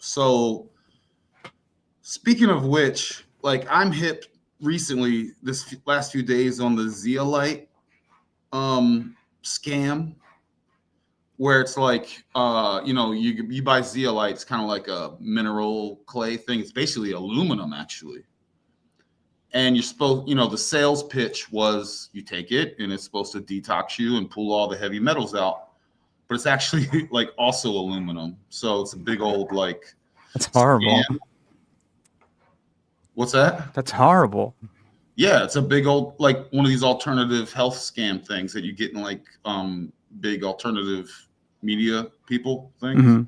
So speaking of which, like I'm hip recently last few days on the zeolite scam where it's like you buy zeolite, it's kind of like a mineral clay thing. It's basically aluminum actually. And you're supposed, the sales pitch was you take it and it's supposed to detox you and pull all the heavy metals out, but it's actually like also aluminum. So it's a big old like That's horrible. scam. What's that? That's horrible. Yeah, it's a big old like one of these alternative health scam things that you get in like big alternative media people things.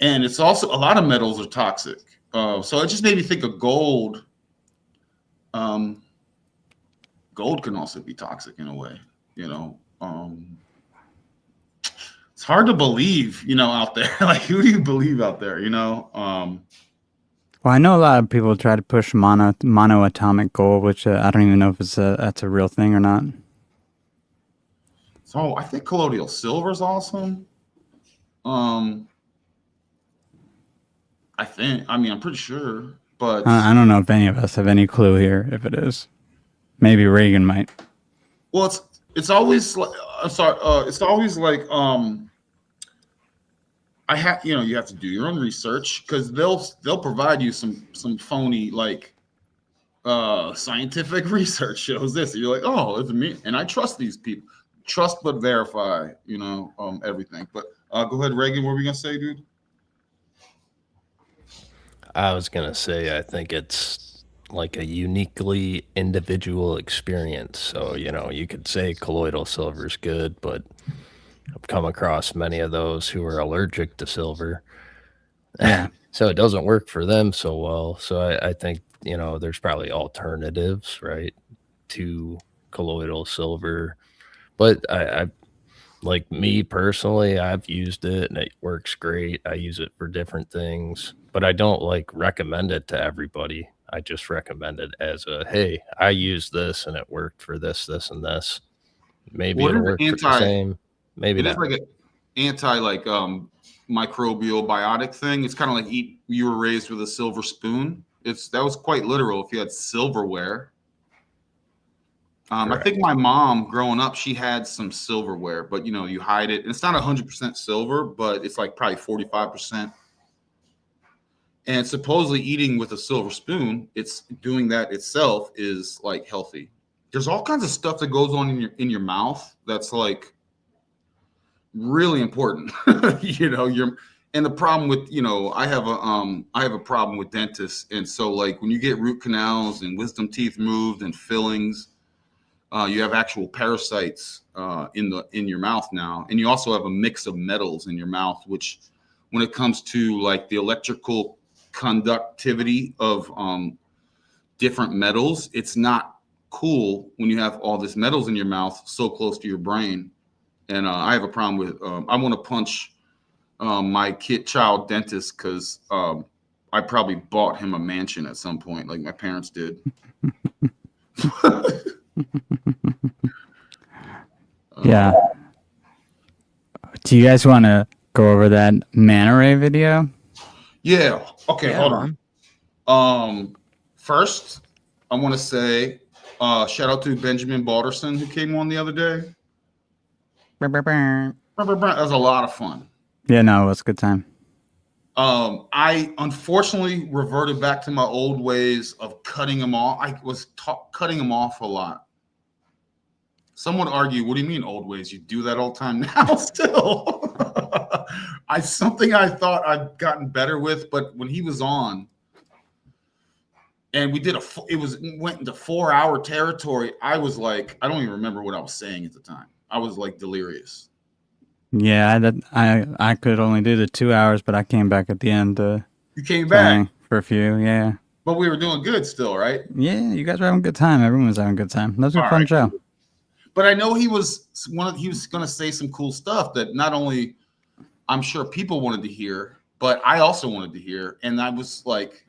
And it's also a lot of metals are toxic. So it just made me think of gold. Gold can also be toxic in a way, it's hard to believe, out there. Like, who do you believe out there, Well, I know a lot of people try to push monoatomic gold, which I don't even know if that's a real thing or not. So I think colloidal silver is awesome. I'm pretty sure, but I don't know if any of us have any clue here if it is. Maybe Reagan might. Well, it's always like it's always like you have to do your own research because they'll provide you some phony like scientific research shows this. And you're like, oh, it's me, and I trust these people. Trust but verify, everything. But go ahead, Reagan. What were we gonna say, dude? I was gonna say I think it's like a uniquely individual experience. So you could say colloidal silver is good, but I've come across many of those who are allergic to silver. Yeah. So it doesn't work for them so well. So I think, there's probably alternatives, right, to colloidal silver. But I like me personally, I've used it and it works great. I use it for different things, but I don't like recommend it to everybody. I just recommend it as hey, I use this and it worked for this, this, and this. Maybe it'll work for the same. Maybe not. It's like an anti microbial biotic thing. It's kind of like you were raised with a silver spoon. That was quite literal. If you had silverware, I think my mom growing up, she had some silverware, but you hide it, and it's not 100% silver, but it's like probably 45%. And supposedly eating with a silver spoon, it's doing that itself is like healthy. There's all kinds of stuff that goes on in your mouth that's like really important. And the problem with I have a problem with dentists, and so like when you get root canals and wisdom teeth moved and fillings, you have actual parasites in your mouth now, and you also have a mix of metals in your mouth, which when it comes to like the electrical conductivity of different metals, it's not cool when you have all this metals in your mouth so close to your brain. And I have a problem with I want to punch my child dentist because I probably bought him a mansion at some point, like my parents did. Yeah. Do you guys want to go over that manta ray video? Yeah. Okay, hold on. First, I want to say shout out to Benjamin Balderson who came on the other day. That was a lot of fun. Yeah, no, it was a good time. I unfortunately reverted back to my old ways of cutting him off. I was cutting him off a lot. Some would argue, what do you mean old ways? You do that all the time now still. Something I thought I'd gotten better with, but when he was on and we did went into 4-hour territory, I was like, I don't even remember what I was saying at the time. I was like delirious. Yeah, I could only do the 2 hours, but I came back at the end. You came back for a few, yeah. But we were doing good still, right? Yeah, you guys were having a good time. Everyone was having a good time. That was a fun show. But I know he was going to say some cool stuff that not only I'm sure people wanted to hear, but I also wanted to hear. And I was like,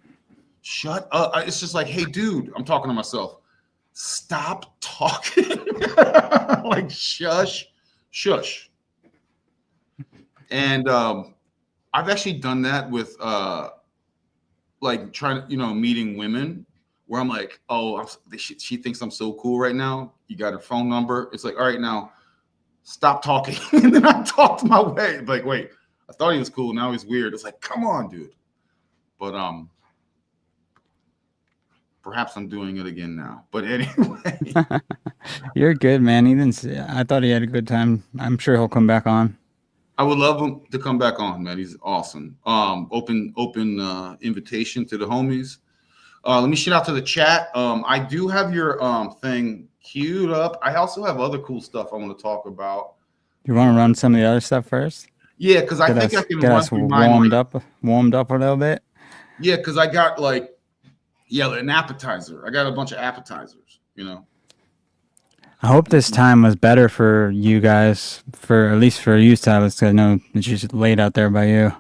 shut up. It's just like, hey, dude, I'm talking to myself. Stop talking. Like, shush. And I've actually done that with like trying to, meeting women where I'm like, oh, she thinks I'm so cool right now. You got her phone number. It's like, all right, now stop talking. And then I talked my way. Like, wait, I thought he was cool. Now he's weird. It's like, come on, dude. But perhaps I'm doing it again now. But anyway. You're good, man. I thought he had a good time. I'm sure he'll come back on. I would love him to come back on, man. He's awesome. Open invitation to the homies. Let me shout out to the chat. I do have your thing queued up. I also have other cool stuff I want to talk about. You want to run some of the other stuff first? Yeah, because I think I can get run us through mine. Warmed up a little bit. Yeah, because I got an appetizer. I got a bunch of appetizers, I hope this time was better for you guys, at least for you, Silas, because I know it's just late out there by you.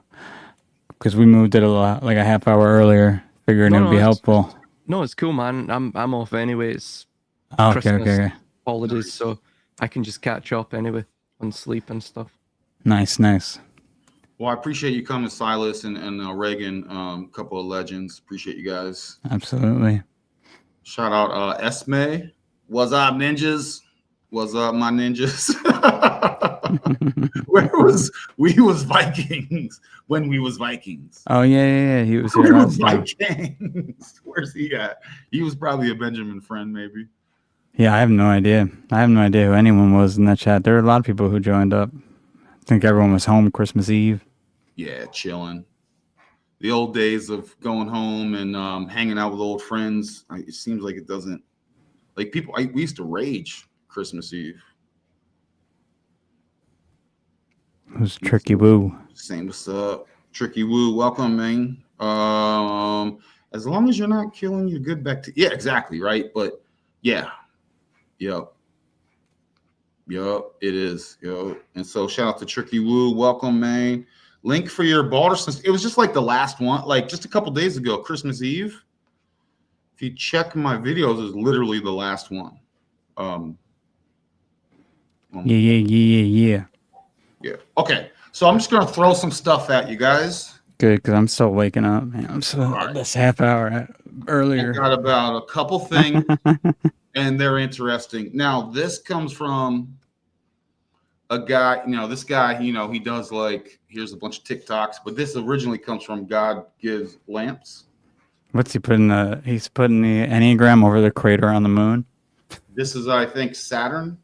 Because we moved it like a half hour earlier, figuring it would be helpful. No, it's cool, man. I'm off anyway. It's okay. holidays, so I can just catch up anyway on sleep and stuff. Nice. Well, I appreciate you coming, Silas and Reagan, a couple of legends. Appreciate you guys. Absolutely. Shout out Esme. What's up, ninjas? What's up, my ninjas? We was Vikings when we was Vikings. Oh yeah. He was here last time. Vikings. Where's he at? He was probably a Benjamin friend, maybe. Yeah, I have no idea. I have no idea who anyone was in that chat. There were a lot of people who joined up. I think everyone was home Christmas Eve. Yeah, chilling. The old days of going home and hanging out with old friends. It seems like it doesn't. Like we used to rage Christmas Eve. It was Tricky Woo. Same, what's up? Tricky Woo, welcome, man. As long as you're not killing your good bacteria. Yeah, exactly, right? But yeah. Yep, it is. And so shout out to Tricky Woo. Welcome, man. Link for your Balderston. It was just like the last one, like just a couple days ago, Christmas Eve. If you check my videos, it's literally the last one. Yeah. Yeah. Okay. So I'm just gonna throw some stuff at you guys. Good, because I'm still waking up. Man, I'm still this half hour earlier. I got about a couple things, and they're interesting. Now, this comes from a guy. This guy. He does here's a bunch of TikToks, but this originally comes from God Gives Lamps. What's he putting? He's putting the Enneagram over the crater on the moon. This is, I think, Saturn.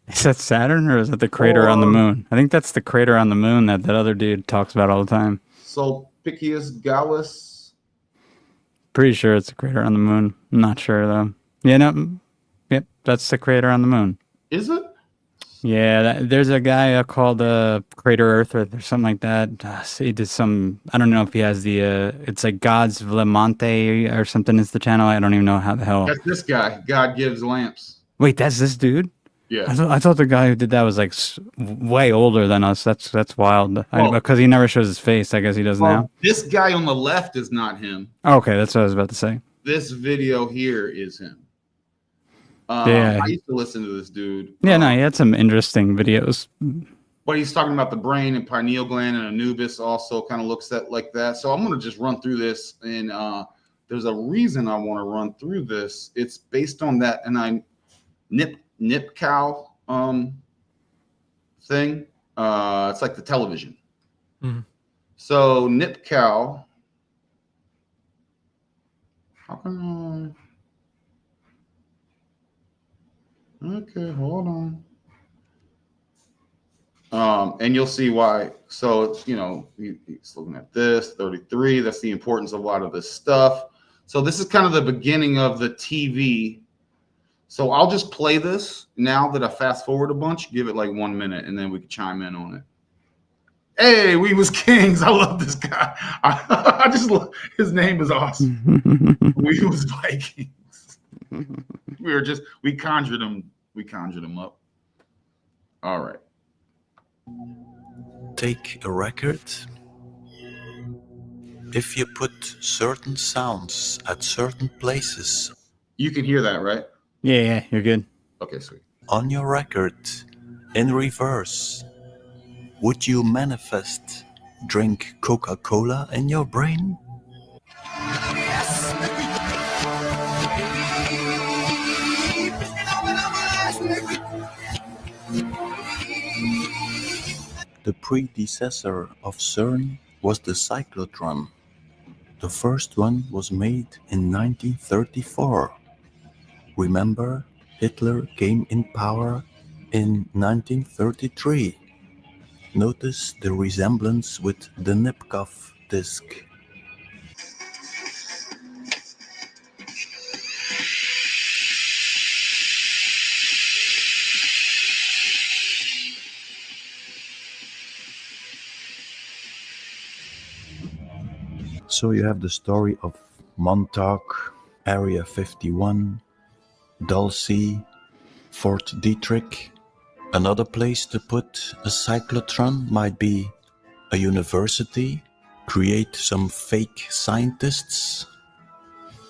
Is that Saturn or is it the crater on the moon? I think that's the crater on the moon that other dude talks about all the time. Sulpicius Gallus. Pretty sure it's the crater on the moon. I'm not sure though. Yeah, no. Yep, that's the crater on the moon. Is it? Yeah, there's a guy called Crater Earth or something like that. He did some. I don't know if he has the. It's like God's Vlemonte or something. Is the channel? I don't even know how the hell. That's this guy. God Gives Lamps. Wait, that's this dude. Yeah. I thought the guy who did that was way older than us. That's wild. Because he never shows his face. I guess he does now. This guy on the left is not him. Okay, that's what I was about to say. This video here is him. Yeah. I used to listen to this dude. Yeah, no, he had some interesting videos. But he's talking about the brain and pineal gland, and Anubis also kind of looks at like that. So I'm going to just run through this, and there's a reason I want to run through this. It's based on that, and Nip Cow thing. It's like the television. Mm-hmm. So Nip Cow. How can Okay, hold on. And you'll see why. So it's, he's looking at this 33. That's the importance of a lot of this stuff. So this is kind of the beginning of the TV. So I'll just play this now that I fast forward a bunch, give it like 1 minute, and then we can chime in on it. Hey, we was kings. I love this guy. I just love, his name is awesome. We was Vikings. We conjured him. We conjured him up. All right. Take a record. If you put certain sounds at certain places. You can hear that, right? Yeah, you're good. Okay, sweet. On your record, in reverse, would you manifest drink Coca-Cola in your brain? The predecessor of CERN was the cyclotron. The first one was made in 1934. Remember, Hitler came in power in 1933. Notice the resemblance with the Nipkow disk. So you have the story of Montauk, Area 51, Dulce, Fort Detrick. Another place to put a cyclotron might be a university, create some fake scientists,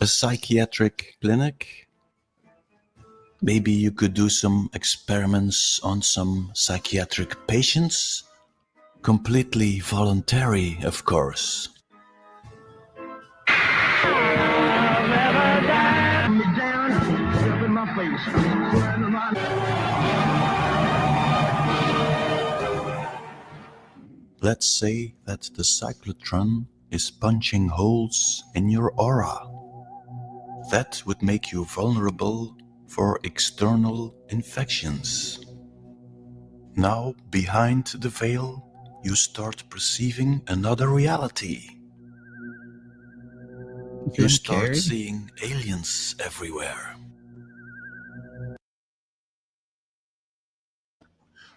a psychiatric clinic. Maybe you could do some experiments on some psychiatric patients. Completely voluntary, of course. Let's say that the cyclotron is punching holes in your aura. That would make you vulnerable for external infections. Now, behind the veil, you start perceiving another reality. You start seeing aliens everywhere.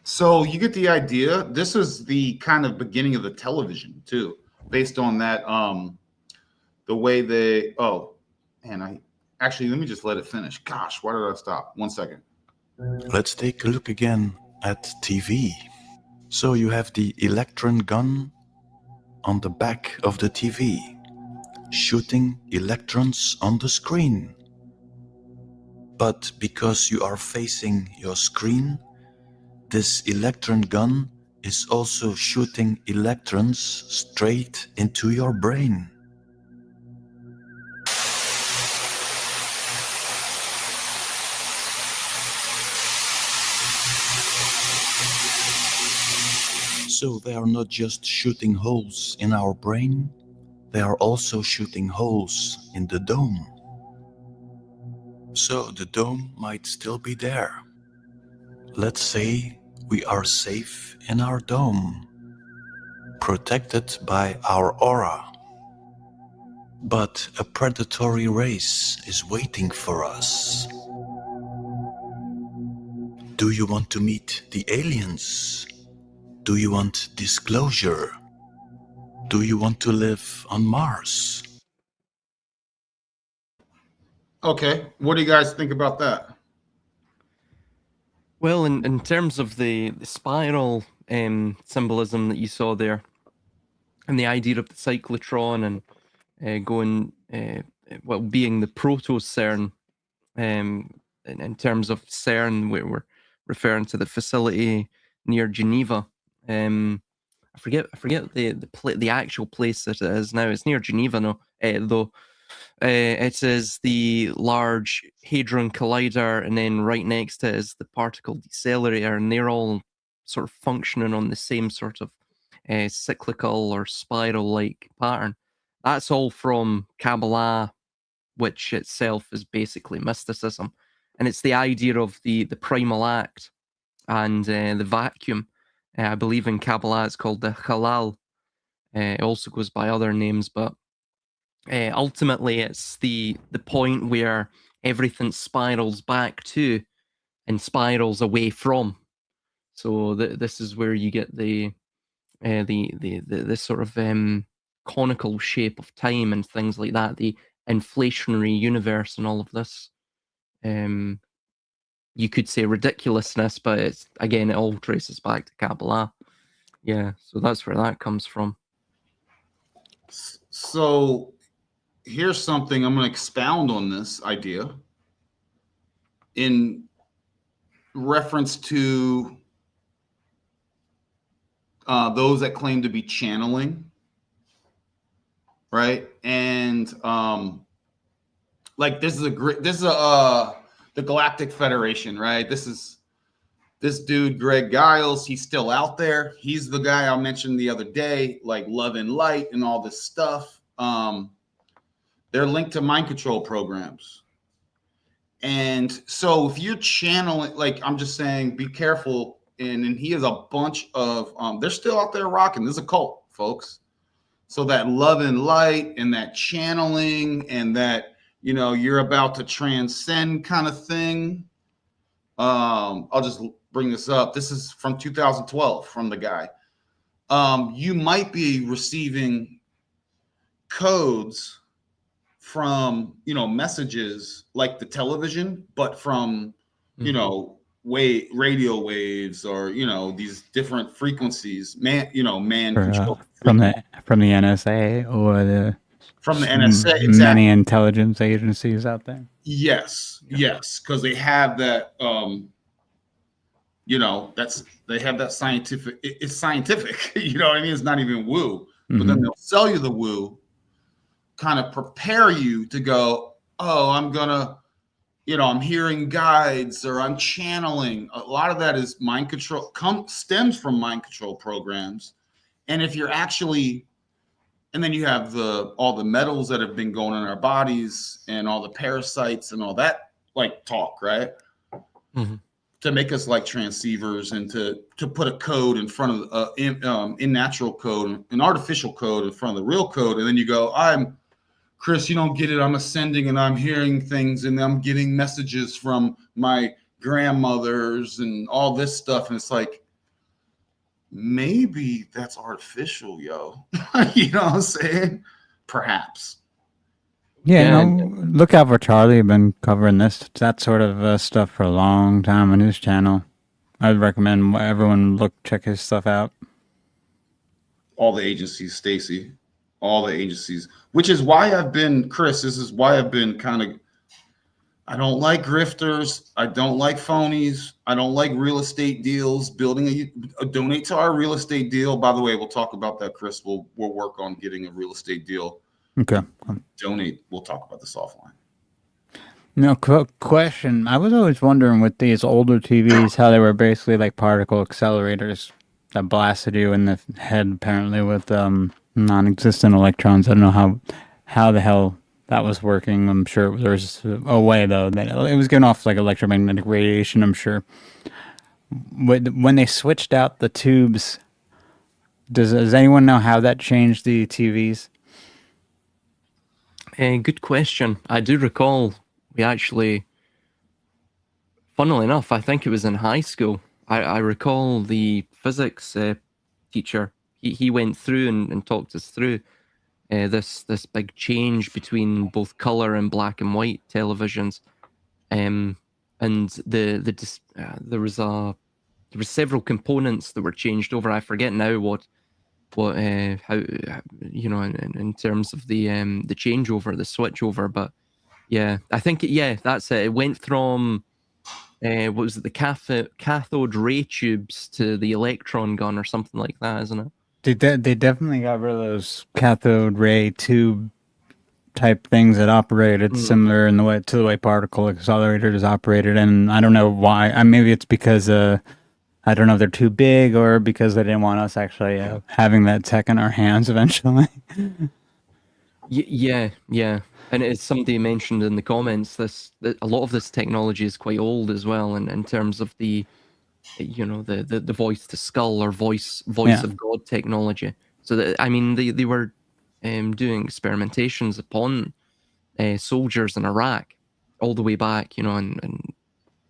So you get the idea. This is the kind of beginning of the television too, based on that. The way they. Oh, and I actually let me just let it finish. Gosh, why did I stop? 1 second. Let's take a look again at TV. So you have the electron gun on the back of the TV, shooting electrons on the screen. But because you are facing your screen, this electron gun is also shooting electrons straight into your brain. So they are not just shooting holes in our brain, they are also shooting holes in the dome. So the dome might still be there. Let's say we are safe in our dome, protected by our aura. But a predatory race is waiting for us. Do you want to meet the aliens? Do you want disclosure? Do you want to live on Mars? Okay, what do you guys think about that? Well, in terms of the spiral symbolism that you saw there, and the idea of the cyclotron and going, well, being the proto CERN, in terms of CERN, we're referring to the facility near Geneva. I forget the actual place that it is now. It's near Geneva, no, though. It is the Large Hadron Collider, and then right next to it is the Particle Decelerator, and they're all sort of functioning on the same sort of cyclical or spiral-like pattern. That's all from Kabbalah, which itself is basically mysticism, and it's the idea of the primal act and the vacuum. I believe in Kabbalah it's called the Halal. It also goes by other names, but ultimately it's the point where everything spirals back to and spirals away from. So this is where you get the sort of conical shape of time and things like that, the inflationary universe and all of this. You could say ridiculousness, but it's again, it all traces back to Kabbalah. Yeah, so that's where that comes from. So here's something I'm going to expound on this idea in reference to those that claim to be channeling, right? And like this is the Galactic Federation, right? This dude, Greg Giles, he's still out there. He's the guy I mentioned the other day, like Love and Light and all this stuff. They're linked to mind control programs. And so if you're channeling, like I'm just saying, be careful. And he has a bunch of, they're still out there rocking. This is a cult, folks. So that love and light and that channeling and that, you know, you're about to transcend kind of thing. I'll just bring this up. This is from 2012 from the guy. You might be receiving codes from, you know, messages like the television, but from, you know, radio waves or, you know, these different frequencies, control from the NSA or from the NSA, exactly. Many intelligence agencies out there. Yes, because they have that. You know, they have that scientific. It's scientific. You know what I mean? It's not even woo, but then they'll sell you the woo, kind of prepare you to go. Oh, I'm gonna. You know, I'm hearing guides or I'm channeling. A lot of that is mind control, stems from mind control programs. And if you're actually, and then you have all the metals that have been going in our bodies and all the parasites and all that like talk, right? To make us like transceivers and to put a code in front of in natural code, an artificial code in front of the real code. And then you go, Chris, you don't get it. I'm ascending and I'm hearing things and I'm getting messages from my grandmothers and all this stuff. And it's like, maybe that's artificial, yo. You know what I'm saying? Perhaps. Yeah, no, look out for Charlie. I've been covering that sort of stuff for a long time on his channel. I'd recommend everyone check his stuff out. All the agencies, Stacy. All the agencies, which is why I've been, Chris, this is why I've been kind of, I don't like grifters. I don't like phonies. I don't like real estate deals, building a donate to our real estate deal. By the way, we'll talk about that, Chris. We'll work on getting a real estate deal. Okay. Donate. We'll talk about this offline. No, question. I was always wondering with these older TVs, how they were basically like particle accelerators that blasted you in the head, apparently with, non-existent electrons. I don't know how the hell that was working. I'm sure there was a way though that it was giving off like electromagnetic radiation. I'm sure. When they switched out the tubes, does anyone know how that changed the TVs? Good question. I do recall we actually, funnily enough, I think it was in high school. I recall the physics teacher. He went through and talked us through this big change between both color and black and white televisions, and there was several components that were changed over. I forget now what how you know in terms of the changeover, the switchover, but yeah, I think that's it. It went from what was it, the cathode ray tubes to the electron gun or something like that, isn't it? They definitely got rid of those cathode ray tube type things that operated similar in the way to the way particle accelerators operated, and I don't know why. Maybe it's because I don't know if they're too big or because they didn't want us actually having that tech in our hands eventually. Yeah, and it's somebody mentioned in the comments that a lot of this technology is quite old as well, and in terms of the the voice to skull or voice of God technology. So that, I mean, they were doing experimentations upon soldiers in Iraq all the way back, and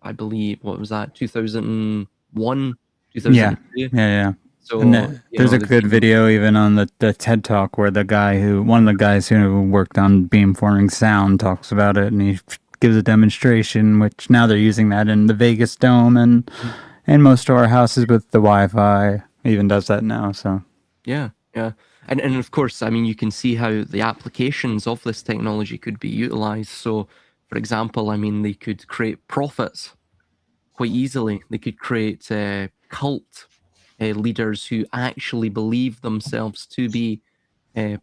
I believe, what was that, 2001, 2002? Yeah. So there's a good video even on the TED Talk where one of the guys who worked on beamforming sound talks about it, and he gives a demonstration, which now they're using that in the Vegas Dome and most of our houses with the Wi-Fi. Even does that now. So yeah, and of course, I mean, you can see how the applications of this technology could be utilized. So, for example, I mean, they could create prophets quite easily. They could create cult leaders who actually believe themselves to be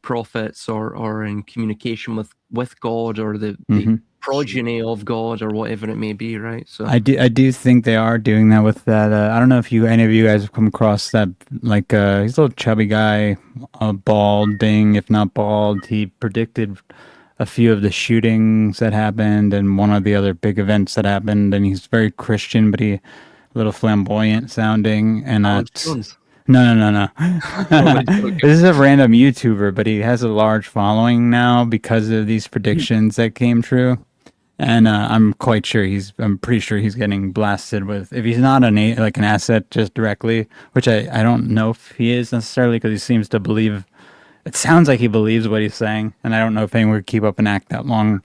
prophets or in communication with God or the Mhm. progeny of God or whatever it may be, right? So I do think they are doing that with that. I don't know if any of you guys have come across that. Like he's a little chubby guy, balding, if not bald. He predicted a few of the shootings that happened and one of the other big events that happened. And he's very Christian, but he a little flamboyant sounding. And Alex Jones. no. Totally joking. This is a random YouTuber, but he has a large following now because of these predictions that came true. And I'm pretty sure he's getting blasted with, if he's not an asset just directly, which I don't know if he is necessarily, because he seems to believe, it sounds like he believes what he's saying. And I don't know if anyone would keep up an act that long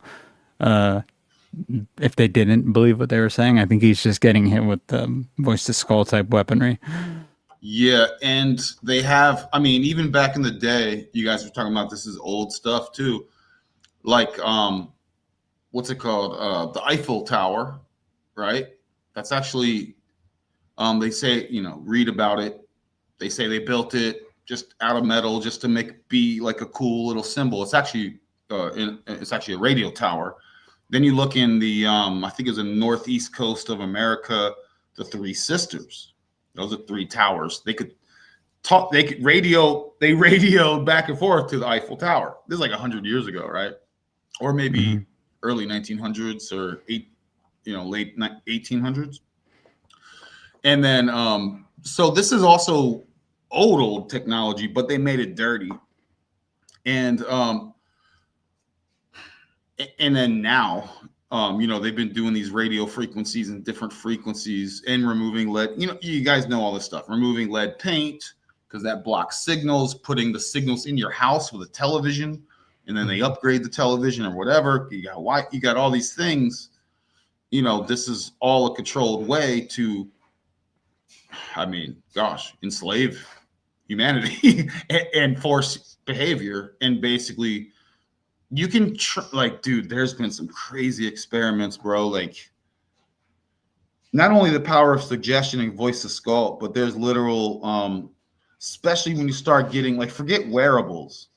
if they didn't believe what they were saying. I think he's just getting hit with voice to skull type weaponry. Yeah, and they have, I mean, even back in the day, you guys were talking about this is old stuff too. Like what's it called? The Eiffel Tower, right? That's actually they say, read about it. They say they built it just out of metal just to be like a cool little symbol. It's actually it's actually a radio tower. Then you look in the I think it's the northeast coast of America, the Three Sisters. Those are three towers. They could talk. They radioed back and forth to the Eiffel Tower. This is like 100 years ago, right? Or maybe early 1900s or late 1800s. And then so this is also old technology, but they made it dirty. And then now, they've been doing these radio frequencies and different frequencies and removing lead. You guys know all this stuff. Removing lead paint because that blocks signals, putting the signals in your house with a television, and then they upgrade the television or whatever. You got all these things. This is all a controlled way to, enslave humanity and force behavior. And basically, you can dude, there's been some crazy experiments, bro. Like, not only the power of suggestion and voice to skull, but there's literal, especially when you start getting forget wearables.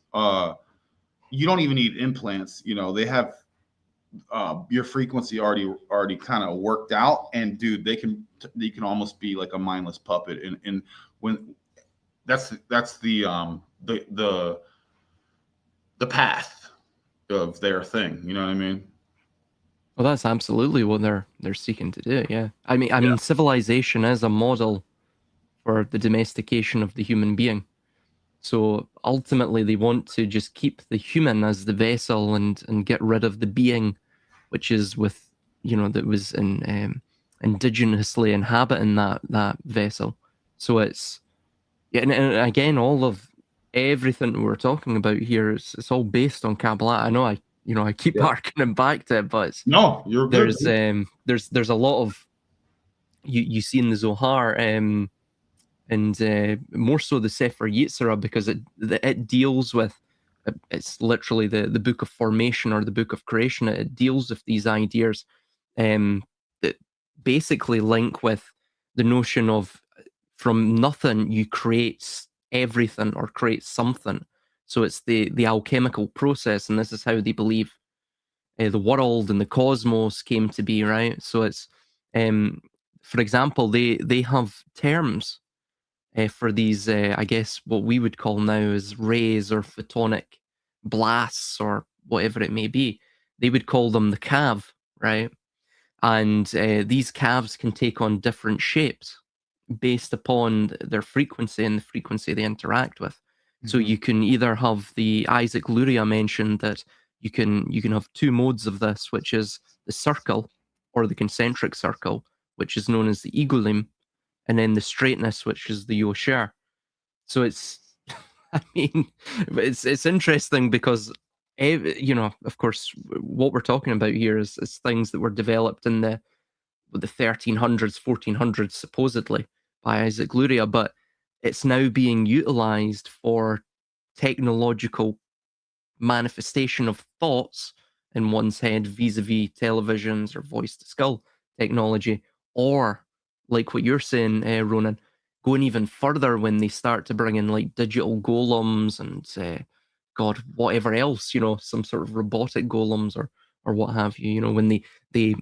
You don't even need implants. They have your frequency already kind of worked out, and dude, you can almost be like a mindless puppet. And when that's the path of their thing. You know what I mean? Well, that's absolutely what they're seeking to do. Yeah, I mean, civilization is a model for the domestication of the human being. So ultimately, they want to just keep the human as the vessel and get rid of the being, which is that was indigenously inhabiting that vessel. So it's and again, all of everything we're talking about here it's all based on Kabbalah. I know I keep harkening back to it, but no, you're good. There's a lot of you see in the Zohar and more so the Sefer Yetzirah, because it deals with it's literally the book of formation or the book of creation. It deals with these ideas that basically link with the notion of from nothing you create everything or create something. So it's the alchemical process, and this is how they believe the world and the cosmos came to be, right? So it's for example, they have terms for these, I guess, what we would call now as rays or photonic blasts or whatever it may be. They would call them the cav, right? And these calves can take on different shapes based upon their frequency and the frequency they interact with. So you can either have the Isaac Luria mentioned that you can have two modes of this, which is the circle or the concentric circle, which is known as the Egolim, and then the straightness, which is the Yosher. So it's, I mean, it's interesting because, of course, what we're talking about here is things that were developed in the 1300s, 1400s, supposedly by Isaac Luria, but it's now being utilized for technological manifestation of thoughts in one's head vis-a-vis televisions or voice to skull technology, or like what you're saying, Ronan, going even further when they start to bring in like digital golems and God, whatever else, some sort of robotic golems or what have you. When they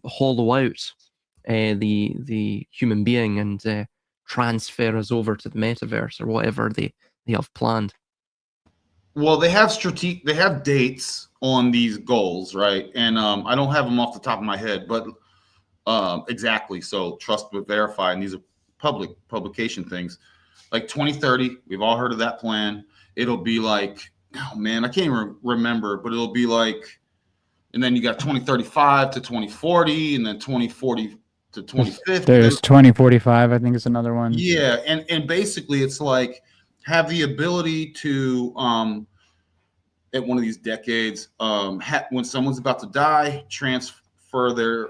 hollow out the human being and transfer us over to the metaverse or whatever they have planned. Well, they have dates on these goals, right? And I don't have them off the top of my head, but exactly. So trust but verify, and these are publication things. Like 2030, we've all heard of that plan. It'll be like, oh man, I can't even remember, but it'll be like, and then you got 2035 to 2040, and then 2040 to 2050. There's 2045, I think is another one. Yeah, and basically it's like have the ability to at one of these decades when someone's about to die, transfer their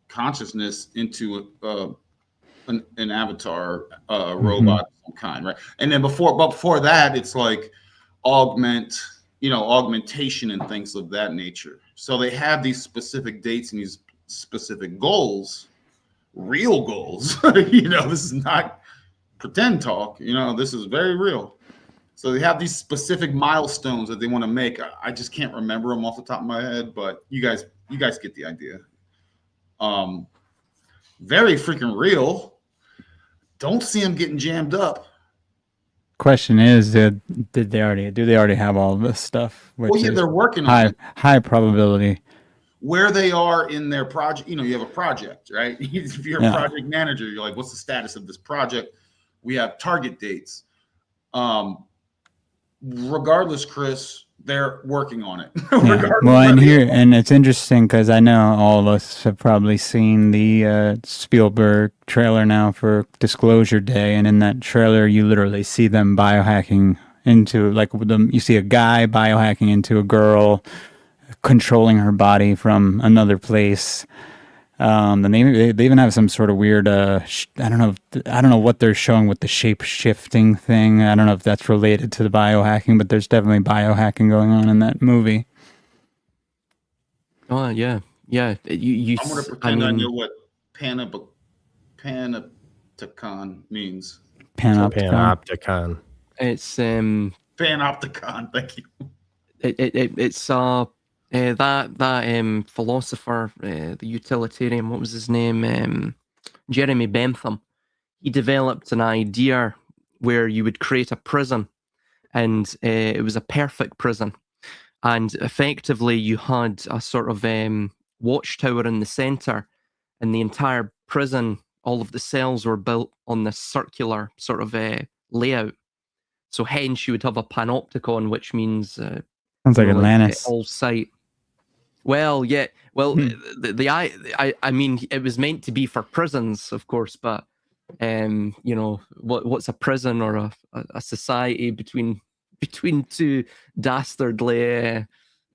consciousness into an avatar robot of some kind, right? And then before that, it's like augmentation and things of that nature. So they have these specific dates and these specific goals, real goals. This is not pretend talk. This is very real. So they have these specific milestones that they want to make. I just can't remember them off the top of my head, but you guys get the idea. Very freaking real. Don't see them getting jammed up. Question is, do they already have all this stuff? Well, yeah, they're working on it. High probability. Where they are in their project, you have a project, right? If you're a project manager, you're like, what's the status of this project? We have target dates. Regardless, Chris, they're working on it. Well, and it's interesting because I know all of us have probably seen the Spielberg trailer now for Disclosure Day, and in that trailer, you literally see them biohacking into you see a guy biohacking into a girl, controlling her body from another place. And they even have some sort of weird I don't know what they're showing with the shape shifting thing. I don't know if that's related to the biohacking, but there's definitely biohacking going on in that movie. Oh yeah. I'm gonna pretend I know what panopticon means. Panopticon. It's panopticon. Thank you. It's that philosopher, the utilitarian, what was his name? Jeremy Bentham. He developed an idea where you would create a prison, and it was a perfect prison. And effectively, you had a sort of watchtower in the center, and the entire prison, all of the cells were built on this circular sort of layout. So hence, you would have a panopticon, which means sounds like Atlantis. All sight. Well, yeah. Well, I mean, it was meant to be for prisons, of course, but what's a prison or a society between two dastardly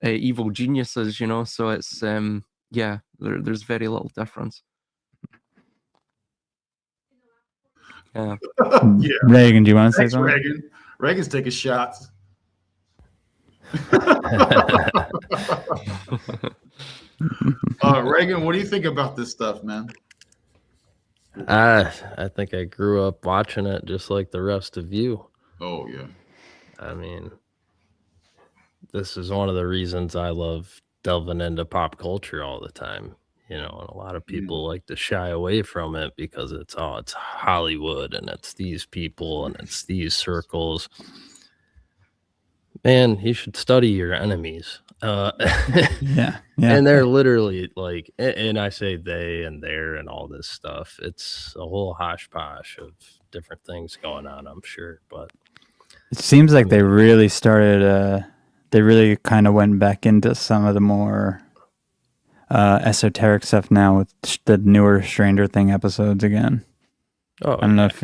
evil geniuses, So it's there's very little difference. Yeah. Reagan, do you want to say something? Reagan's taking shots. Reagan, what do you think about this stuff, man? I think I grew up watching it just like the rest of you. Oh yeah. I mean, this is one of the reasons I love delving into pop culture all the time. And a lot of people like to shy away from it because it's Hollywood and it's these people and it's these circles. Man, you should study your enemies. Yeah. And they're literally like, and I say they and their and all this stuff. It's a whole hodgepodge of different things going on, I'm sure. But it seems like they really started, they really kind of went back into some of the more esoteric stuff now with the newer Stranger Thing episodes again. Oh, I don't know if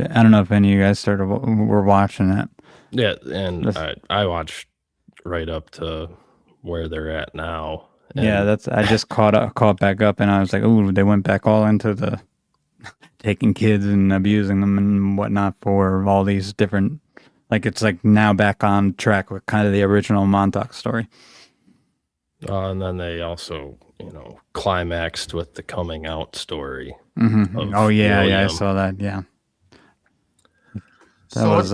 any of you guys were watching it. Yeah, and I watched right up to where they're at now. Yeah, I just caught back up, and I was like, "Ooh, they went back all into the taking kids and abusing them and whatnot for all these different." Like it's like now back on track with kind of the original Montauk story. And then they also, climaxed with the coming out story. Mm-hmm. Oh yeah, I saw that. Yeah. That was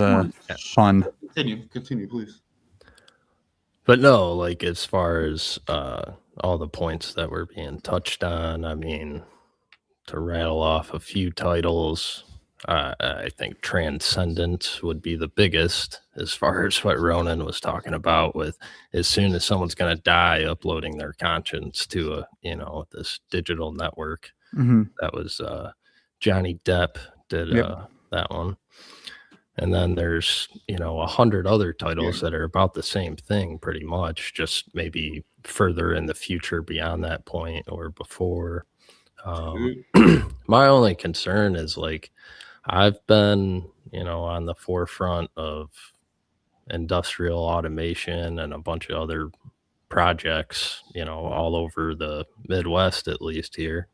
fun. Continue, please. But no, like as far as all the points that were being touched on, I mean, to rattle off a few titles, I think Transcendence would be the biggest as far as what Ronin was talking about with as soon as someone's going to die, uploading their conscience to a, you know, this digital network. Mm-hmm. That was Johnny Depp did that one. And then there's, you know, 100 other titles that are about the same thing pretty much, just maybe further in the future beyond that point or before. My only concern is like I've been, you know, on the forefront of industrial automation and a bunch of other projects, you know, all over the Midwest, at least here.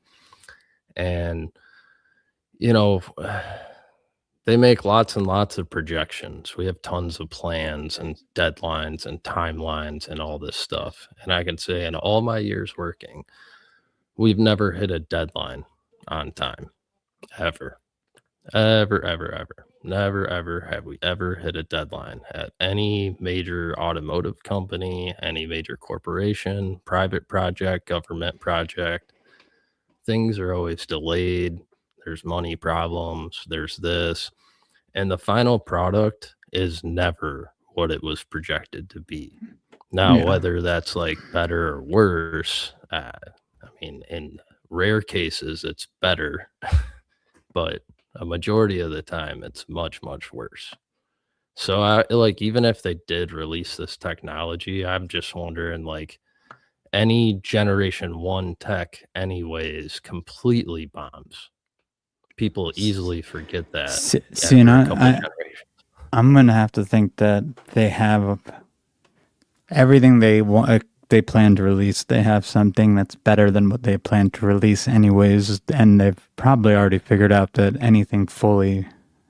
And, you know, they make lots and lots of projections. We have tons of plans and deadlines and timelines and all this stuff. And I can say in all my years working, we've never hit a deadline on time, ever. Ever. Never, ever have we ever hit a deadline at any major automotive company, any major corporation, private project, government project. Things are always delayed. There's money problems. There's this. And the final product is never what it was projected to be. Now, whether that's like better or worse, I mean, in rare cases, it's better, but a majority of the time, it's much, much worse. So, like, even if they did release this technology, I'm just wondering, like, any generation 1 tech, anyways, completely bombs. People easily forget that. See, I'm gonna have to think that they have everything they want. They plan to release. They have something that's better than what they plan to release, anyways. And they've probably already figured out that anything fully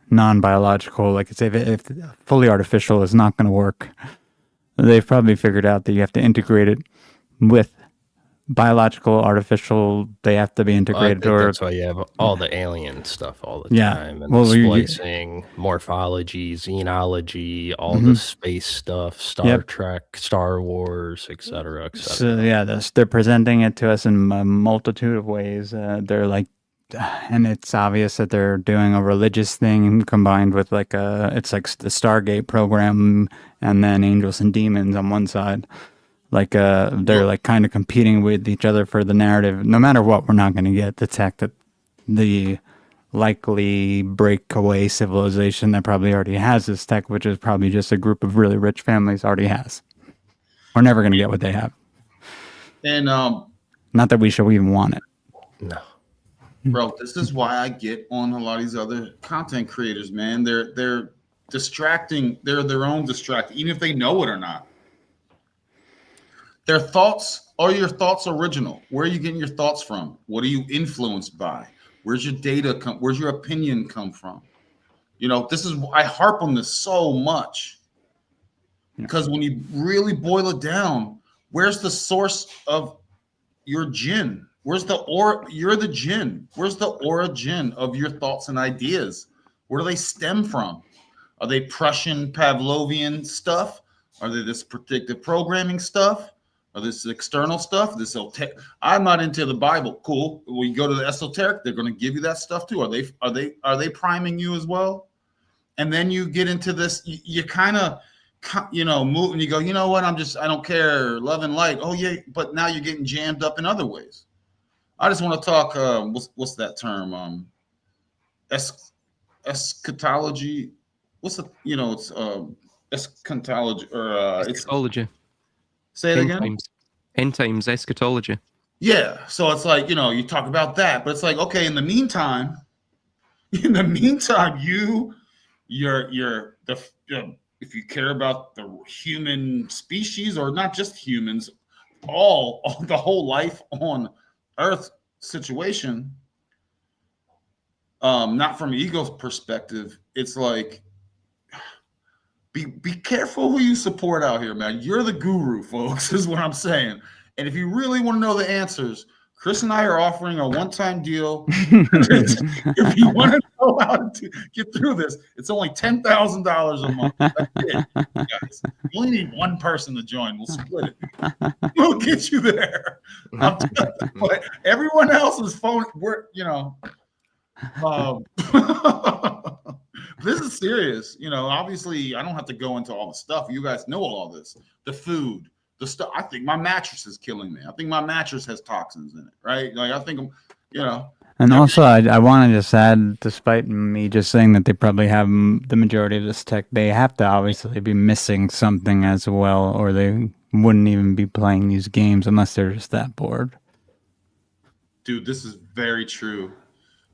non-biological, like if fully artificial, is not going to work. They've probably figured out that you have to integrate it with biological, artificial. They have to be integrated. Well, that's why you have all the alien stuff all the time, and splicing, morphology, xenology, all the space stuff, Star Trek, Star Wars, etc. So they're presenting it to us in a multitude of ways. They're like, and it's obvious that they're doing a religious thing combined with like it's like the Stargate program, and then angels and demons on one side. Like they're like kind of competing with each other for the narrative. No matter what, we're not going to get the tech that the likely breakaway civilization that probably already has this tech, which is probably just a group of really rich families, already has. We're never going to get what they have. And not that we should even want it. No. Bro, this is why I get on a lot of these other content creators, man. They're distracting. They're their own distract, even if they know it or not. Their thoughts, are your thoughts original? Where are you getting your thoughts from? What are you influenced by? Where's your data come? Where's your opinion come from? You know, this is, I harp on this so much because when you really boil it down, where's the source of your jinn? Where's the you're the jinn. Where's the origin of your thoughts and ideas? Where do they stem from? Are they Prussian Pavlovian stuff? Are they this predictive programming stuff? Or this external stuff, I'm not into the Bible. Cool. When you go to the esoteric, they're going to give you that stuff too. Are they priming you as well? And then you get into this, you kind of, you know, move and you go, you know what? I don't care. Love and light. Oh yeah. But now you're getting jammed up in other ways. I just want to talk. What's that term? Eschatology. What's the, you know, it's eschatology or eschatology. Say it again. End times eschatology. Yeah. So it's like, you know, you talk about that, but it's like, okay, in the meantime, if you care about the human species, or not just humans, all the whole life on Earth situation, not from an ego perspective, it's like, Be careful who you support out here, man. You're the guru, folks, is what I'm saying. And if you really want to know the answers, Chris and I are offering a one-time deal. If you want to know how to get through this, it's only $10,000 a month. That's it, guys. You only need one person to join. We'll split it. We'll get you there. But everyone else is phone. This is serious. Obviously, I don't have to go into all the stuff. You guys know all this. The food. The stuff. I think my mattress is killing me. I think my mattress has toxins in it, right? Like I think And also, I want to just add, despite me just saying that they probably have the majority of this tech, they have to obviously be missing something as well, or they wouldn't even be playing these games unless they're just that bored. Dude, this is very true.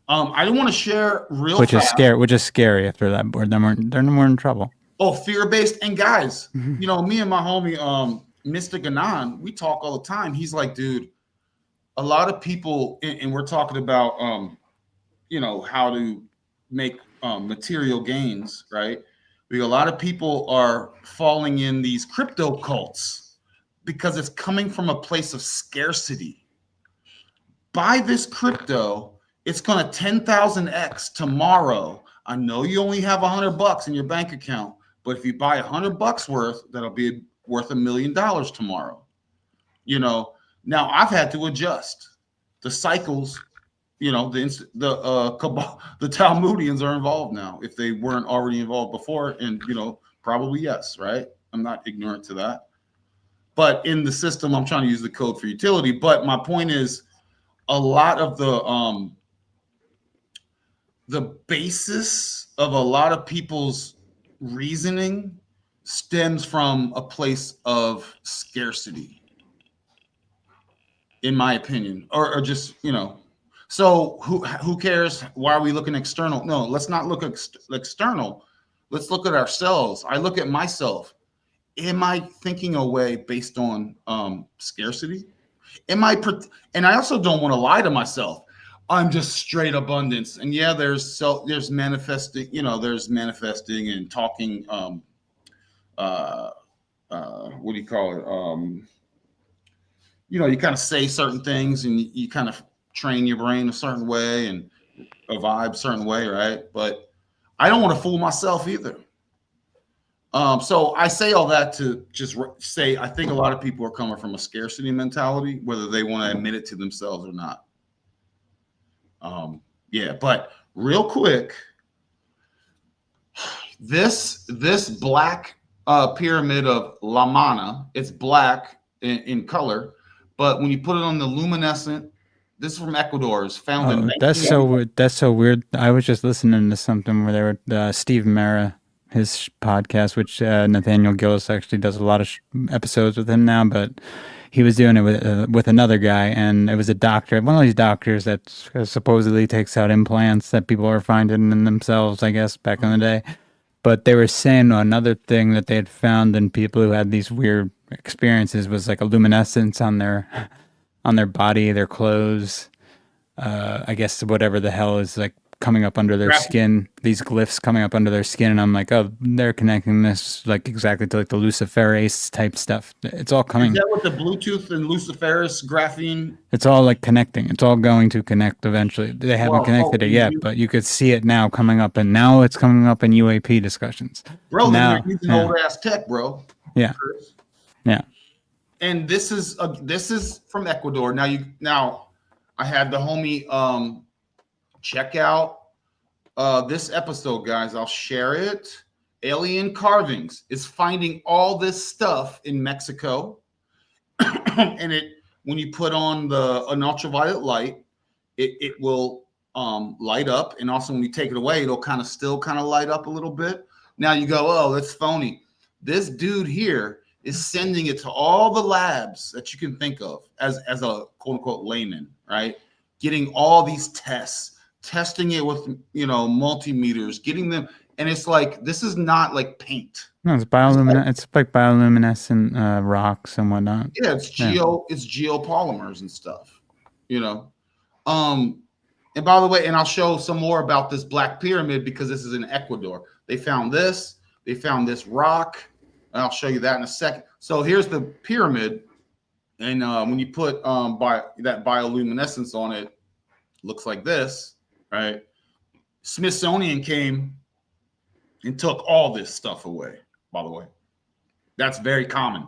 I don't want to share which is scary if they're that bored. They're more in trouble. Oh, fear-based. And guys, me and my homie Mystic Anon, we talk all the time. He's like, dude, a lot of people, and we're talking about how to make material gains, right? A lot of people are falling in these crypto cults because it's coming from a place of scarcity. Buy this crypto, it's going to 10,000x tomorrow. I know you only have $100 in your bank account, but if you buy $100 worth, that'll be worth $1 million tomorrow. Now I've had to adjust the cycles. The Talmudians are involved now if they weren't already involved before, and probably yes, right? I'm not ignorant to that. But in the system, I'm trying to use the code for utility. But my point is, a lot of the basis of a lot of people's reasoning stems from a place of scarcity, in my opinion, or just so who cares? Why are we looking external? No, let's not look external. Let's look at ourselves. I look at myself. Am I thinking away based on scarcity? And I also don't want to lie to myself. I'm just straight abundance. And yeah, there's manifesting, there's manifesting and talking, what do you call it? You kind of say certain things and you kind of train your brain a certain way and a vibe a certain way, right? But I don't want to fool myself either. So I say all that to just say I think a lot of people are coming from a scarcity mentality, whether they want to admit it to themselves or not. But real quick, this black pyramid of La Mana, it's black in color, but when you put it on the luminescent, this is from Ecuador, is found in. That's so weird. I was just listening to something where they were Steve Mara, his podcast, which Nathaniel Gillis actually does a lot of episodes with him now, but he was doing it with another guy, and it was a doctor, one of these doctors that supposedly takes out implants that people are finding in themselves, I guess, back in the day. But they were saying another thing that they had found in people who had these weird experiences was like a luminescence on their body, their clothes, I guess whatever the hell is like coming up under their skin, these glyphs coming up under their skin, and I'm like, oh, they're connecting this like exactly to like the luciferase type stuff. It's all coming. Is that what the Bluetooth and luciferase graphene? It's all like connecting. It's all going to connect eventually. They haven't connected it yet, but you could see it now coming up, and now it's coming up in UAP discussions. Bro, now, they're using old ass tech, bro. Yeah. Yeah. And this is from Ecuador. Now I had the homie check out this episode, guys. I'll share it. Alien Carvings is finding all this stuff in Mexico. And when you put on an ultraviolet light, it will light up. And also when you take it away, it'll still light up a little bit. Now you go, oh, that's phony. This dude here is sending it to all the labs that you can think of as a quote unquote layman, right? Getting all these tests, testing it with multimeters, getting them, and it's like this is not like paint. No, it's bioluminescent. It's like bioluminescent rocks and whatnot. Yeah, it's geopolymers and stuff. And by the way, and I'll show some more about this black pyramid because this is in Ecuador. They found this rock. And I'll show you that in a second. So here's the pyramid. And when you put that bioluminescence on it, looks like this, right? Smithsonian came and took all this stuff away, by the way. That's very common.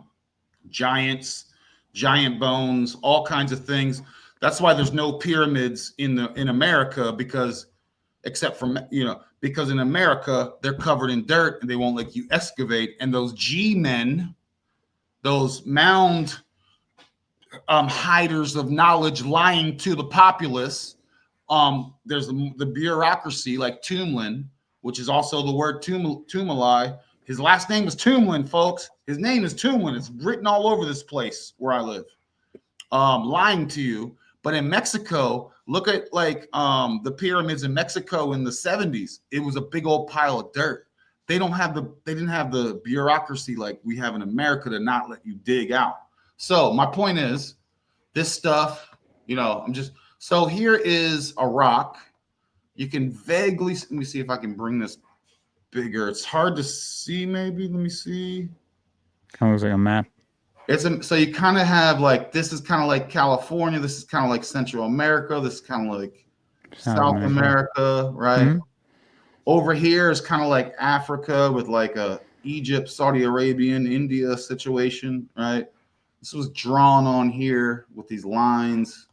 Giants, giant bones, all kinds of things. That's why there's no pyramids in America, because except for, because in America they're covered in dirt and they won't let you excavate. And those G-men, those mound hiders of knowledge, lying to the populace. There's the bureaucracy like Toomlin, which is also the word Toomalai. His last name is Toomlin, folks. His name is Toomlin. It's written all over this place where I live. Lying to you. But in Mexico, look at like the pyramids in Mexico in the 70s. It was a big old pile of dirt. They didn't have the bureaucracy like we have in America to not let you dig out. So my point is, this stuff, so here is a rock. You can vaguely, let me see if I can bring this bigger. It's hard to see, maybe. Let me see. Kind of looks like a map. So you kind of have like, this is kind of like California. This is kind of like Central America. This is kind of like South America, right? Mm-hmm. Over here is kind of like Africa with like a Egypt, Saudi Arabian, India situation, right? This was drawn on here with these lines,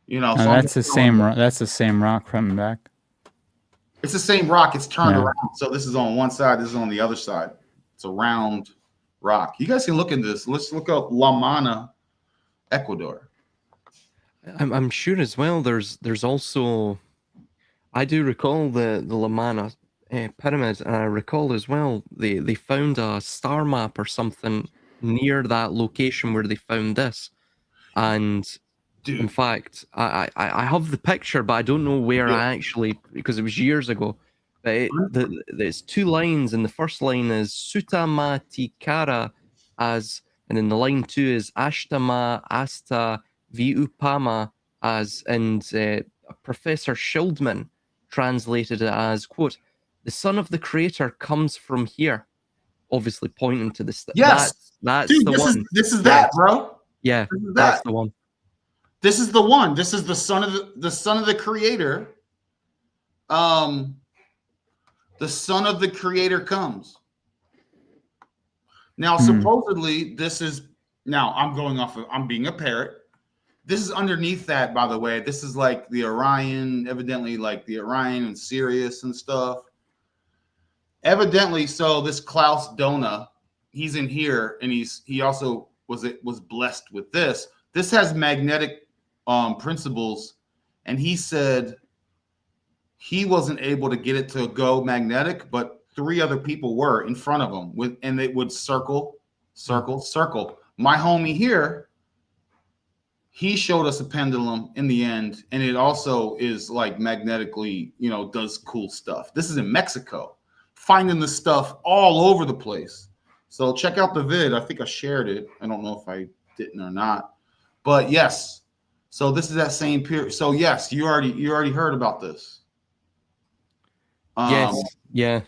So that's the same. That's the same rock from back. It's the same rock. It's turned around. So this is on one side. This is on the other side. It's a round rock. You guys can look into this. Let's look up La Mana, Ecuador. I'm sure as well. There's also, I do recall the La Mana pyramid, and I recall as well they found a star map or something near that location where they found this, and dude, in fact, I have the picture, but I don't know where I actually, because it was years ago. But there's two lines, and the first line is Sutama Tikara as, and then the line 2 is Ashtama Asta Viupama as, and Professor Schildman translated it as, quote, "The son of the creator comes from here," obviously pointing to the yes, that's dude, the one. This is that, bro. Yeah, that's the one. This is the one. This is the son of the creator. The son of the creator comes. Now, supposedly, this is, now I'm being a parrot. This is underneath that, by the way. This is like the Orion, evidently like the Orion and Sirius and stuff. Evidently, so this Klaus Dona, he's in here, and he also was blessed with this. This has magnetic principles, and he said he wasn't able to get it to go magnetic, but 3 other people were in front of him, and it would circle. My homie here, he showed us a pendulum in the end, and it also is like magnetically, does cool stuff. This is in Mexico, finding this stuff all over the place. So check out the vid. I think I shared it. I don't know if I didn't or not, but yes. So this is that same period. So yes, you already heard about this. Yes, yeah,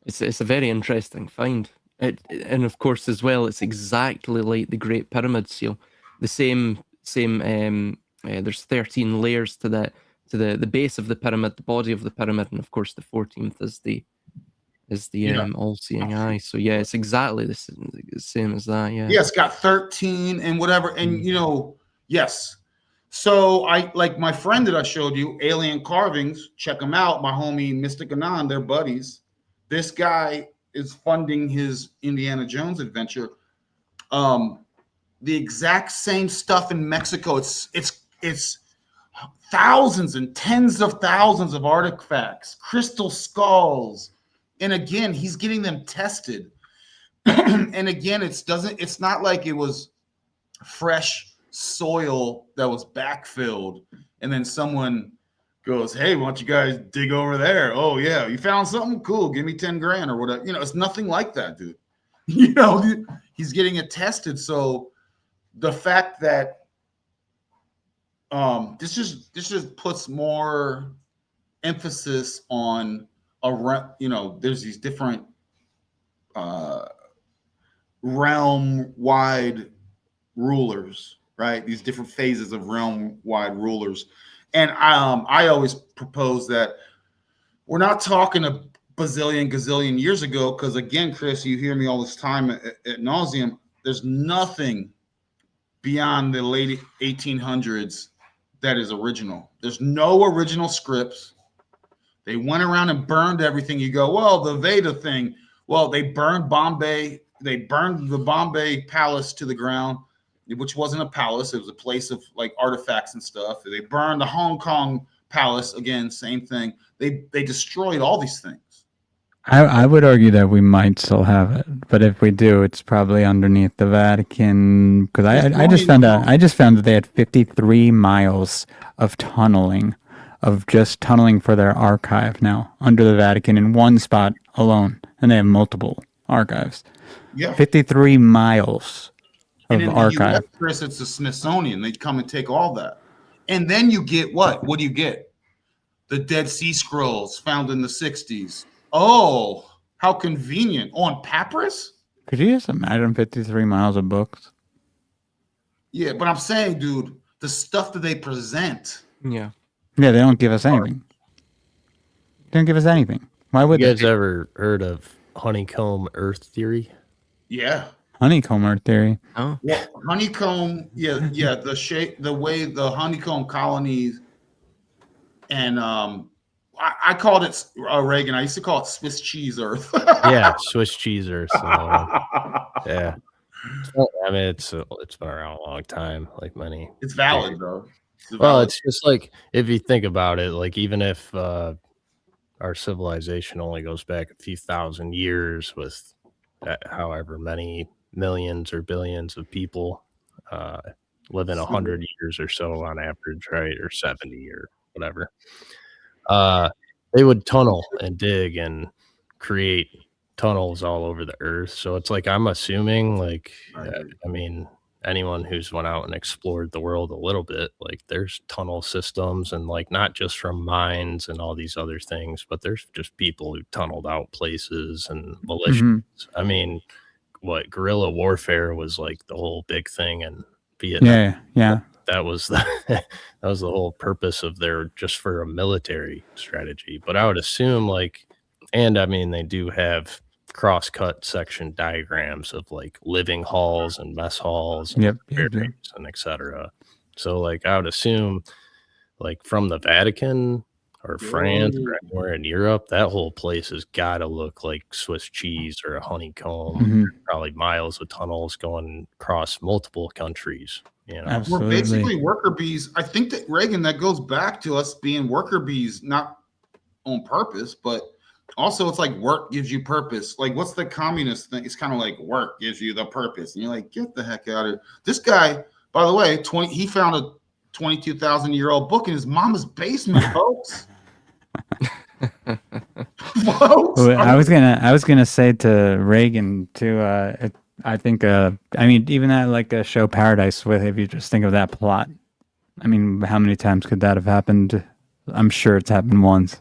it's a very interesting find. And of course as well, it's exactly like the Great Pyramid seal. The same. There's 13 layers to the base of the pyramid, the body of the pyramid, and of course the 14th is the all-seeing eye. So yeah, it's exactly the same as that. Yeah. Yeah, it's got 13 and whatever, and yes. So I like my friend that I showed you, Alien Carvings. Check them out. My homie Mystic Anand, they're buddies. This guy is funding his Indiana Jones adventure. The exact same stuff in Mexico. It's thousands and tens of thousands of artifacts, crystal skulls, and again, he's getting them tested. And again, it's not like it was fresh soil that was backfilled, and then someone goes, "Hey, why don't you guys dig over there? Oh yeah, you found something cool. Give me 10 grand or whatever." It's nothing like that, dude. He's getting it tested. So the fact that this just puts more emphasis on there's these different realm wide rulers, right? These different phases of realm-wide rulers. And I always propose that we're not talking a bazillion, gazillion years ago, because again, Chris, you hear me all this time at nauseum. There's nothing beyond the late 1800s that is original. There's no original scripts. They went around and burned everything. You go, well, the Veda thing. Well, they burned Bombay. They burned the Bombay palace to the ground, which wasn't a palace. It was a place of like artifacts and stuff. They burned the Hong Kong palace. Again, same thing. They destroyed all these things. I would argue that we might still have it, but if we do, it's probably underneath the Vatican. Because I just found out. I just found that they had 53 miles of tunneling, of just tunneling for their archive now under the Vatican in one spot alone, and they have multiple archives. Yeah, 53 miles of and in archive. the US, Chris, it's the Smithsonian. They come and take all that, and then you get what? What do you get? The Dead Sea Scrolls found in the 60s. Oh, how convenient. On papyrus? Could you just imagine 53 miles of books? Yeah, but I'm saying, dude, the stuff that they present. Yeah. Yeah, they don't give us anything. They don't give us anything. Why would You they? guys ever heard of honeycomb Earth theory? Yeah. Honeycomb Earth theory. Oh. Well, honeycomb, yeah, the shape, the way the honeycomb colonies, and I called it Reagan. I used to call it Swiss cheese Earth. Yeah, Swiss cheese Earth. Yeah, I mean it's been around a long time, like many. It's valid though. Well, it's just like if you think about it, like even if our civilization only goes back a few thousand years with however many millions or billions of people living 100 years or so on average, right? Or 70 or whatever. They would tunnel and dig and create tunnels all over the earth. So it's like, I'm assuming like, I mean, anyone who's went out and explored the world a little bit, like there's tunnel systems and like, not just from mines and all these other things, but there's just people who tunneled out places and militias. Mm-hmm. I mean, what guerrilla warfare was like the whole big thing in Vietnam. Yeah. That was the whole purpose of their, just for a military strategy. But I would assume like, and I mean, they do have cross-cut section diagrams of like living halls and mess halls and barracks and etc. So like I would assume like from the Vatican or France or anywhere in Europe, that whole place has got to look like Swiss cheese or a honeycomb. Mm-hmm. Probably miles of tunnels going across multiple countries. You know? Absolutely. We're basically worker bees. I think that Reagan, that goes back to us being worker bees, not on purpose, but also it's like work gives you purpose. Like what's the communist thing? It's kind of like work gives you the purpose. And you're like, get the heck out of here. This guy, by the way, he found a 22,000-year-old book in his mama's basement, folks. Folks. Well, I was gonna say to Reagan too. I think I mean even at like a show Paradise with, if you just think of that plot, I mean how many times could that have happened? I'm sure it's happened once.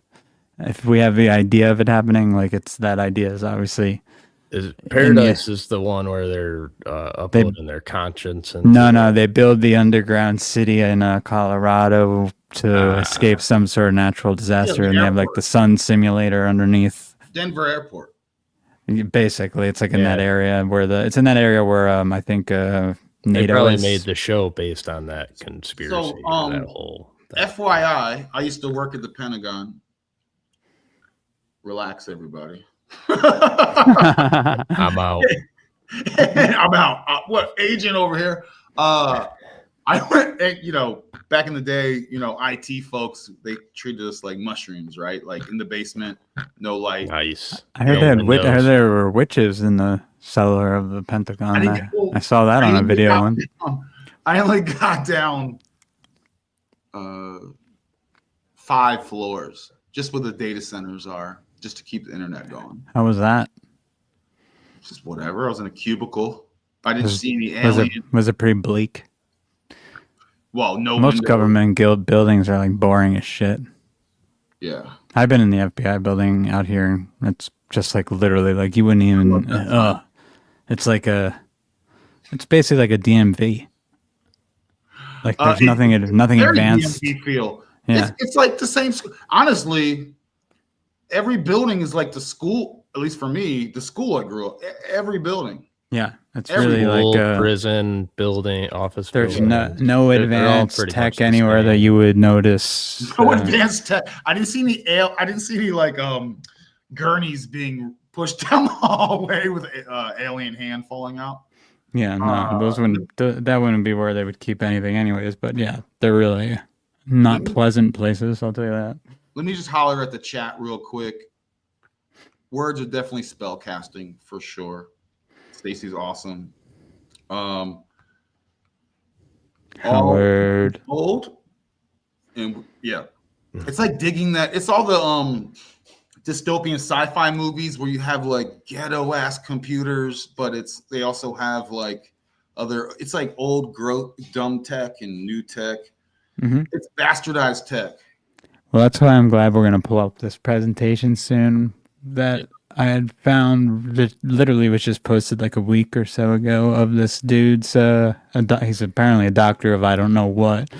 If we have the idea of it happening, like it's that idea is obviously. Paradise is the one where they're uploading their conscience and no, they build the underground city in Colorado to escape some sort of natural disaster, and they have like the sun simulator underneath Denver Airport. Basically, it's like in that area where it's in that area where I think NATO they probably made the show based on that conspiracy. So, that whole thing. FYI, I used to work at the Pentagon. Relax, everybody. I'm out. I'm out. What agent over here? I went, back in the day, IT folks, they treated us like mushrooms, right? Like in the basement, no light. Nice. I heard there were witches in the cellar of the Pentagon. I saw that on a video once. I only got down 5 floors, just where the data centers are, just to keep the internet going. How was that? Just whatever. I was in a cubicle. I didn't see any aliens. Was it pretty bleak? Well, no. Most government guild buildings are like boring as shit. Yeah. I've been in the FBI building out here, and it's just like literally like you wouldn't even. It's like It's basically like a DMV. Like there's It- nothing very advanced. DMV feel. Yeah. It's like the same. Honestly, every building is like the school. At least for me, the school I grew up. Every building. Yeah, it's Every really School, like prison, building, office. there's buildings. no They're all advanced pretty tech much the anywhere that same. you would notice. No advanced tech. I didn't see any like gurneys being pushed down the hallway with alien hand falling out. Yeah, no, those wouldn't. That wouldn't be where they would keep anything, anyways. But yeah, they're really not pleasant places. I'll tell you that. Let me just holler at the chat real quick. Words are definitely spell casting for sure. Stacy's awesome. Howard. Old, and yeah, it's like digging that. It's all the dystopian sci-fi movies where you have like ghetto ass computers, but they also have like it's like old growth dumb tech and new tech. Mhm. It's bastardized tech. Well, that's why I'm glad we're gonna pull up this presentation soon that I had found. That literally was just posted like a week or so ago of this dude's. He's apparently a doctor of I don't know what,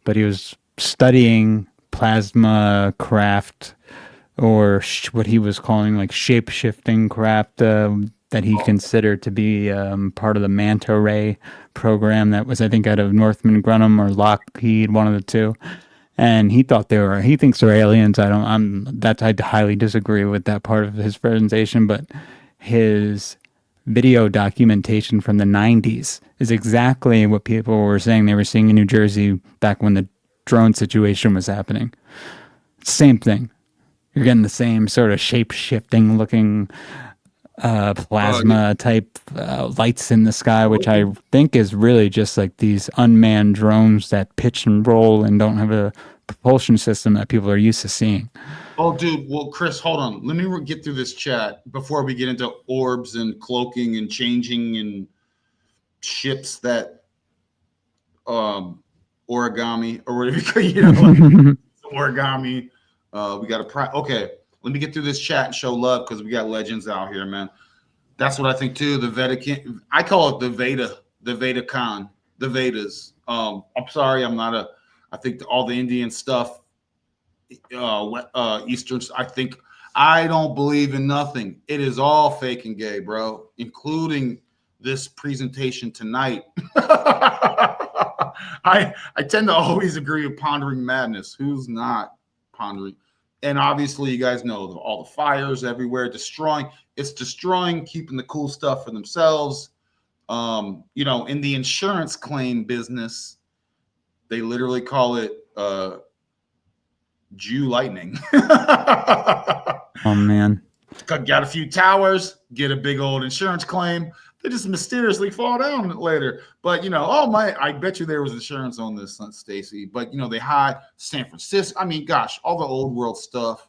but he was studying plasma craft or what he was calling like shape-shifting craft that he considered to be part of the manta ray program that was, I think, out of Northrop Grumman or Lockheed, one of the two. And he thinks they're aliens. I highly disagree with that part of his presentation, but his video documentation from the 90s is exactly what people were saying they were seeing in New Jersey back when the drone situation was happening. Same thing. You're getting the same sort of shape-shifting looking plasma type lights in the sky, which I think is really just like these unmanned drones that pitch and roll and don't have a propulsion system that people are used to seeing. Oh, dude. Well, Chris, hold on. Let me get through this chat before we get into orbs and cloaking and changing and ships that origami or whatever, origami. We got okay. Let me get through this chat and show love because we got legends out here, man. That's what I think too. The Vatican, I call it the Vatican, the Vedas. I'm sorry, I think all the Indian stuff, Eastern. I don't believe in nothing. It is all fake and gay, bro, including this presentation tonight. I tend to always agree with pondering madness. Who's not pondering? And obviously, you guys know all the fires everywhere, destroying, keeping the cool stuff for themselves. In the insurance claim business, they literally call it Jew lightning. Oh, man. Got a few towers, get a big old insurance claim. They just mysteriously fall down later. But, I bet you there was insurance on this, Stacy. But, they hide San Francisco. I mean, gosh, all the old world stuff.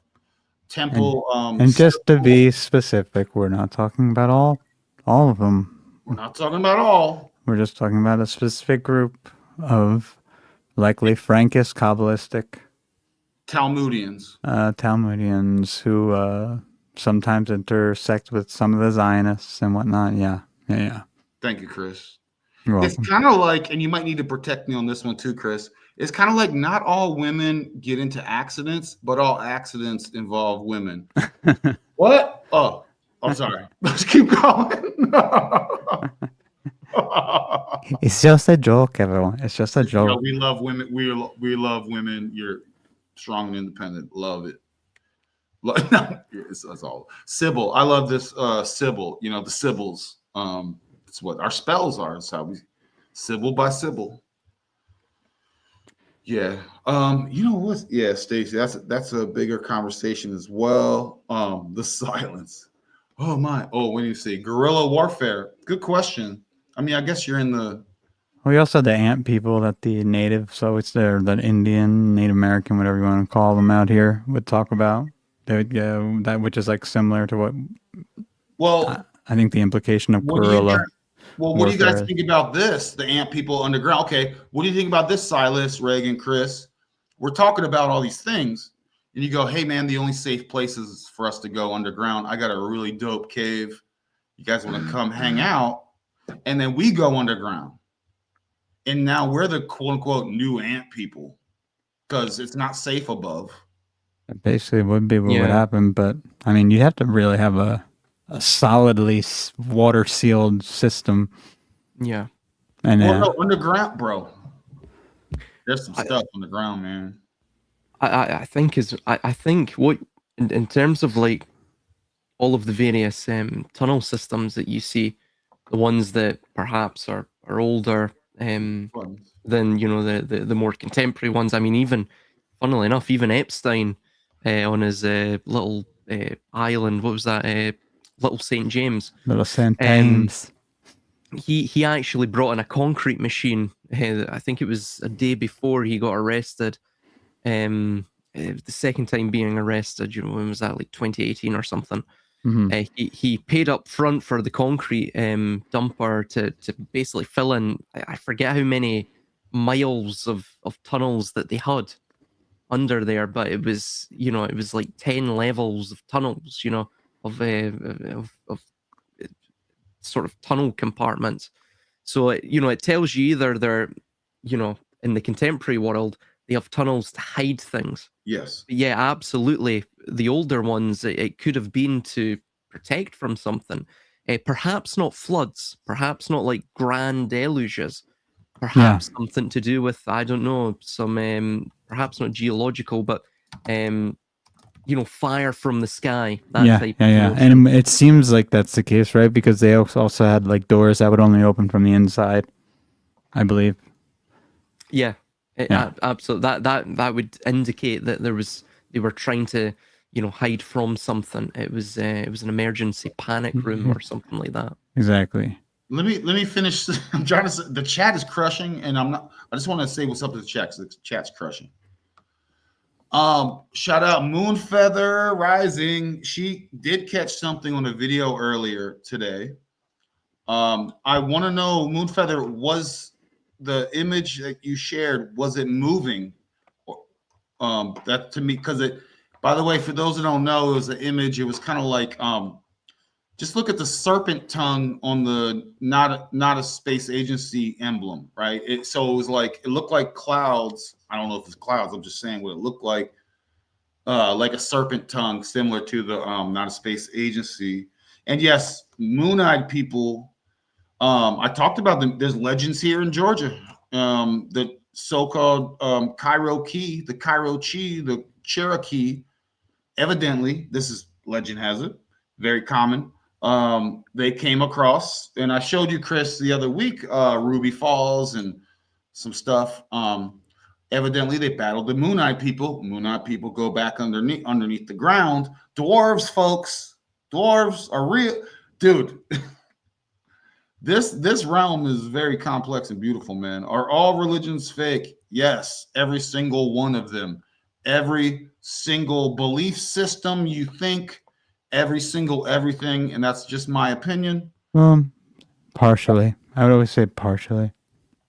Temple. And just to be specific, we're not talking about all of them. We're not talking about all. We're just talking about a specific group of likely Frankist, Kabbalistic, Talmudians who sometimes intersect with some of the Zionists and whatnot. Yeah. Thank you, Chris. You're It's welcome. kind of like, and you might need to protect me on this one too, Chris. It's kind of like not all women get into accidents, but all accidents involve women. What? Oh, I'm sorry. Let's keep going. It's just a joke, everyone. It's just a joke. We love women. We love women. You're strong and independent. Love it. That's all. Sybil. I love this Sybil. The Sybils. It's what our spells are. It's how we Sybil by Sybil. Yeah. What? Yeah, Stacey. That's a bigger conversation as well. The silence. Oh my. Oh, when you say guerrilla warfare. Good question. I mean, I guess you're in the. We also had the ant people that the native, so it's the Indian, Native American, whatever you want to call them out here, would talk about. They would go that, which is like similar to what. Well, I think the implication of guerrilla. What do you guys think about this? The ant people underground. Okay, what do you think about this, Silas, Reagan, Chris? We're talking about all these things, and you go, "Hey, man, the only safe places for us to go underground. I got a really dope cave. You guys want to come hang out?" and then we go underground, and now we're the quote unquote new ant people because it's not safe above. That basically would be what would Yeah. happen, but I mean, you'd have to really have a solidly water sealed system. Yeah. And Well, no, underground, bro. There's some I- stuff on the ground, man. I think I think what in terms of like all of the various tunnel systems that you see, the ones that perhaps are older Fun. than the more contemporary ones. I mean, even funnily enough, even Epstein on his little island, what was that? Little St. James. little Santames. He actually brought in a concrete machine. I think it was a day before he got arrested. The second time being arrested, when was that? Like 2018 or something. Mhm. He paid up front for the concrete dumper to basically fill in. I forget how many miles of tunnels that they had under there, but it was it was like 10 levels of tunnels, of sort of tunnel compartments. So it tells you either they're in the contemporary world they have tunnels to hide things. Yes. Yeah, absolutely. The older ones, it could have been to protect from something. Perhaps not floods, perhaps not like grand deluges, perhaps something to do with, I don't know, some, perhaps not geological, but, fire from the sky, that type of notion. And it seems like that's the case, right? Because they also had like doors that would only open from the inside, I believe. Yeah, Yeah. absolutely. That would indicate that they were trying to, hide from something. It was an emergency panic room or something like that. Exactly. Let me finish. I'm trying to. The chat is crushing, and I'm not. I just want to say what's up to the chat. 'Cause the chat's crushing. Shout out Moonfeather Rising. She did catch something on a video earlier today. I want to know, Moonfeather, was the image that you shared, was it moving? That to me, because it, by the way, for those that don't know, it was an image. It was kind of like, just look at the serpent tongue on the not a space agency emblem, right? So it was like, it looked like clouds. I don't know if it's clouds. I'm just saying what it looked like a serpent tongue, similar to the not a space agency. And yes, moon-eyed people. I talked about them. There's legends here in Georgia. The so-called Cairo Key, the Cairo Chi, the Cherokee. Evidently, this is legend has it, very common. They came across, and I showed you, Chris, the other week, Ruby Falls and some stuff. Evidently, they battled the Moon-eyed people. Moon-eyed people go back underneath the ground. Dwarves, folks, dwarves are real, dude. This realm is very complex and beautiful, man. Are all religions fake? Yes, every single one of them. Every single belief system you think, every single everything, and that's just my opinion. Partially. I would always say partially.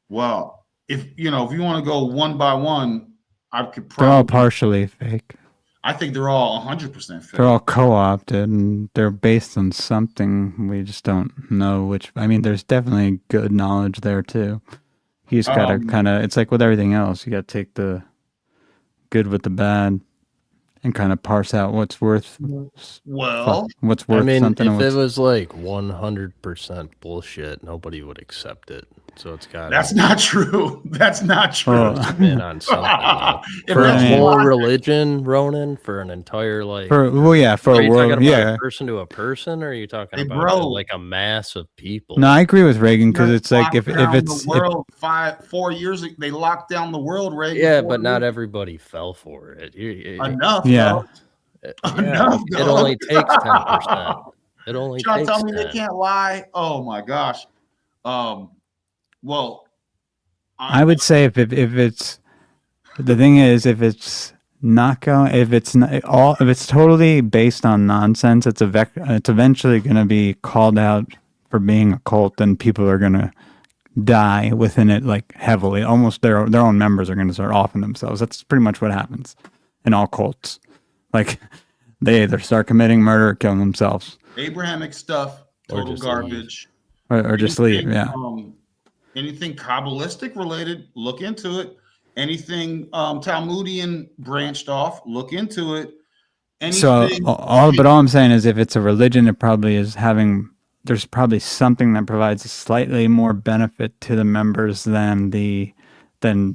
Well, if you want to go one by one, I could They're all probably. partially fake. I think they're all 100% fake. They're all co-opted, and they're based on something we just don't know which. I mean, there's definitely good knowledge there too. You just gotta kind of. It's like with everything else. You gotta take the good with the bad, and kind of parse out what's worth. Well, what's worth I mean, something. if it was like 100% bullshit, nobody would accept it. So it's got. That's not true. That's not true. Oh. In on something. If For a that's whole why- religion, Ronin, for an entire like. for a Are you talking world, about yeah. a person to a person, or are you talking Hey, about bro. like a mass of people? No, I agree with Reagan because it's like if Locked down it's the world 4 years ago, they locked down the world, Reagan. Yeah, 4 but not years- everybody fell for it. enough. Yeah. though. Yeah, Enough, it though. only takes 10%. It only John, takes tell me 10. they can't lie. Oh my gosh. Well, I would say if it's the thing is if it's not going if it's totally based on nonsense, it's eventually going to be called out for being a cult, and people are going to die within it like heavily. Almost their own members are going to start offing themselves. That's pretty much what happens in all cults. Like they either start committing murder or killing themselves. Abrahamic stuff, Or total just garbage. or just leave. Anything, Yeah. Anything Kabbalistic related, look into it. Anything Talmudian branched off, look into it. So Anything, all I'm saying is, if it's a religion, it probably is having. There's probably something that provides slightly more benefit to the members than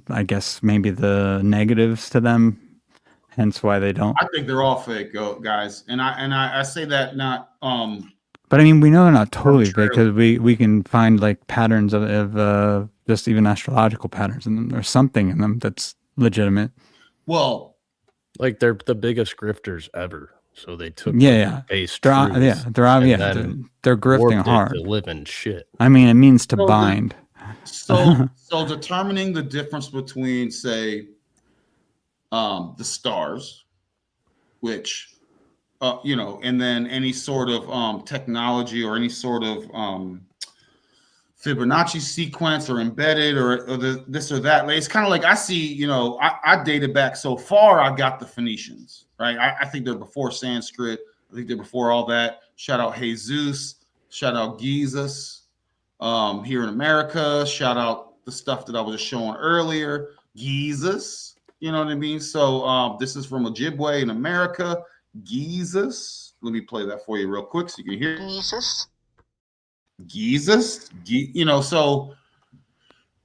I guess maybe the negatives to them. Hence why they don't. I think they're all fake, guys, and I say that not But I mean, we know they're not totally fake arbitrarily. because we can find like patterns of just even astrological patterns in them. There's something in them that's legitimate. Well, Like they're the biggest grifters ever. So they took Yeah. base They're truth they're grifting warped it hard. to living shit. I mean, it means to So bind. so determining the difference between, say, the stars, which and then any sort of technology or any sort of Fibonacci sequence or embedded or this or that. It's kind of like I see, I dated back so far. I got the Phoenicians, right? I think they're before Sanskrit. I think they're before all that. Shout out Jesus. Shout out Jesus here in America. Shout out the stuff that I was just showing earlier. Jesus, you know what I mean? So this is from Ojibwe in America. Jesus. Let me play that for you real quick so you can hear Jesus. So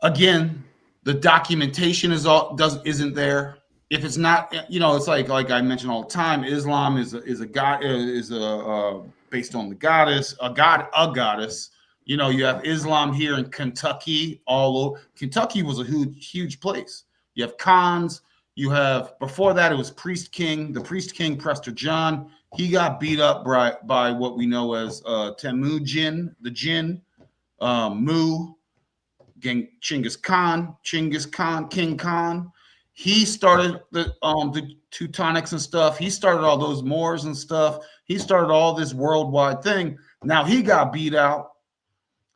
again, the documentation isn't there. If it's not, it's like I mentioned all the time, Islam is a god, based on the goddess, a goddess. You have Islam here in Kentucky, all over. Kentucky was a huge place. You have Khans. You have, before that, it was Priest King. The Priest King, Prester John, he got beat up by what we know as Temujin, the Jinn, Mu, Genghis Khan, King Khan. He started the Teutonics and stuff. He started all those Moors and stuff. He started all this worldwide thing. Now he got beat out.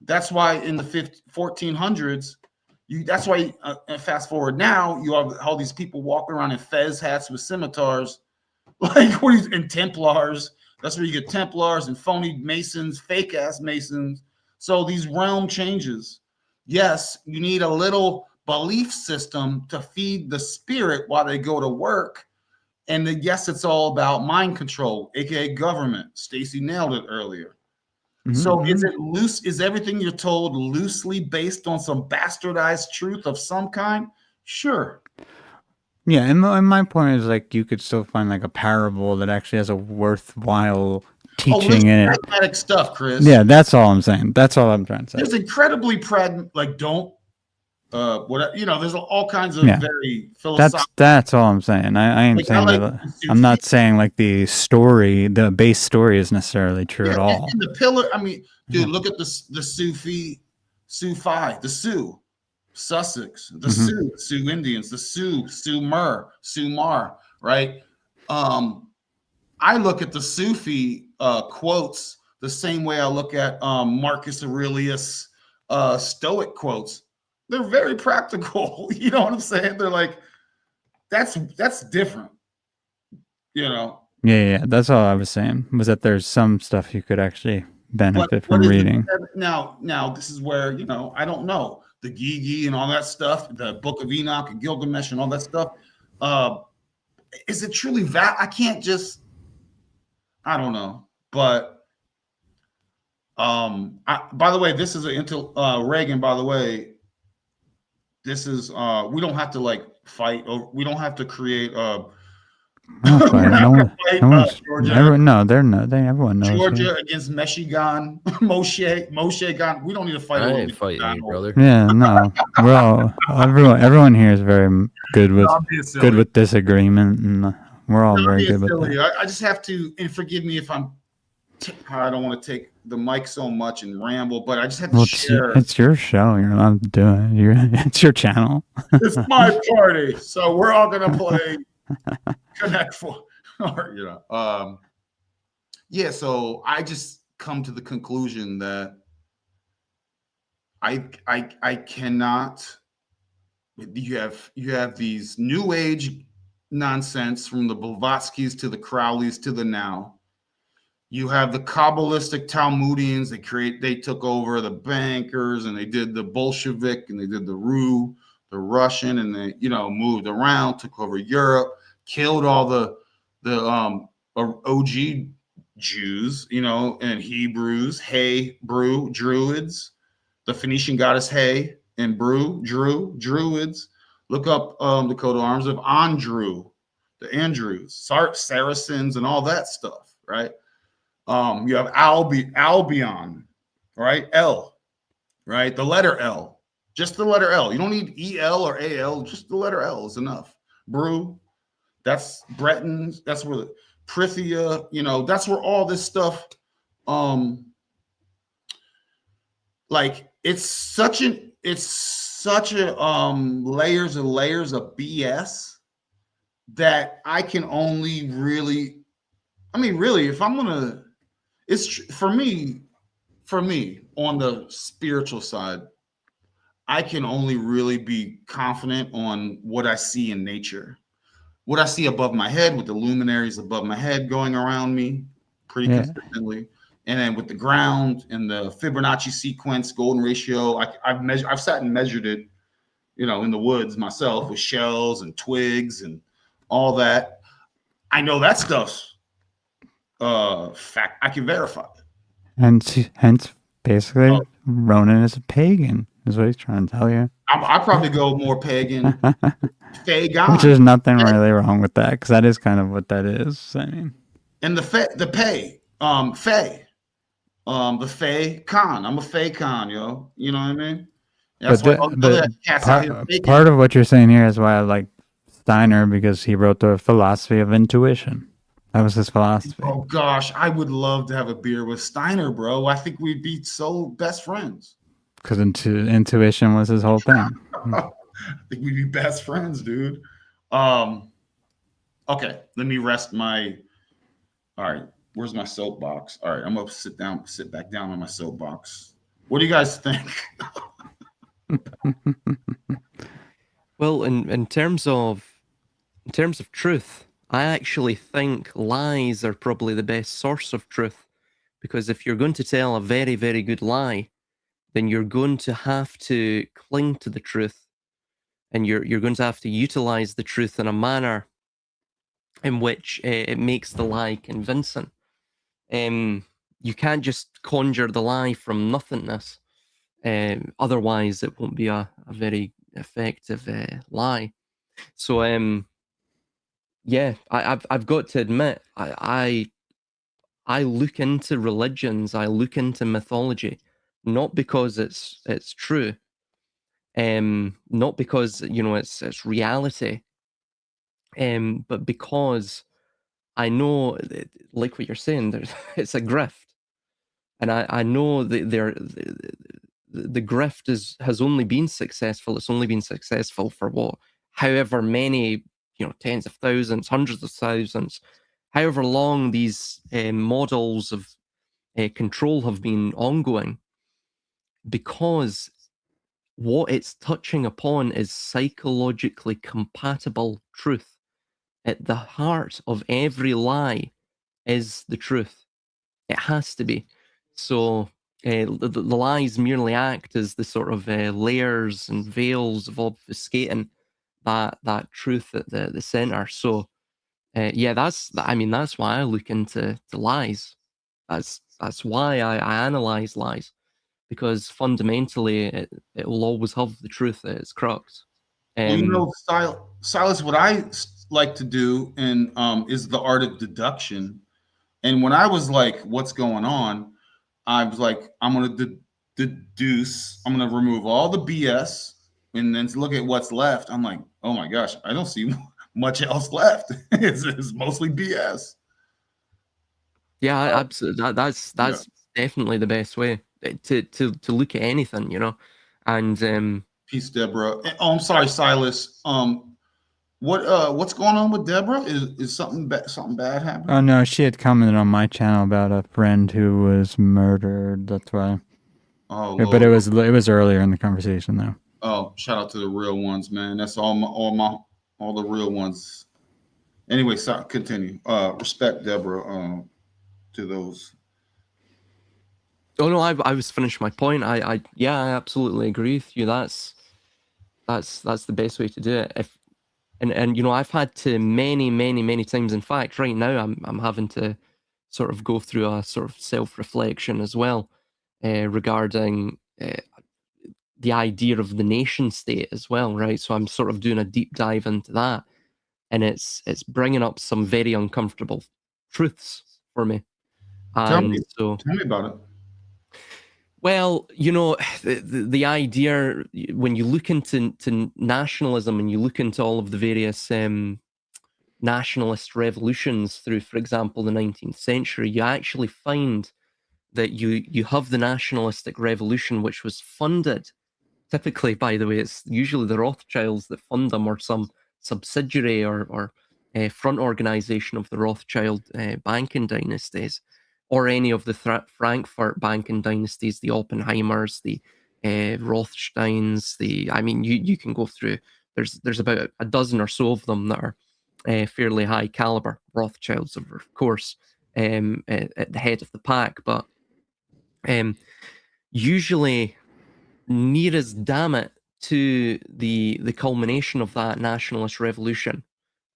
That's why in the 1400s, that's why fast forward now, you have all these people walking around in fez hats with scimitars, and Templars. That's where you get Templars and phony Masons, fake ass Masons. So these realm changes. Yes, you need a little belief system to feed the spirit while they go to work. And then, yes, it's all about mind control, aka government. Stacy nailed it earlier. So is it loose? Is everything you're told loosely based on some bastardized truth of some kind? Sure. Yeah, and my point is, like, you could still find like a parable that actually has a worthwhile teaching in it. Pragmatic stuff, Chris. Yeah, that's all I'm saying. That's all I'm trying to say. There's incredibly there's all kinds of very philosophical. That's all I'm saying. I am saying that I'm not saying like the base story is necessarily true at all. And the pillar, dude, look at the Sufi, the Sioux, Sussex, the Sioux Indians, the Sioux Mar, right? I look at the Sufi quotes the same way I look at Marcus Aurelius Stoic quotes. They're very practical. You know what I'm saying? They're like, that's different. Yeah. That's all I was saying, was that there's some stuff you could actually benefit from reading. Now, this is where, I don't know. The Gigi and all that stuff, the Book of Enoch and Gilgamesh and all that stuff. Is it truly that? I can't just, I don't know. But by the way, this is Reagan, by the way. This is we don't have to like fight, or we don't have to create Georgia. Everyone knows Georgia against Michigan, Moshe Gan. We don't need to fight. I ain't fighting you, brother. Yeah, no. Everyone here is very good with disagreement, and we're all very good with that. I just have to, and forgive me if I don't want to take the mic so much and ramble, but I just have to share. It's your show. You're allowed to do it. It's your channel. It's my party, so we're all gonna play Connect Four. So I just come to the conclusion that I cannot. You have these new age nonsense from the Blavatskys to the Crowleys to the now. You have the Kabbalistic Talmudians. They took over the bankers, and they did the Bolshevik, and they did the Russian, and they, moved around, took over Europe, killed all the OG Jews, and Hebrews, Druids, the Phoenician goddess Hay, and Druids. Look up the coat of arms of the Andrews, Saracens, and all that stuff, right? You have Albion, right? L, right? The letter L, just the letter L. You don't need EL or AL, just the letter L is enough. Brew, that's Bretons, that's where Prithia, that's where all this stuff, like it's such a layers and layers of BS that I can only really, if I'm gonna, it's for me on the spiritual side, I can only really be confident on what I see in nature, what I see above my head, with the luminaries above my head going around me pretty consistently, and then with the ground and the Fibonacci sequence, golden ratio. I've sat and measured it, in the woods myself with shells and twigs and all that. I know that stuff's fact. I can verify it. Hence, basically, Ronin is a pagan, is what he's trying to tell you. I probably go more pagan. Fagan. Which is nothing really wrong with that, because that is kind of what that is. I mean, and the Fae, the Fae Con. I'm a Fae Con, yo. You know what I mean? That's part of what you're saying here is why I like Steiner, because he wrote the philosophy of intuition. That was his philosophy. Oh gosh, I would love to have a beer with Steiner, bro. I think we'd be so best friends. Because intuition was his whole thing. I think we'd be best friends, dude. Okay, let me rest my. All right, where's my soapbox? All right, I'm gonna sit back down on my soapbox. What do you guys think? Well, in terms of truth, I actually think lies are probably the best source of truth, because if you're going to tell a very, very good lie, then you're going to have to cling to the truth, and you're going to have to utilize the truth in a manner in which it makes the lie convincing. You can't just conjure the lie from nothingness. Otherwise, it won't be a very effective lie. So, yeah, I've got to admit, I look into religions, I look into mythology, not because it's true, not because it's reality, but because I know, like what you're saying, it's a grift, and I know that the grift has only been successful. It's only been successful for however many, tens of thousands, hundreds of thousands, however long these models of control have been ongoing, because what it's touching upon is psychologically compatible truth. At the heart of every lie is the truth. It has to be. So the lies merely act as the sort of layers and veils of obfuscating that truth at the center. So yeah, that's why I look into lies. That's why I analyze lies, because fundamentally it will always have the truth at its crux. Well, Silas, what I like to do and is the art of deduction. And when I was like, what's going on? I was like, I'm going to deduce. I'm going to remove all the BS and then look at what's left. I'm like, oh my gosh, I don't see much else left. It's mostly BS. Yeah, absolutely. That's definitely the best way to look at anything, And peace, Deborah. Oh, I'm sorry, Silas. What's going on with Deborah? Is something bad happening? Oh no, she had commented on my channel about a friend who was murdered. That's why. Oh, yeah, but it was earlier in the conversation though. Oh, shout out to the real ones, man. That's all the real ones. Anyway, sorry, continue. Respect Deborah. to those. Oh no, I was finished my point. I absolutely agree with you. That's the best way to do it. If and you know, I've had to many times. In fact, right now I'm having to sort of go through a sort of self-reflection as well, regarding the idea of the nation state as well, right? So I'm sort of doing a deep dive into that, and it's bringing up some very uncomfortable truths for me. Tell me, And so, tell me about it. well, you know, the idea when you look into nationalism and you look into all of the various nationalist revolutions through, for example, the 19th century, you actually find that you have the nationalistic revolution, which was funded. Typically, by the way, it's usually the Rothschilds that fund them, or some subsidiary or front organization of the Rothschild banking dynasties, or any of the Frankfurt banking dynasties, the Oppenheimers, the Rothsteins. I mean, you can go through. There's about a dozen or so of them that are fairly high caliber. Rothschilds, of course, at the head of the pack, but usually near as damn it to the culmination of that nationalist revolution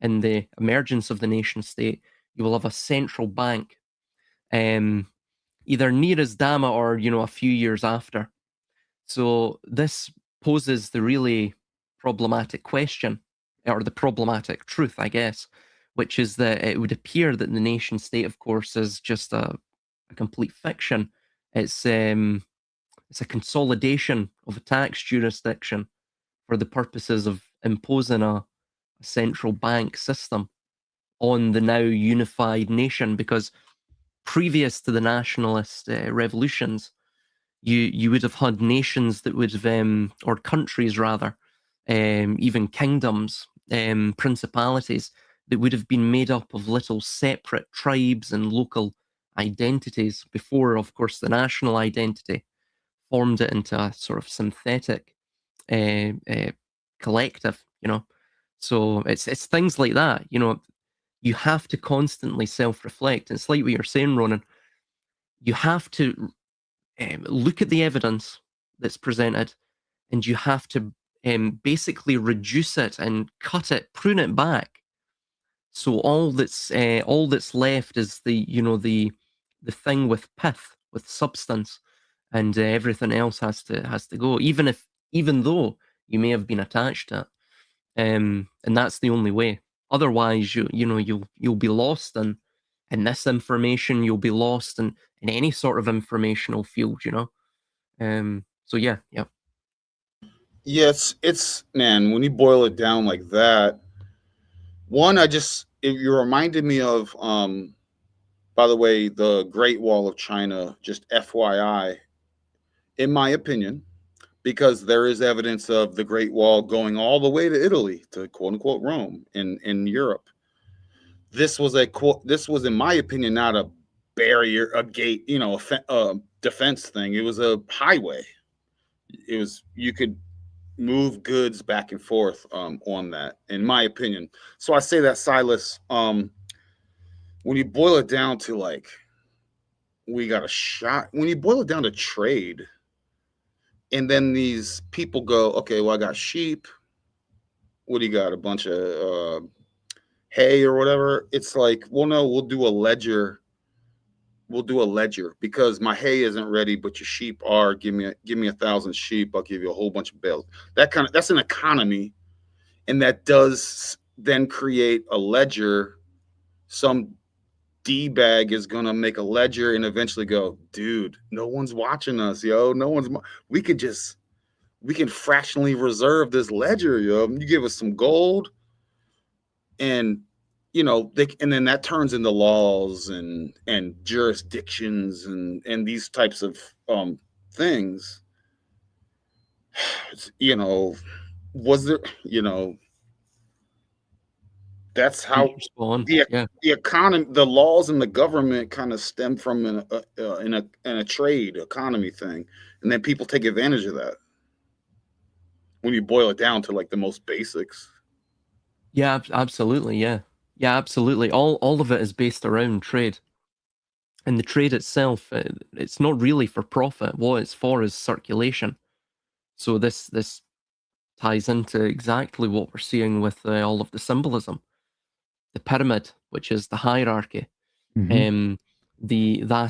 and the emergence of the nation state, you will have a central bank, either near as damn it or, you know, a few years after. So this poses the really problematic question, or the problematic truth, I guess, which is that it would appear that the nation state, of course, is just a complete fiction. It's a consolidation of a tax jurisdiction for the purposes of imposing a central bank system on the now unified nation. Because previous to the nationalist revolutions, you would have had nations that would have, or countries rather, even kingdoms, principalities that would have been made up of little separate tribes and local identities before, of course, the national identity formed it into a sort of synthetic uh, uh, collective, you know. So it's things like that, you know. You have to constantly self-reflect. It's like what you're saying, Ronan. You have to look at the evidence that's presented, and you have to basically reduce it and cut it, prune it back. So all that's left is the, you know, the thing with pith, with substance, and everything else has to go. Even though you may have been attached to it, and that's the only way. Otherwise, you know you'll be lost in this information. You'll be lost in any sort of informational field. You know. So yeah, yeah. Yes, it's man, when you boil it down like that, one, you reminded me of by the way, the Great Wall of China, just FYI, in my opinion, because there is evidence of the Great Wall going all the way to Italy, to quote unquote Rome in Europe. This was, in my opinion, not a barrier, a gate, you know, a defense thing. It was a highway. It was, you could move goods back and forth on that, in my opinion. So I say that, Silas, when you boil it down to like, we got a shot, when you boil it down to trade, and then these people go, okay, well, I got sheep. What do you got? A bunch of hay or whatever. It's like, well, no, we'll do a ledger. We'll do a ledger because my hay isn't ready, but your sheep are. Give me 1,000 sheep. I'll give you a whole bunch of bales. That's an economy, and that does then create a ledger. Some D-bag is gonna make a ledger and eventually go, dude, no one's watching us, yo. No one's. We can fractionally reserve this ledger, yo. You give us some gold, and you know and then that turns into laws and jurisdictions and these types of things. You know, was there? You know, that's how Spawn. the Yeah. the economy, the laws and the government kind of stem from in a trade economy thing, and then people take advantage of that. When you boil it down to like the most basics. Yeah, absolutely. Yeah, yeah, absolutely. All of it is based around trade. And the trade itself, it's not really for profit. What it's for is circulation. So this ties into exactly what we're seeing with all of the symbolism. The pyramid, which is the hierarchy, that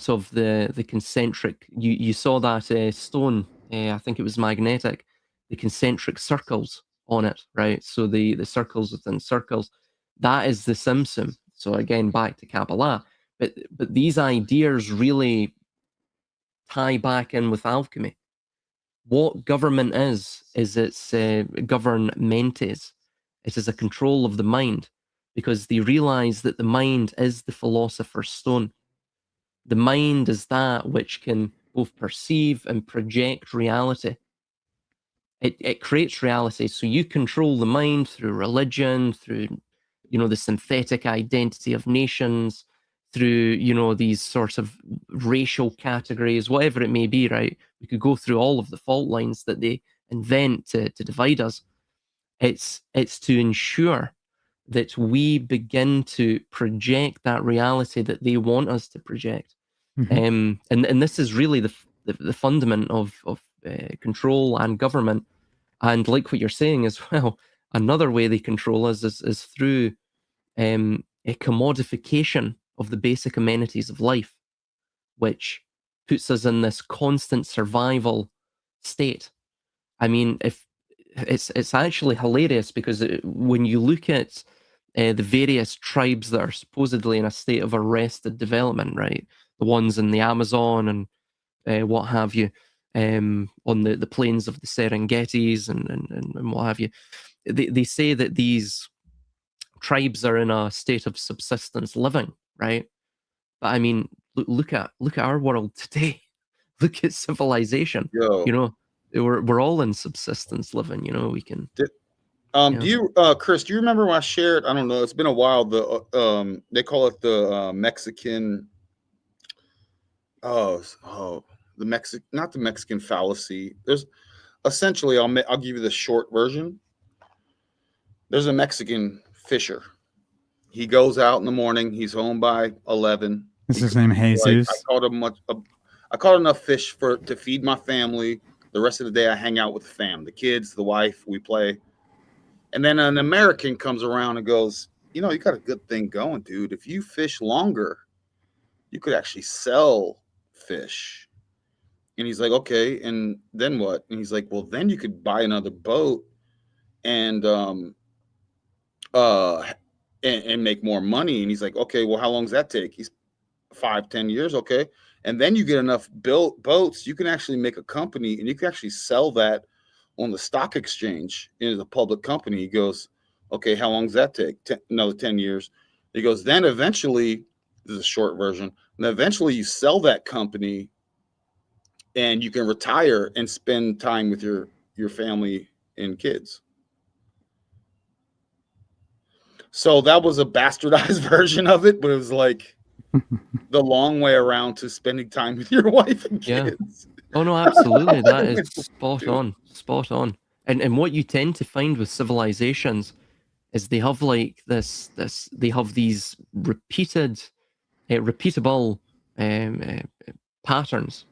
of the concentric. You saw that stone. I think it was magnetic. The concentric circles on it, right? So the circles within circles. That is the Simsum. So again, back to Kabbalah. But these ideas really tie back in with alchemy. What government is its governmentes. It is a control of the mind, because they realize that the mind is the philosopher's stone. The mind is that which can both perceive and project reality. It creates reality. So you control the mind through religion, through, the synthetic identity of nations, through, these sorts of racial categories, whatever it may be, right? We could go through all of the fault lines that they invent to divide us. It's to ensure that we begin to project that reality that they want us to project. And this is really the fundament of control and government. And like what you're saying as well, another way they control us is through a commodification of the basic amenities of life, which puts us in this constant survival state. I mean, if it's actually hilarious, because when you look at the various tribes that are supposedly in a state of arrested development, right? The ones in the Amazon and what have you, on the plains of the Serengetis and what have you. They say that these tribes are in a state of subsistence living, right? But I mean, look at our world today. Look at civilization. Yo. We're all in subsistence living. We can. Do you, Chris? Do you remember when I shared? I don't know. It's been a while. They call it the Mexican. The Mexican, not the Mexican fallacy. There's essentially, I'll give you the short version. There's a Mexican fisher. He goes out in the morning. He's home by 11. Is his name Jesus? I caught enough fish to feed my family. The rest of the day, I hang out with the fam, the kids, the wife. We play. And then an American comes around and goes, you got a good thing going, dude. If you fish longer, you could actually sell fish. And he's like, okay, and then what? And he's like, well, then you could buy another boat and make more money. And he's like, okay, well, how long does that take? He's 5-10 years, okay. And then you get enough boats, you can actually make a company and you can actually sell that on the stock exchange in a public company. He goes, okay, how long does that take? Another 10 years. He goes, then eventually, this is a short version, and eventually you sell that company and you can retire and spend time with your family and kids. So that was a bastardized version of it, but it was like the long way around to spending time with your wife and kids. Oh no, absolutely. That is spot on. And what you tend to find with civilizations is they have like they have these repeatable patterns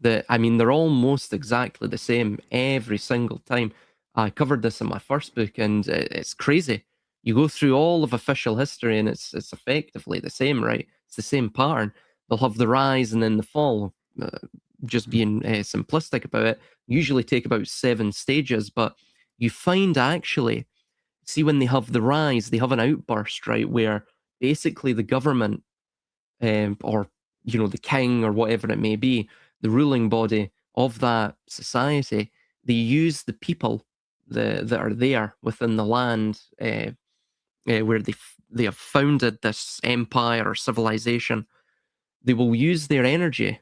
that, I mean, they're almost exactly the same every single time. I covered this in my first book, and it's crazy. You go through all of official history and it's effectively the same, right? It's the same pattern. They'll have the rise and then the fall. Just being simplistic about it, usually take about 7 stages, but you find actually, see, when they have the rise, they have an outburst, right, where basically the government or the king or whatever it may be, the ruling body of that society, they use the people that are there within the land where they have founded this empire or civilization. They will use their energy,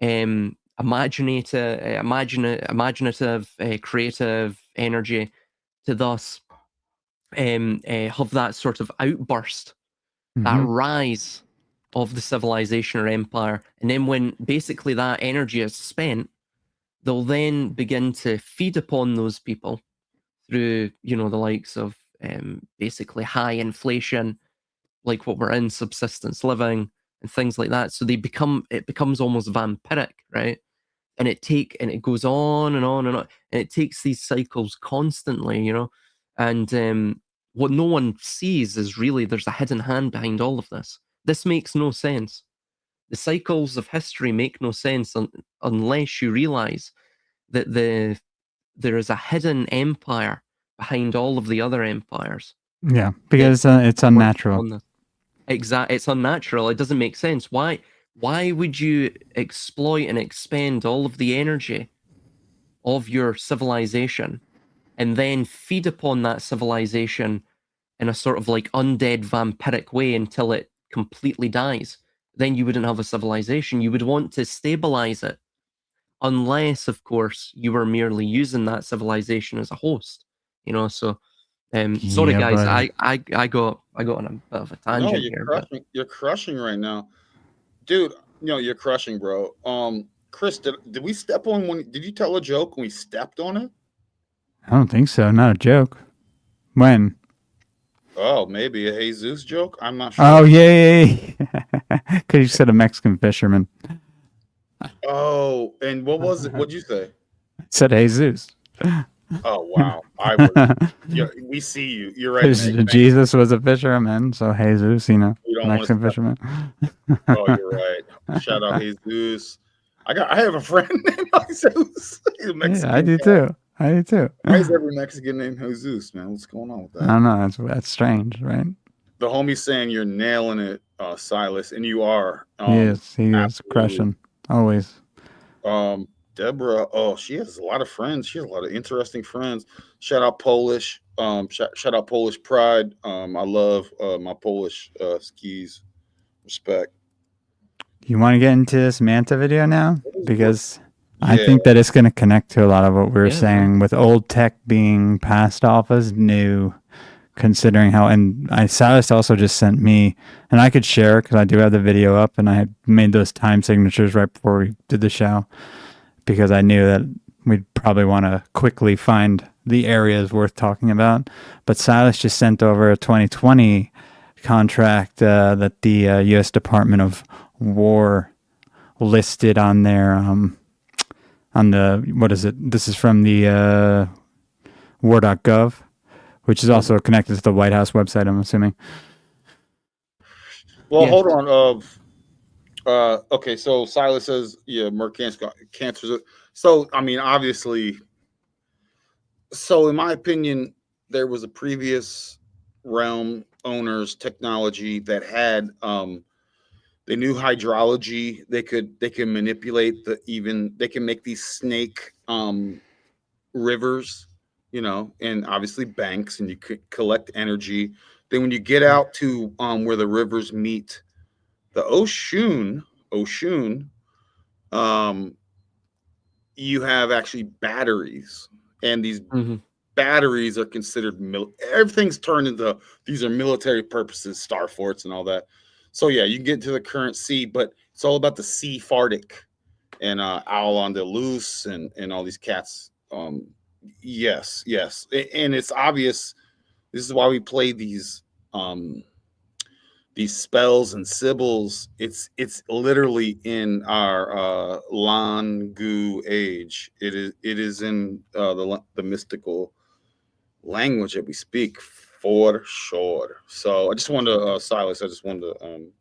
imaginative, creative energy, to thus have that sort of outburst, that rise of the civilization or empire. And then when basically that energy is spent, they'll then begin to feed upon those people through, the likes of basically high inflation, like what we're in, subsistence living, and things like that. So it becomes almost vampiric, right? And it goes on and on and on, and it takes these cycles constantly, you know. And what no one sees is really there's a hidden hand behind all of this. This makes no sense. The cycles of history make no sense unless you realize that there is a hidden empire behind all of the other empires. Yeah, because it's unnatural. It's unnatural. It doesn't make sense. Why would you exploit and expend all of the energy of your civilization and then feed upon that civilization in a sort of like undead vampiric way until it completely dies? Then you wouldn't have a civilization. You would want to stabilize it, unless, of course, you were merely using that civilization as a host. You know, so sorry Yeah, guys, buddy. I got on a bit of a No, tangent you're here. crushing. You're crushing right now, dude. No, you're crushing, bro. Chris, did we step on one? Did you tell a joke when we stepped on it? I don't think so. Not a joke. When? Oh, maybe a Jesus joke. I'm not sure. Oh, yeah. Because you said a Mexican fisherman. Oh, and what was it? What'd you say? I said Jesus. Oh, wow. I was. Yeah, we see you. You're right. Because Meg. Jesus was a fisherman, so Jesus, you know, We don't want Mexican to. fisherman. Oh, you're right. Shout out Jesus. I have a friend named Jesus. He's a Mexican. Yeah, I do too. Why is every Mexican named Jesus, man? What's going on with that? I don't know. That's strange, right? The homie's saying you're nailing it, Silas, and you are. He is absolutely. crushing. Always. Deborah, oh, she has a lot of friends. She has a lot of interesting friends. Shout out Polish. Shout out Polish Pride. I love my Polish skis. Respect. You want to get into this Manta video now? Because I Yeah. think that it's going to connect to a lot of what we were Yeah, saying with old tech being passed off as new, considering how, and Silas also just sent me, and I could share because I do have the video up, and I had made those time signatures right before we did the show because I knew that we'd probably want to quickly find the areas worth talking about. But Silas just sent over a 2020 contract that the U.S. Department of War listed on their on the, what is it? This is from the war.gov, which is also connected to the White House website, I'm assuming. Well, Yeah. hold on. Okay, so Silas says, yeah, Merck cancer. So, I mean, obviously, so in my opinion, there was a previous realm owners technology that had they knew hydrology. They can manipulate they can make these snake rivers, you know, and obviously banks, and you could collect energy. Then when you get out to where the rivers meet the ocean, you have actually batteries, and these Mhm. batteries are considered everything's turned into, these are military purposes, star forts and all that. So yeah, you can get into the current sea, but it's all about the sea fartic and Owl on the Loose and all these cats. Yes, and it's obvious. This is why we play these spells and symbols. It's literally in our Langu age. It is in the mystical language that we speak for sure. So I just wanted to Silas. I just wanted to And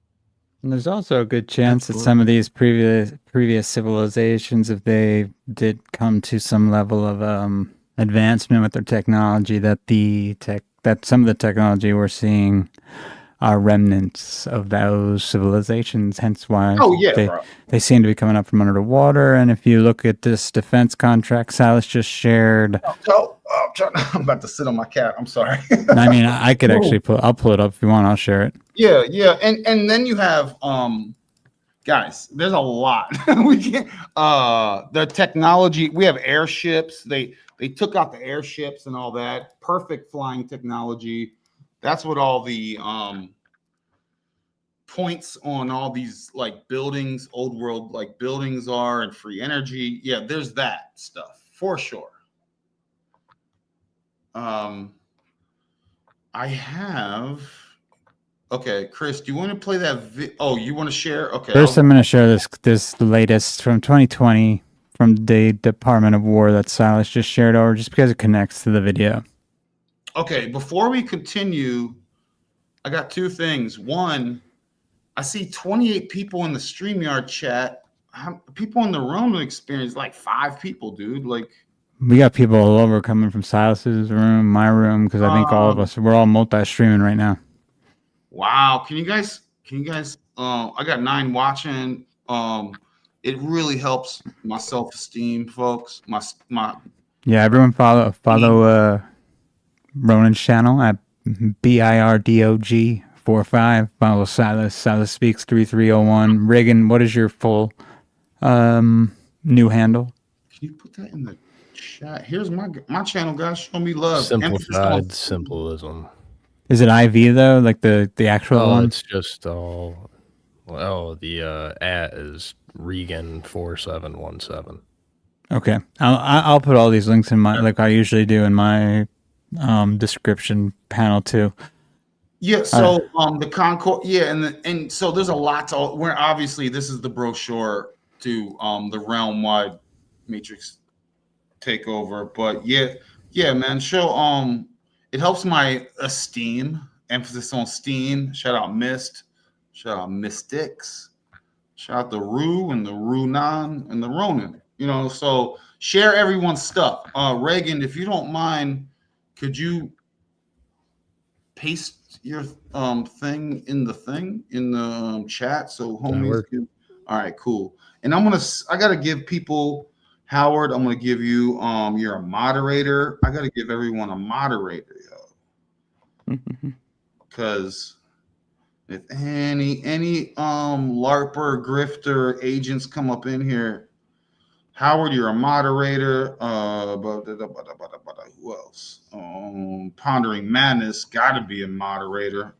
there's also a good chance that Absolutely. some of these previous civilizations, if they did come to some level of advancement with their technology, that some of the technology we're seeing are remnants of those civilizations. Hence why bro. they seem to be coming up from under the water. And if you look at this defense contract Silas just shared, I'm about to sit on my cat. I'm sorry. I mean, I could actually I'll pull it up if you want. I'll share it. Yeah, and then you have guys, there's a lot. We can't the technology, we have airships. They took out the airships and all that. Perfect flying technology. That's what all the points on all these like buildings, old world like buildings are, and free energy. Yeah, there's that stuff for sure. I have Okay, Chris, do you want to play that? Oh, you want to share? Okay. First, I'm going to share this latest from 2020 from the Department of War that Silas just shared over, just because it connects to the video. Okay, before we continue, I got two things. One, I see 28 people in the StreamYard chat. People in the Ronin experience, like 5 people, dude. Like, we got people all over coming from Silas's room, my room, because I think all of us, we're all multi-streaming right now. Wow. Can you guys, I got 9 watching. It really helps my self-esteem, folks. Yeah, everyone follow Ronin's channel at BIRDOG45. Follow Silas. Silas Speaks 3301. Reagan, what is your full new handle? Can you put that in the chat? Here's my channel, guys. Show me love. Simplified simplism. Is it IV though, like the actual one? It's just all. Oh, the at is Regan4717. Okay, I'll put all these links in my, like I usually do in my description panel too. Yeah, so the Concord, yeah, and so there's a lot to where obviously this is the brochure to the realm wide matrix takeover, but yeah, man, show it helps my esteem, emphasis on steam. Shout out Mist, shout out Mystics, shout out the Rue and the Runan and the Ronin. You know, so share everyone's stuff. Reagan, if you don't mind, could you paste your thing in the chat so homies can. All right, cool. And I gotta give people, Howard, I'm gonna give you you're a moderator. I gotta give everyone a moderator, yo. Because if any LARPer, grifter, agents come up in here, Howard, you're a moderator. Who else? Pondering Madness, gotta be a moderator.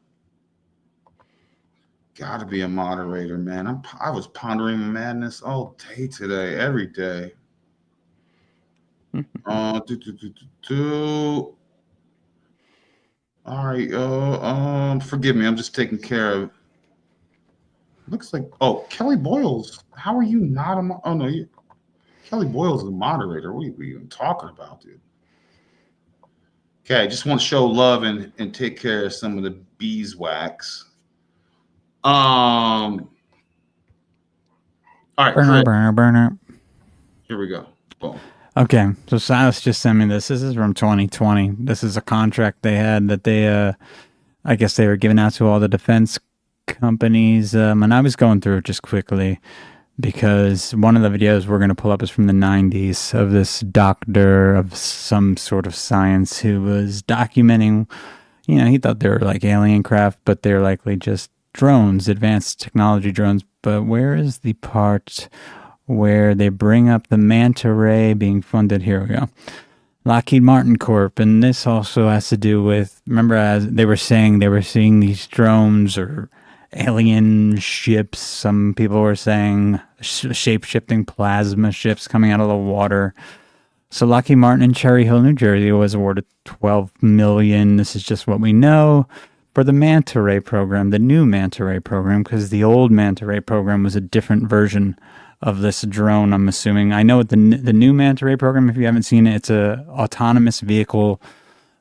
Gotta be a moderator, man. I was pondering madness all day today, every day. All right, forgive me, I'm just taking care of. Looks like Kelly Boyles. How are you not a? Oh no, Kelly Boyles is a moderator. What are you even talking about, dude? Okay, I just want to show love and take care of some of the beeswax. All right, burner. Here we go. Boom. Okay, so Silas just sent me this. This is from 2020. This is a contract they had that they, I guess they were giving out to all the defense companies. And I was going through it just quickly because one of the videos we're going to pull up is from the 90s of this doctor of some sort of science who was documenting, you know, he thought they were like alien craft, but they're likely just drones, advanced technology drones. But where is the part where they bring up the manta ray being funded? Here we go. Lockheed Martin Corp. And this also has to do with, remember, as they were saying, they were seeing these drones or alien ships. Some people were saying shape-shifting plasma ships coming out of the water. So Lockheed Martin in Cherry Hill, New Jersey was awarded $12 million. This is just what we know for the manta ray program, the new manta ray program, because the old manta ray program was a different version of this drone, I'm assuming. I know the new manta ray program, if you haven't seen it, it's a autonomous vehicle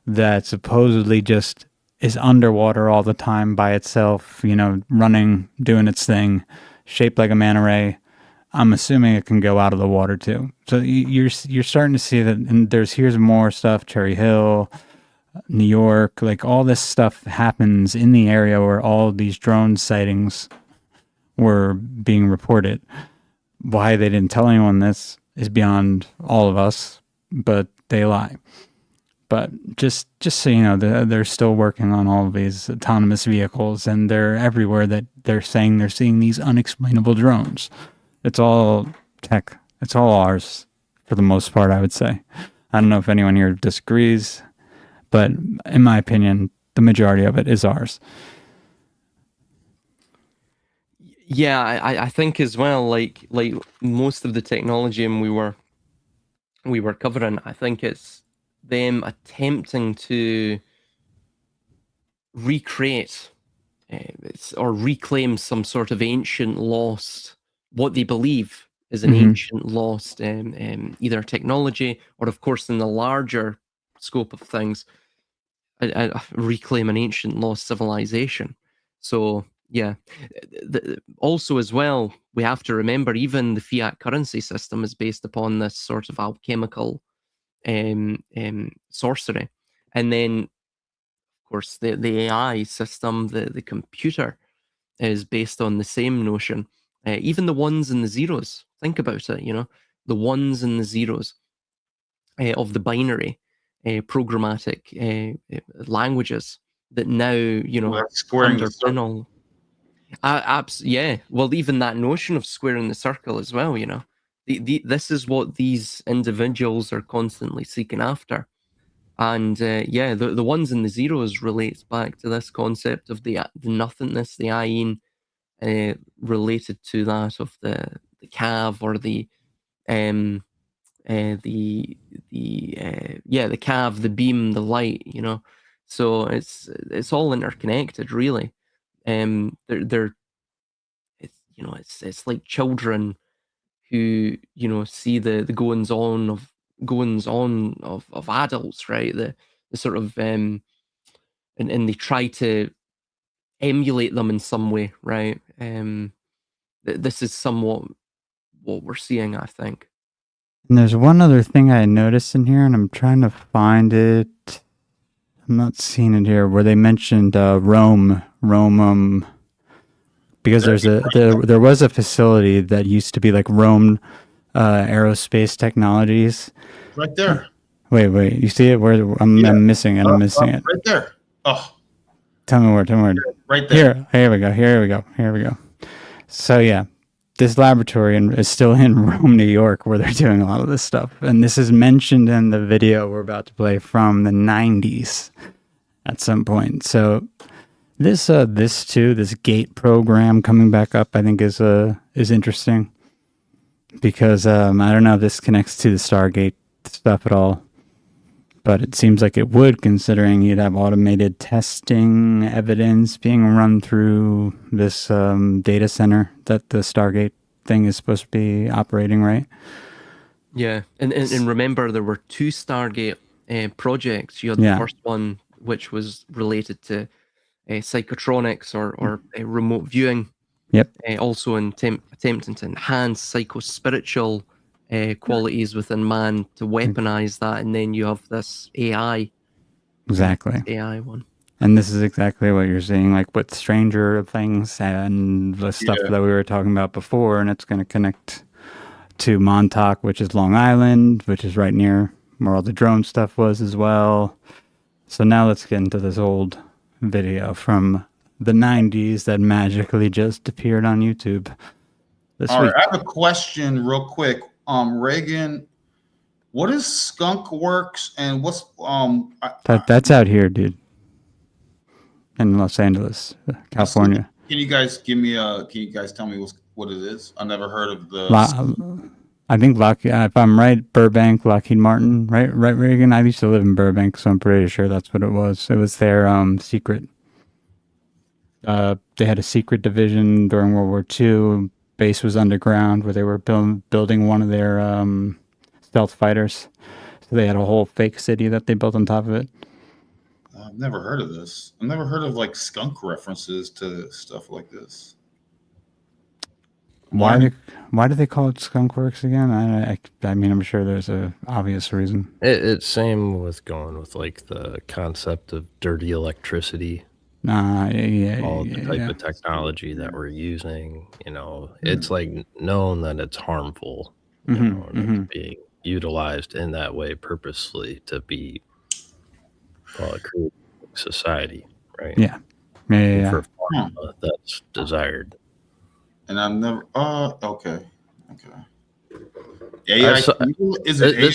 that supposedly just is underwater all the time by itself, you know, running, doing its thing, shaped like a manta ray. I'm assuming it can go out of the water too. So you're starting to see that, and here's more stuff, Cherry Hill, New York, like all this stuff happens in the area where all these drone sightings were being reported. Why they didn't tell anyone this is beyond all of us, but they lie. But just so you know, they're still working on all of these autonomous vehicles, and they're everywhere that they're saying they're seeing these unexplainable drones. It's all tech. It's all ours for the most part, I would say. I don't know if anyone here disagrees, but in my opinion, the majority of it is ours. Yeah, I think as well, like most of the technology and we were covering, I think it's them attempting to recreate or reclaim some sort of ancient lost, what they believe is an Mhm. ancient lost either technology or, of course, in the larger scope of things, reclaim an ancient lost civilization. So yeah, also as well, we have to remember even the fiat currency system is based upon this sort of alchemical sorcery, and then of course the AI system, the computer, is based on the same notion. Even the ones and the zeros. Think about it. The ones and the zeros of the binary programmatic languages that now Well, that's squaring the underpin circle. all. Yeah. Well, even that notion of squaring the circle as well. This is what these individuals are constantly seeking after. And yeah, the ones and the zeros relates back to this concept of the nothingness, the ayin, related to that of the cav, or the um the the cav, the beam, the light. So it's all interconnected, really. They're it's like children who see the goings on of adults, right? The sort of and they try to emulate them in some way, right? This is somewhat what we're seeing, I think. And there's one other thing I noticed in here, and I'm trying to find it. I'm not seeing it here, where they mentioned Rome, because there was a facility that used to be like Rome Aerospace Technologies. Right there. Wait, you see it? Where I'm missing it. I'm missing it. Right there. Oh, Tell me where. right there. Here we go. So yeah, this laboratory is still in Rome, New York, where they're doing a lot of this stuff. And this is mentioned in the video we're about to play from the 90s at some point. So this gate program coming back up, I think is interesting, because I don't know if this connects to the Stargate stuff at all, but it seems like it would, considering you'd have automated testing evidence being run through this data center that the Stargate thing is supposed to be operating, right? Yeah, and remember, there were two Stargate projects. You had the first one, which was related to psychotronics or remote viewing. Yep. Also attempting to enhance psycho-spiritual qualities within man to weaponize that, and then you have this AI. Exactly. AI one. And this is exactly what you're seeing, like with Stranger Things and the stuff that we were talking about before, and it's going to connect to Montauk, which is Long Island, which is right near where all the drone stuff was as well. So now let's get into this old video from the 90s that magically just appeared on YouTube this week. All right, I have a question real quick. Reagan, what is Skunk Works, and what's that's out here, dude, in Los Angeles, California. Can you guys tell me what it is? I never heard of the I think if I'm right, Burbank, Lockheed Martin, right, Reagan? I used to live in Burbank, so I'm pretty sure that's what it was. It was their secret. They had a secret division during World War II. Base was underground, where they were building one of their stealth fighters. So they had a whole fake city that they built on top of it. I've never heard of this. I've never heard of like skunk references to stuff like this. Why do they call it Skunk Works again? I mean, I'm sure there's a obvious reason. It's same with going with like the concept of dirty electricity. All the type of technology that we're using, it's like known that it's harmful, and it's being utilized in that way purposely to be create society, right? Yeah. For pharma, that's desired. And I've never. Okay. This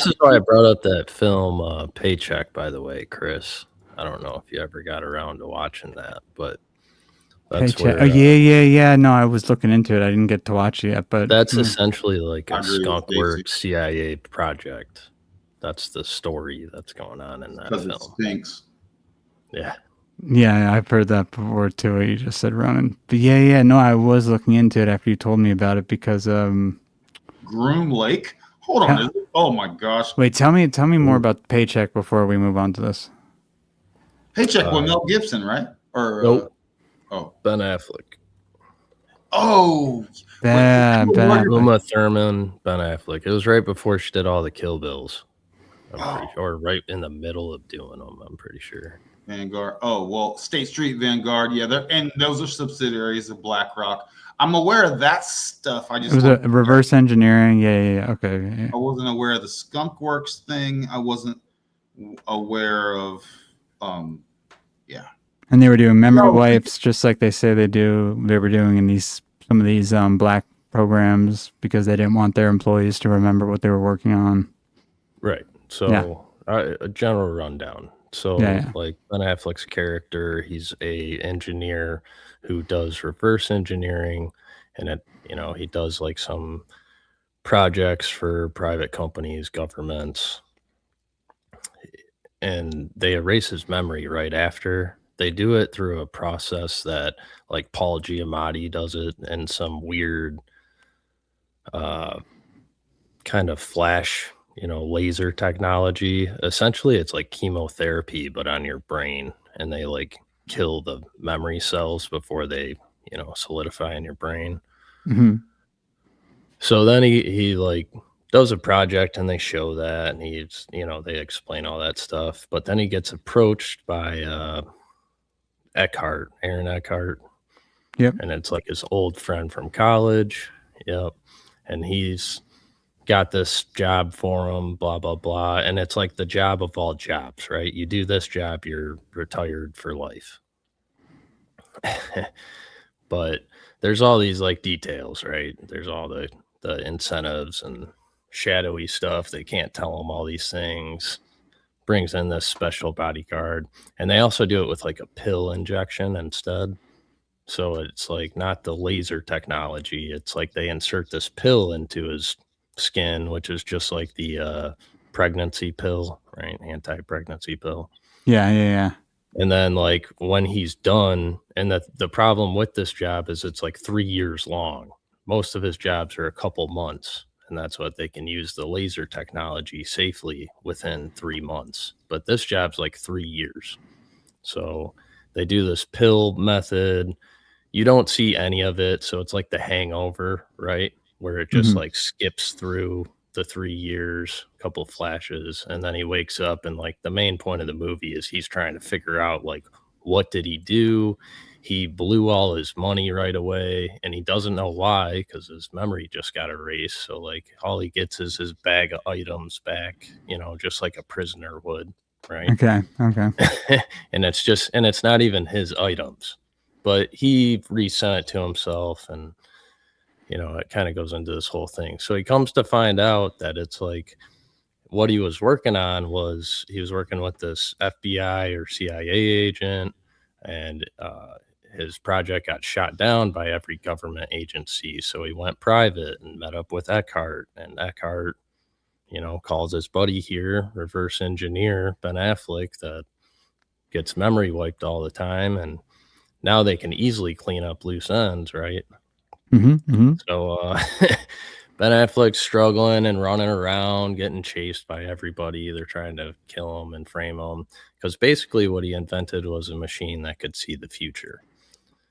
is why I brought up that film Paycheck, by the way, Chris. I don't know if you ever got around to watching that, but that's where, yeah. No, I was looking into it. I didn't get to watch it yet, but that's essentially like a Skunk Works CIA project. That's the story that's going on in that film. It stinks. Yeah. Yeah, I've heard that before too. What you just said, Ronan. But yeah, no, I was looking into it after you told me about it because Groom Lake. Hold on. Yeah. Oh my gosh. wait, tell me more about the Paycheck before we move on to this. Paycheck with Mel Gibson, right? Or Nope. oh, Ben Affleck. oh, Ben Affleck. Uma Thurman, Ben Affleck. It was right before she did all the Kill Bills. I'm Oh. pretty sure, or right in the middle of doing them. I'm pretty sure. Vanguard. Oh well, State Street, Vanguard. Yeah, and those are subsidiaries of BlackRock. I'm aware of that stuff. It was a reverse engineering. Yeah. Okay. Yeah. I wasn't aware of the Skunk Works thing. I wasn't aware of. Yeah. And they were doing memory wipes, just like they say they do. They were doing in some of these black programs because they didn't want their employees to remember what they were working on. Right. So a general rundown. So like Ben Affleck's character, he's a engineer who does reverse engineering, and he does like some projects for private companies, governments, and they erase his memory right after. They do it through a process that like Paul Giamatti does it, and some weird kind of flash, laser technology. Essentially, it's like chemotherapy, but on your brain, and they like kill the memory cells before they, solidify in your brain. Mm-hmm. So then he like does a project, and they show that, and he's, they explain all that stuff. But then he gets approached by Aaron Eckhart. Yep. And it's like his old friend from college. Yep. And he's got this job for him, blah, blah, blah. And it's like the job of all jobs, right? You do this job, you're retired for life. But there's all these like details, right? There's all the incentives and shadowy stuff. They can't tell him all these things. Brings in this special bodyguard. And they also do it with like a pill injection instead. So it's like not the laser technology. It's like they insert this pill into his skin, which is just like the pregnancy pill, right? Anti-pregnancy pill. Yeah. And then like when he's done, and the problem with this job is it's like 3 years long. Most of his jobs are a couple months, and that's what they can use the laser technology safely within 3 months. But this job's like 3 years. So they do this pill method. You don't see any of it. So it's like The Hangover, right? Where it just like skips through the 3 years, a couple of flashes, and then he wakes up, and like the main point of the movie is he's trying to figure out like, what did he do? He blew all his money right away, and he doesn't know why, because his memory just got erased. So like all he gets is his bag of items back, just like a prisoner would, right? Okay. And it's not even his items, but he resent it to himself, and it kind of goes into this whole thing. So he comes to find out that it's like what he was working on was he was working with this FBI or CIA agent, and his project got shot down by every government agency. So he went private and met up with Eckhart, and Eckhart, calls his buddy here, reverse engineer Ben Affleck, that gets memory wiped all the time. And now they can easily clean up loose ends, right? So Ben Affleck's struggling and running around, getting chased by everybody. They're trying to kill him and frame him, because basically what he invented was a machine that could see the future.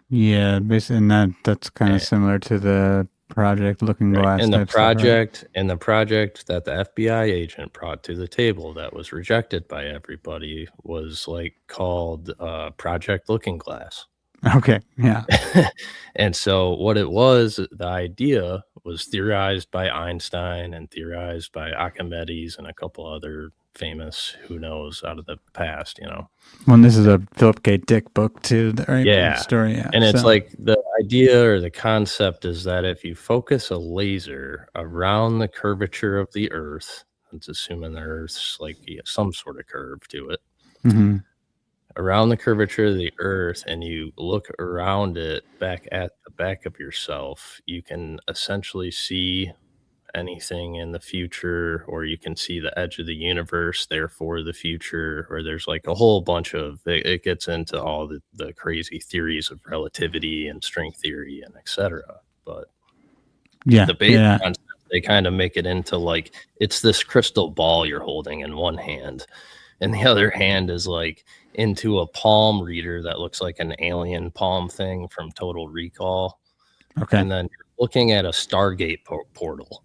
Yeah, basically, and that's kind of similar to the Project Looking Glass. And the project, stuff, right? and the project that the FBI agent brought to the table that was rejected by everybody was like called Project Looking Glass. Okay, yeah. And so what it was, the idea was theorized by Einstein and theorized by Archimedes and a couple other famous who knows out of the past, Well, this is a Philip K. Dick book too, right? Yeah. Story, yeah. And it's like the idea or the concept is that if you focus a laser around the curvature of the Earth, it's assuming the Earth's like some sort of curve to it, around the curvature of the Earth, and you look around it back at the back of yourself, you can essentially see anything in the future, or you can see the edge of the universe, therefore the future, or there's like a whole bunch of it gets into all the crazy theories of relativity and string theory and etc. But Yeah. the base Yeah. concept, they kind of make it into like it's this crystal ball you're holding in one hand, and the other hand is like into a palm reader that looks like an alien palm thing from Total Recall. Okay. And then you're looking at a Stargate portal.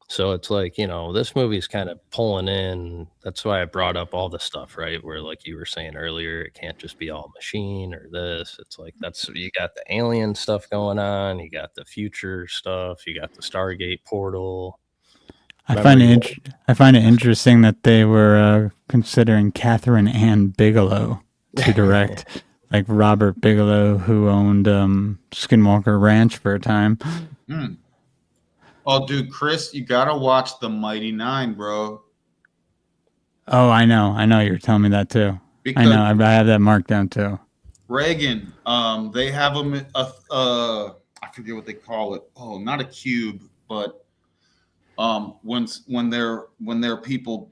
So it's like, you know, this movie's kind of pulling in. That's why I brought up all the stuff, right? Where, like you were saying earlier, it can't just be all machine or this. It's like that's you got the alien stuff going on, you got the future stuff, you got the Stargate portal. I find it interesting that they were considering Catherine Ann Bigelow to direct, like Robert Bigelow, who owned Skinwalker Ranch for a time. Mm. Oh, dude, Chris, you gotta watch The Mighty Nine, bro. Oh, I know. You're telling me that too. Because I know. I have that marked down too. Reagan, they have I forget what they call it. Oh, not a cube, but when their people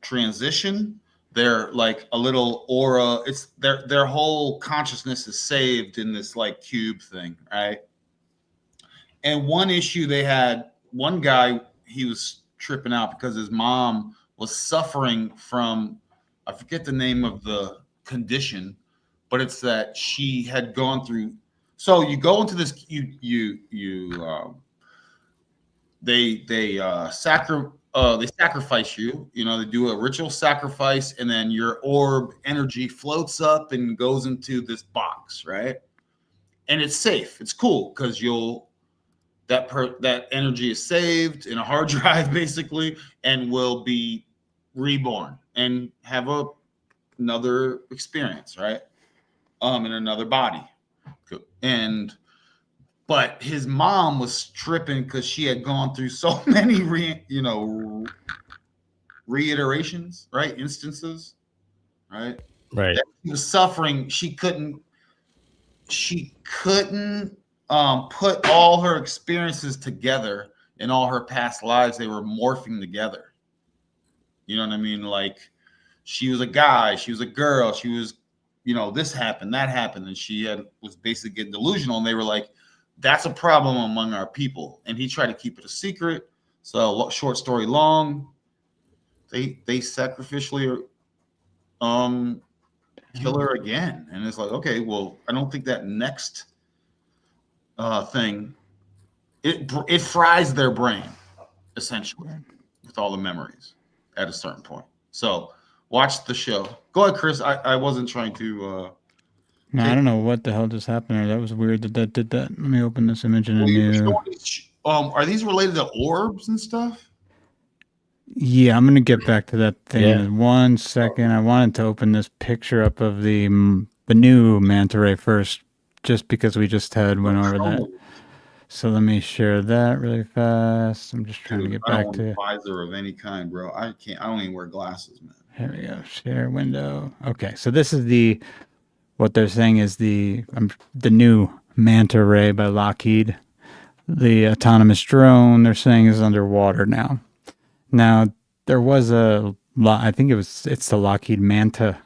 transition, they're like a little aura. It's their whole consciousness is saved in this like cube thing, right? And one issue they had, one guy, he was tripping out because his mom was suffering from, I forget the name of the condition, but it's that she had gone through. So you go into this, they sacrifice you. You know, they do a ritual sacrifice, and then your orb energy floats up and goes into this box, right? And it's safe. It's cool because that energy is saved in a hard drive basically, and will be reborn and have another experience, right? In another body. But his mom was tripping because she had gone through so many reiterations, right? Instances, right? Right. That she was suffering. She couldn't put all her experiences together in all her past lives. They were morphing together. You know what I mean? Like she was a guy, she was a girl, she was, this happened, that happened, and she was basically getting delusional. And they were like, that's a problem among our people. And he tried to keep it a secret. So short story long, they sacrificially kill her again. And it's like, okay, well, I don't think that next thing, it fries their brain essentially with all the memories at a certain point. So watch the show. Go ahead, Chris. I wasn't trying to No, I don't know what the hell just happened there. That was weird that did that. Let me open this image in a new. Are these related to orbs and stuff? Yeah, I'm gonna get back to that thing Yeah. in 1 second. I wanted to open this picture up of the new manta ray first, just because we just went over that. So let me share that really fast. I'm just trying to get back to visor of any kind, bro. I don't even wear glasses, man. Here we go. Share window. Okay, so this is what they're saying is the new manta ray by Lockheed. The autonomous drone they're saying is underwater now. Now there was I think it's the Lockheed Manta.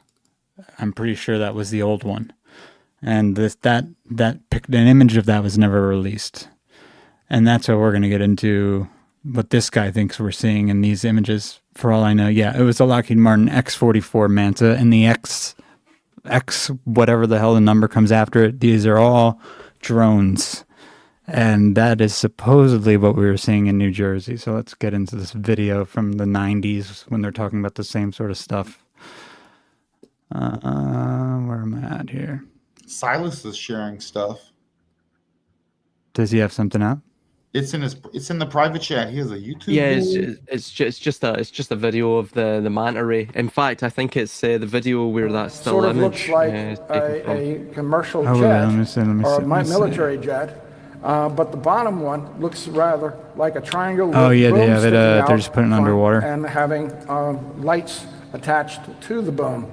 I'm pretty sure that was the old one, and an image of that was never released, and that's what we're gonna get into. What this guy thinks we're seeing in these images. For all I know, yeah, it was the Lockheed Martin X-44 Manta, and the X whatever the hell the number comes after it. These are all drones. And that is supposedly what we were seeing in New Jersey. So let's get into this video from the 90s when they're talking about the same sort of stuff. Where am I at here? Silas is sharing stuff. Does he have something up? It's in the private chat. He has a YouTube. Yeah, video. it's just a video of the manta ray. In fact, I think it's the video where that still sort of image looks like is taken from. a commercial Oh, wait, jet let me see, or let me see. military jet, but the bottom one looks rather like a triangle. Oh, with yeah, they boom have it, sticking they're out just putting it front underwater. and having lights attached to the boom.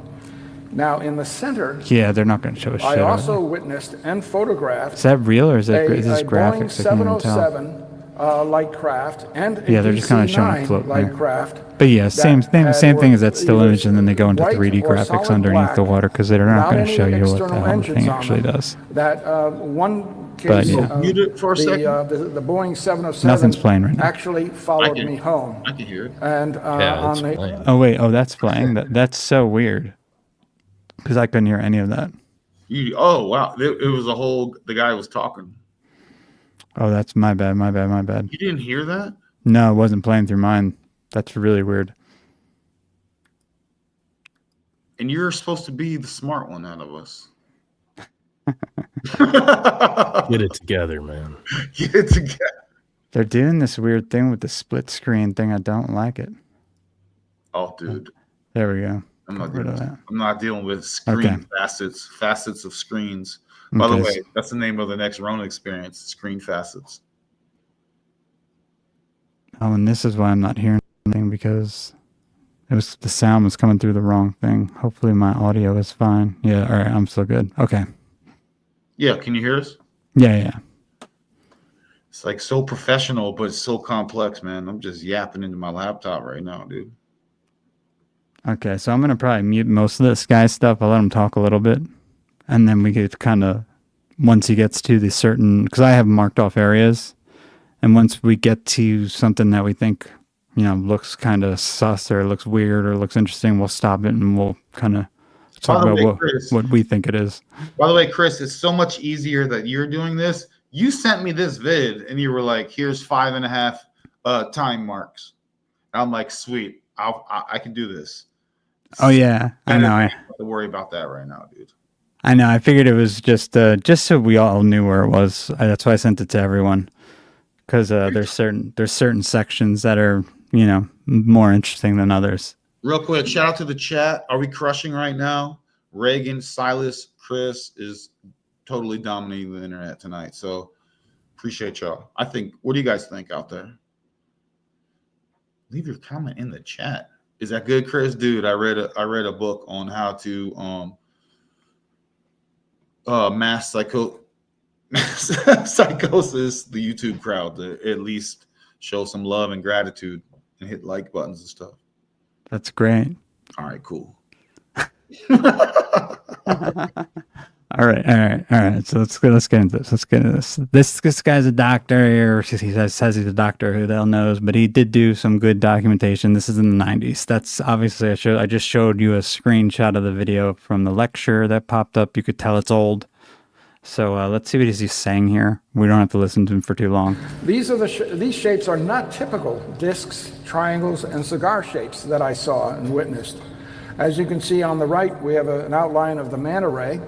Now in the center, Yeah, they're not going to show us shit. I are also they? witnessed and photographed Is that real or is a this Boeing graphics? I can't even tell. 707 light craft and a Yeah, they're just kind of showing it DC-9 float light there. craft. But yeah, same that same had thing as that still either image, and then they go into white 3D or graphics solid underneath the black water because they're not without going to any show you what the external hell the engines thing on actually them. does. That one But, case, yeah. Mute it for a second. the Boeing 707 Nothing's playing right now. actually followed me home. I can hear it. And Yeah, it's on the fine. Oh wait, oh that's playing. That's so weird because I couldn't hear any of that. Oh wow, it was a whole. The guy was talking. Oh, that's my bad. My bad. My bad. You didn't hear that? No, it wasn't playing through mine. That's really weird. And you're supposed to be the smart one out of us. Get it together, man. Get it together. They're doing this weird thing with the split screen thing. I don't like it. Oh, dude. There we go. I'm Got rid of that. not dealing with screen Okay. facets of screens. By the Okay. way, that's the name of the next Ronin experience, screen facets. Oh, and this is why I'm not hearing anything because the sound was coming through the wrong thing. Hopefully my audio is fine. Yeah, all right, I'm still good. Okay. Yeah, can you hear us? Yeah. It's like so professional, but it's so complex, man. I'm just yapping into my laptop right now, dude. Okay, so I'm gonna probably mute most of this guy's stuff. I'll let him talk a little bit, and then we get kind of once he gets to the certain, because I have marked off areas, and once we get to something that we think looks kind of sus or looks weird or looks interesting, we'll stop it and we'll kind of talk By the about way, Chris, what we think it is. By the way, Chris, it's so much easier that you're doing this. You sent me this vid and you were like, here's 5.5 time marks. And I'm like, sweet. I can do this. Oh yeah, I know. don't have to worry about that right now, dude. I know. I figured it was just so we all knew where it was. That's why I sent it to everyone, because there's certain sections that are more interesting than others. Real quick, shout out to the chat. Are we crushing right now? Reagan, Silas, Chris is totally dominating the internet tonight. So appreciate y'all. What do you guys think out there? Leave your comment in the chat. Is that good, Chris? Dude, I read a book on how to mass psychosis, the YouTube crowd, to at least show some love and gratitude and hit like buttons and stuff. That's great. All right, cool. All right. So let's get into this. This guy's a doctor, or he says he's a doctor. Who the hell knows? But he did do some good documentation. This is in the 90s. That's obviously I just showed you a screenshot of the video from the lecture that popped up. You could tell it's old. So let's see what he's saying here. We don't have to listen to him for too long. These shapes are not typical discs, triangles, and cigar shapes that I saw and witnessed. As you can see on the right, we have an outline of the manta ray.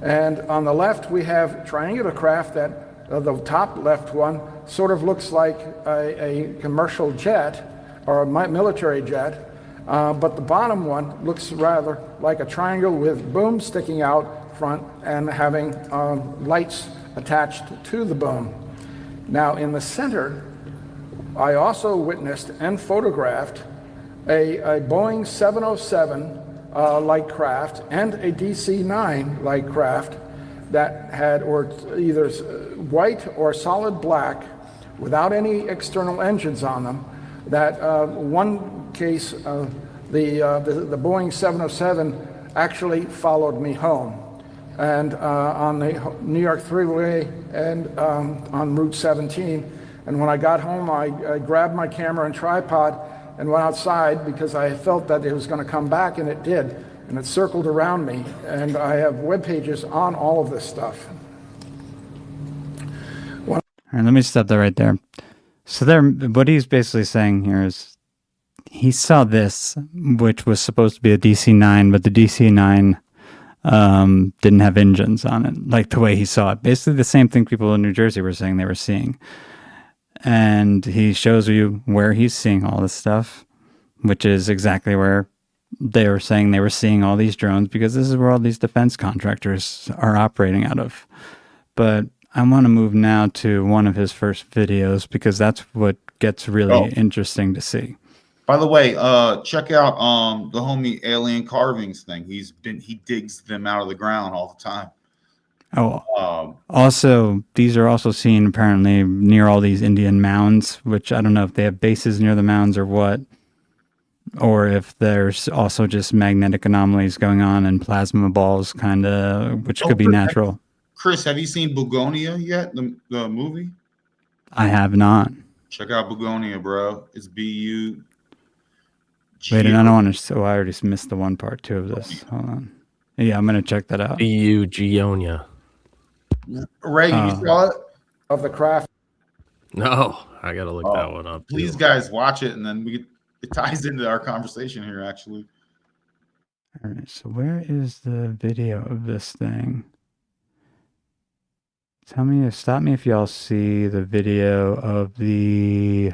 And on the left, we have triangular craft that the top left one sort of looks like a commercial jet or a military jet. But the bottom one looks rather like a triangle with boom sticking out front and having lights attached to the boom. Now in the center, I also witnessed and photographed a Boeing 707 light craft and a DC-9 light craft that had either white or solid black without any external engines on them. That one case, the Boeing 707 actually followed me home. And on the New York Thruway and on Route 17. And when I got home, I grabbed my camera and tripod and went outside because I felt that it was going to come back, and it did. And it circled around me. And I have web pages on all of this stuff. All right, let me stop that right there. So what he's basically saying here is he saw this, which was supposed to be a DC-9, but the DC-9 didn't have engines on it, like the way he saw it. Basically the same thing people in New Jersey were saying they were seeing. And he shows you where he's seeing all this stuff, which is exactly where they were saying they were seeing all these drones, because this is where all these defense contractors are operating out of. But I want to move now to one of his first videos, because that's what gets really interesting to see. By the way, check out the homie Alien Carvings thing. He digs them out of the ground all the time. Oh, Um, also, these are also seen apparently near all these Indian mounds, which I don't know if they have bases near the mounds or what, or if there's also just magnetic anomalies going on and plasma balls, kind of, which could be natural. Chris, have you seen Bugonia yet? The movie? I have not. Check out Bugonia, bro. It's BU. Wait, and I don't want to. So I already missed the one part two of this. Hold on. Yeah, I'm gonna check that out. BU Geonia. Reagan, you saw it? Of the craft. No, I gotta look that one up. Please, too. guys, watch it, and then it ties into our conversation here. Actually, All right. So where is the video of this thing? Stop me if y'all see the video of the.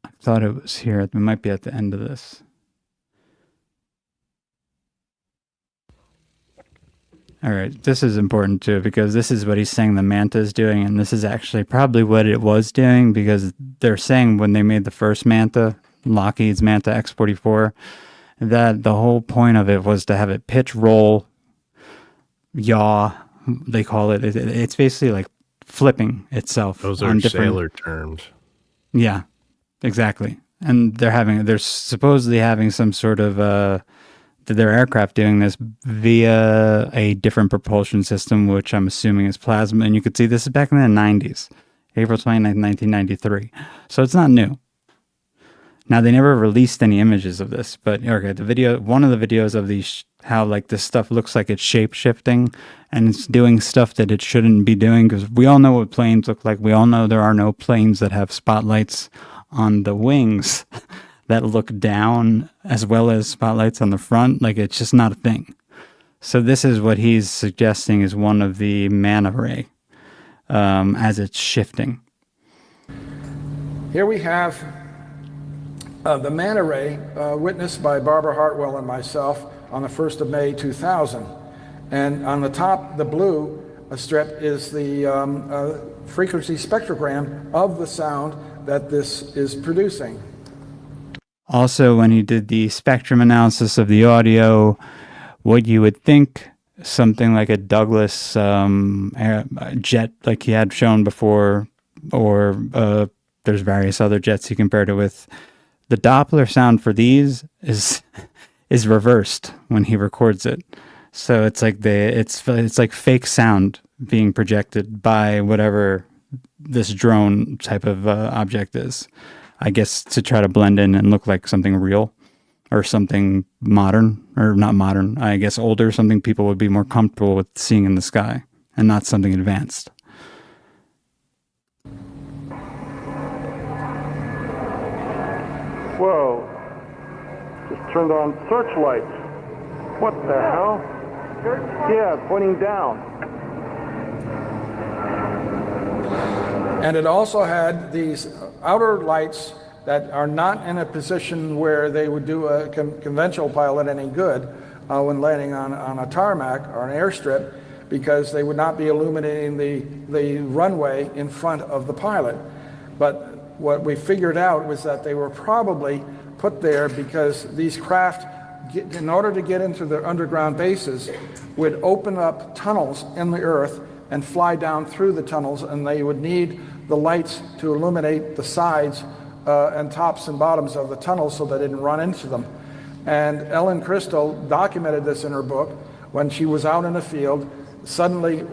I thought it was here. It might be at the end of this. All right, this is important too because this is what he's saying the Manta is doing, and this is actually probably what it was doing because they're saying when they made the first Manta, Lockheed's Manta X-44, that the whole point of it was to have it pitch, roll, yaw. They call it. It's basically like flipping itself. Those are sailor terms. Yeah, exactly. And they're supposedly having some sort of their aircraft doing this via a different propulsion system, which I'm assuming is plasma. And you could see this is back in the 90s, April 29th, 1993. So it's not new. Now, they never released any images of this, but okay, one of the videos of these, how like this stuff looks like it's shape shifting and it's doing stuff that it shouldn't be doing, because we all know what planes look like. We all know there are no planes that have spotlights on the wings that look down as well as spotlights on the front. Like, it's just not a thing. So this is what he's suggesting is one of the manta ray as it's shifting. Here we have the manta ray witnessed by Barbara Hartwell and myself on the 1st of May 2000. And on the top, the blue strip is the frequency spectrogram of the sound that this is producing. Also, when he did the spectrum analysis of the audio, what you would think something like a Douglas jet like he had shown before, or there's various other jets he compared it with, the Doppler sound for these is reversed when he records it. So it's like it's like fake sound being projected by whatever this drone type of object is. I guess to try to blend in and look like something real or something modern, or not modern, I guess older, something people would be more comfortable with seeing in the sky and not something advanced. Whoa. Just turned on searchlights. What the hell? Yeah, pointing down. And it also had these outer lights that are not in a position where they would do a conventional pilot any good when landing on a tarmac or an airstrip, because they would not be illuminating the runway in front of the pilot. But what we figured out was that they were probably put there because these craft, in order to get into their underground bases, would open up tunnels in the earth and fly down through the tunnels, and they would need the lights to illuminate the sides and tops and bottoms of the tunnels so they didn't run into them. And Ellen Crystal documented this in her book when she was out in the field. Suddenly,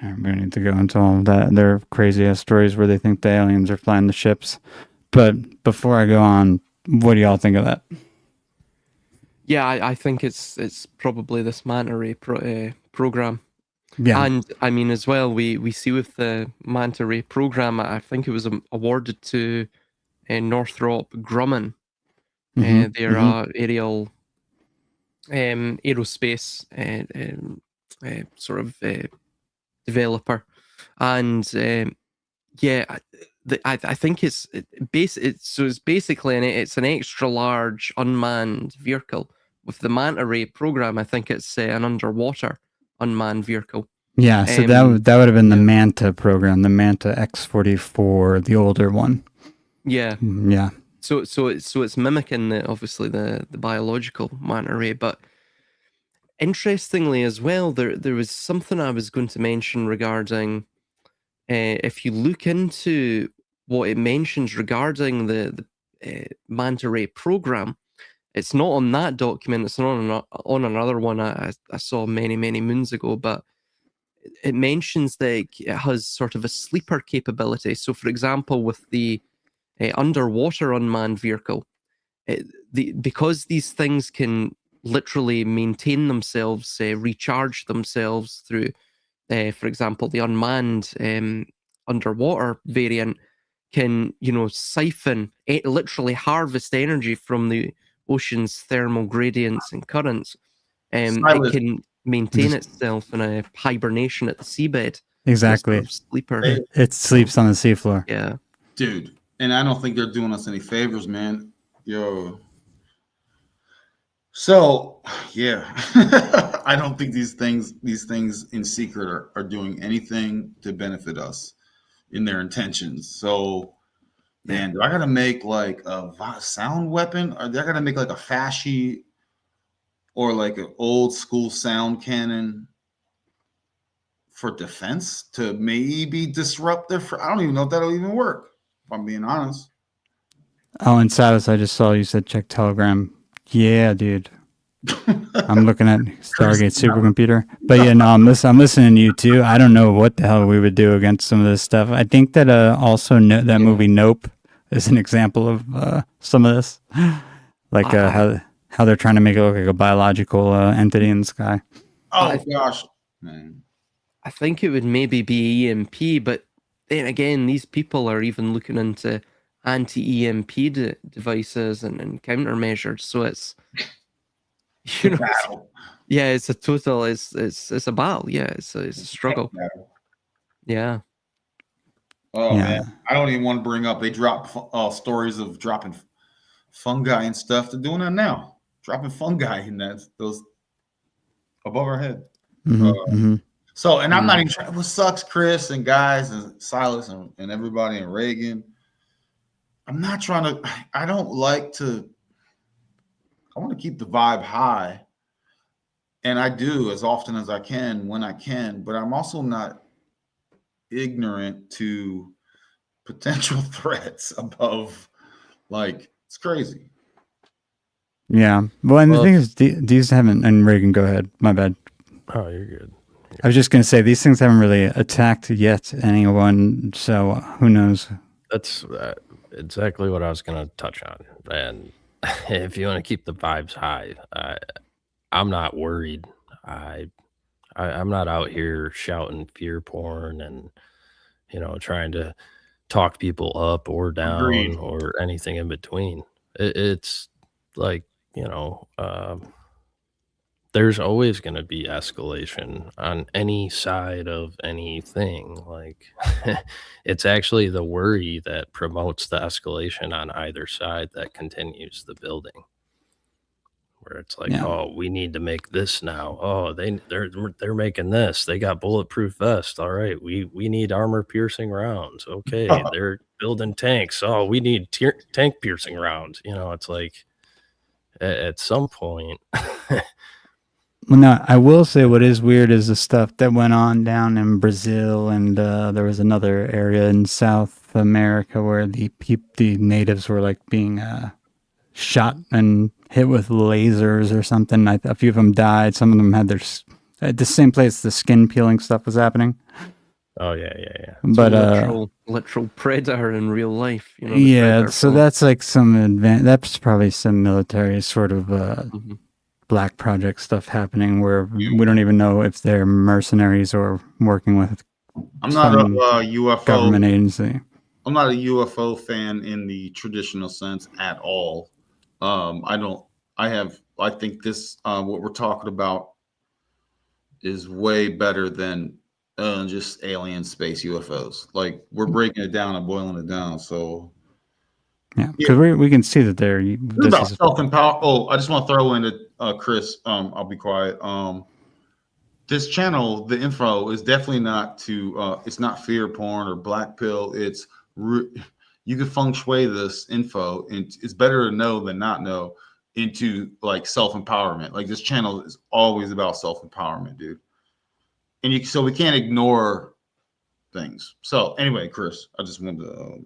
I'm going to need to go into all of that. There are crazy ass stories where they think the aliens are flying the ships. But before I go on, what do y'all think of that? Yeah, I think it's probably this manta ray program. Yeah. And I mean, as well, we see with the manta ray program, I think it was awarded to Northrop Grumman, their aerial aerospace sort of developer, and I think it's basically it's an extra large unmanned vehicle. With the manta ray program, I think it's an underwater unmanned vehicle. Yeah, so that would have been the Manta program, the Manta X-44, the older one. Yeah. Yeah. So it's mimicking obviously the biological manta ray, but interestingly as well, there was something I was going to mention regarding if you look into what it mentions regarding the manta ray program. It's not on that document. It's not on another one I saw many moons ago, but it mentions that it has sort of a sleeper capability. So, for example, with the underwater unmanned vehicle, because these things can literally maintain themselves, recharge themselves through, for example, the unmanned underwater variant can, siphon, literally harvest energy from the ocean's thermal gradients and currents. It Silas, can maintain Just- itself in a hibernation at the seabed. Exactly. Sort of sleeper. It sleeps on the seafloor. Yeah. dude, and I don't think they're doing us any favors, man. Yo. So, yeah, I don't think these things in secret are doing anything to benefit us in their intentions. So, man, do I gotta make like a sound weapon, or do I gotta make like a fasci or like an old school sound cannon for defense to maybe disrupt their? I don't even know if that'll even work. If I'm being honest. Oh, and Savis, I just saw you said check Telegram. Yeah, dude. I'm looking at Stargate supercomputer. But yeah, no, I'm listening to you too. I don't know what the hell we would do against some of this stuff. I think that also that movie Nope is an example of some of this. Like how they're trying to make it look like a biological entity in the sky. Oh gosh, man. I think it would maybe be EMP, but then again, these people are even looking into anti-EMP devices and countermeasures. So it's Battle. yeah, it's a total, it's a battle. Yeah, it's a struggle. Battle. Yeah. Oh Yeah. man, I don't even want to bring up. They drop stories of dropping fungi and stuff. They're doing that now, dropping fungi in those above our head. So, and I'm not even trying. What sucks, Chris and guys and Silas and everybody and Reagan. I'm not trying to. I don't like to. I want to keep the vibe high, and I do as often as I can when I can. But I'm also not ignorant to potential threats above. Like, it's crazy. Yeah. Well, and the thing is, these haven't. And Reagan, go ahead. My bad. Oh, you're good. I was just gonna say these things haven't really attacked yet anyone. So who knows? That's exactly what I was going to touch on. And if you want to keep the vibes high, I'm not worried. I'm not out here shouting fear porn and trying to talk people up or down Agreed. or anything in between. It's like there's always going to be escalation on any side of anything. Like it's actually the worry that promotes the escalation on either side that continues the building. Where it's like, oh, we need to make this now. Oh, they're making this. They got bulletproof vests. All right, we need armor piercing rounds. Okay, they're building tanks. Oh, we need tank piercing rounds. It's like at some point. Well, no, I will say what is weird is the stuff that went on down in Brazil, and there was another area in South America where the natives were like being shot and hit with lasers or something. A few of them died. Some of them had at the same place the skin peeling stuff was happening. Oh yeah. But literal predator in real life. Yeah, so that's like some that's probably some military sort of black project stuff happening where we don't even know if they're mercenaries or working with. I'm not a UFO government agency. I'm not a UFO fan in the traditional sense at all. I think this what we're talking about is way better than just alien space UFOs. Like, we're breaking it down and boiling it down. So yeah, because we can see that they're about self-empower. Oh, I just want to throw in Chris. I'll be quiet. This channel, the info is definitely not to. It's not fear porn or black pill. It's you can feng shui this info, and it's better to know than not know. into like self-empowerment. Like this channel is always about self-empowerment, dude. And so we can't ignore things. So anyway, Chris, I just wanted to.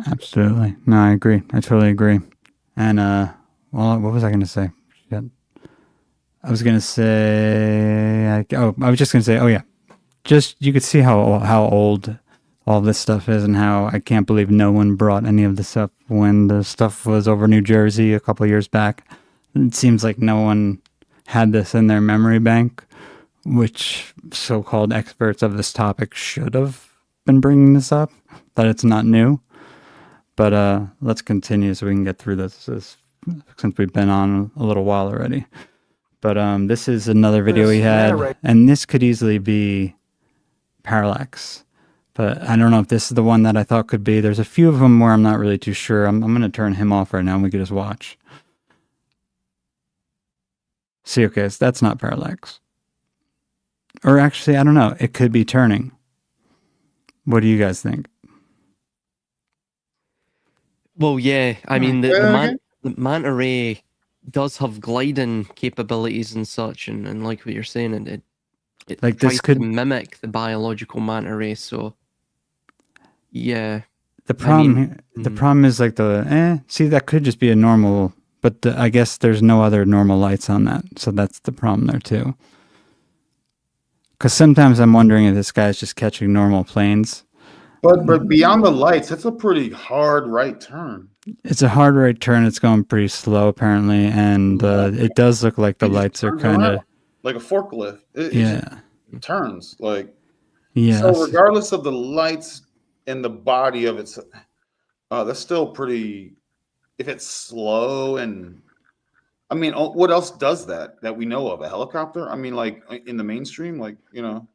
Absolutely. No, I agree. I totally agree. And well, what was I going to say? Shit. I was going to say. I was just going to say. Oh yeah, just you could see how old all this stuff is, and how I can't believe no one brought any of this up when the stuff was over New Jersey a couple of years back. It seems like no one had this in their memory bank, which so-called experts of this topic should have been bringing this up. That it's not new. But let's continue so we can get through this since we've been on a little while already. But this is another video we had, and this could easily be parallax. But I don't know if this is the one that I thought could be. There's a few of them where I'm not really too sure. I'm going to turn him off right now and we can just watch. See, okay, so that's not parallax. Or actually, I don't know. It could be turning. What do you guys think? Well, yeah. I mean, the manta ray does have gliding capabilities and such, and like what you're saying, it Like tries this could to mimic the biological manta ray. So, yeah. the problem is like see, that could just be a normal, but I guess there's no other normal lights on that, so that's the problem there too. Because sometimes I'm wondering if this guy's just catching normal planes. But beyond the lights, it's a pretty hard right turn. It's a hard right turn. It's going pretty slow apparently, and it does look like the lights are kind of like a forklift. It turns like. Yeah. So regardless of the lights and the body of it, that's still pretty. If it's slow and, I mean, what else does that we know of? A helicopter? I mean, like in the mainstream, like, you know.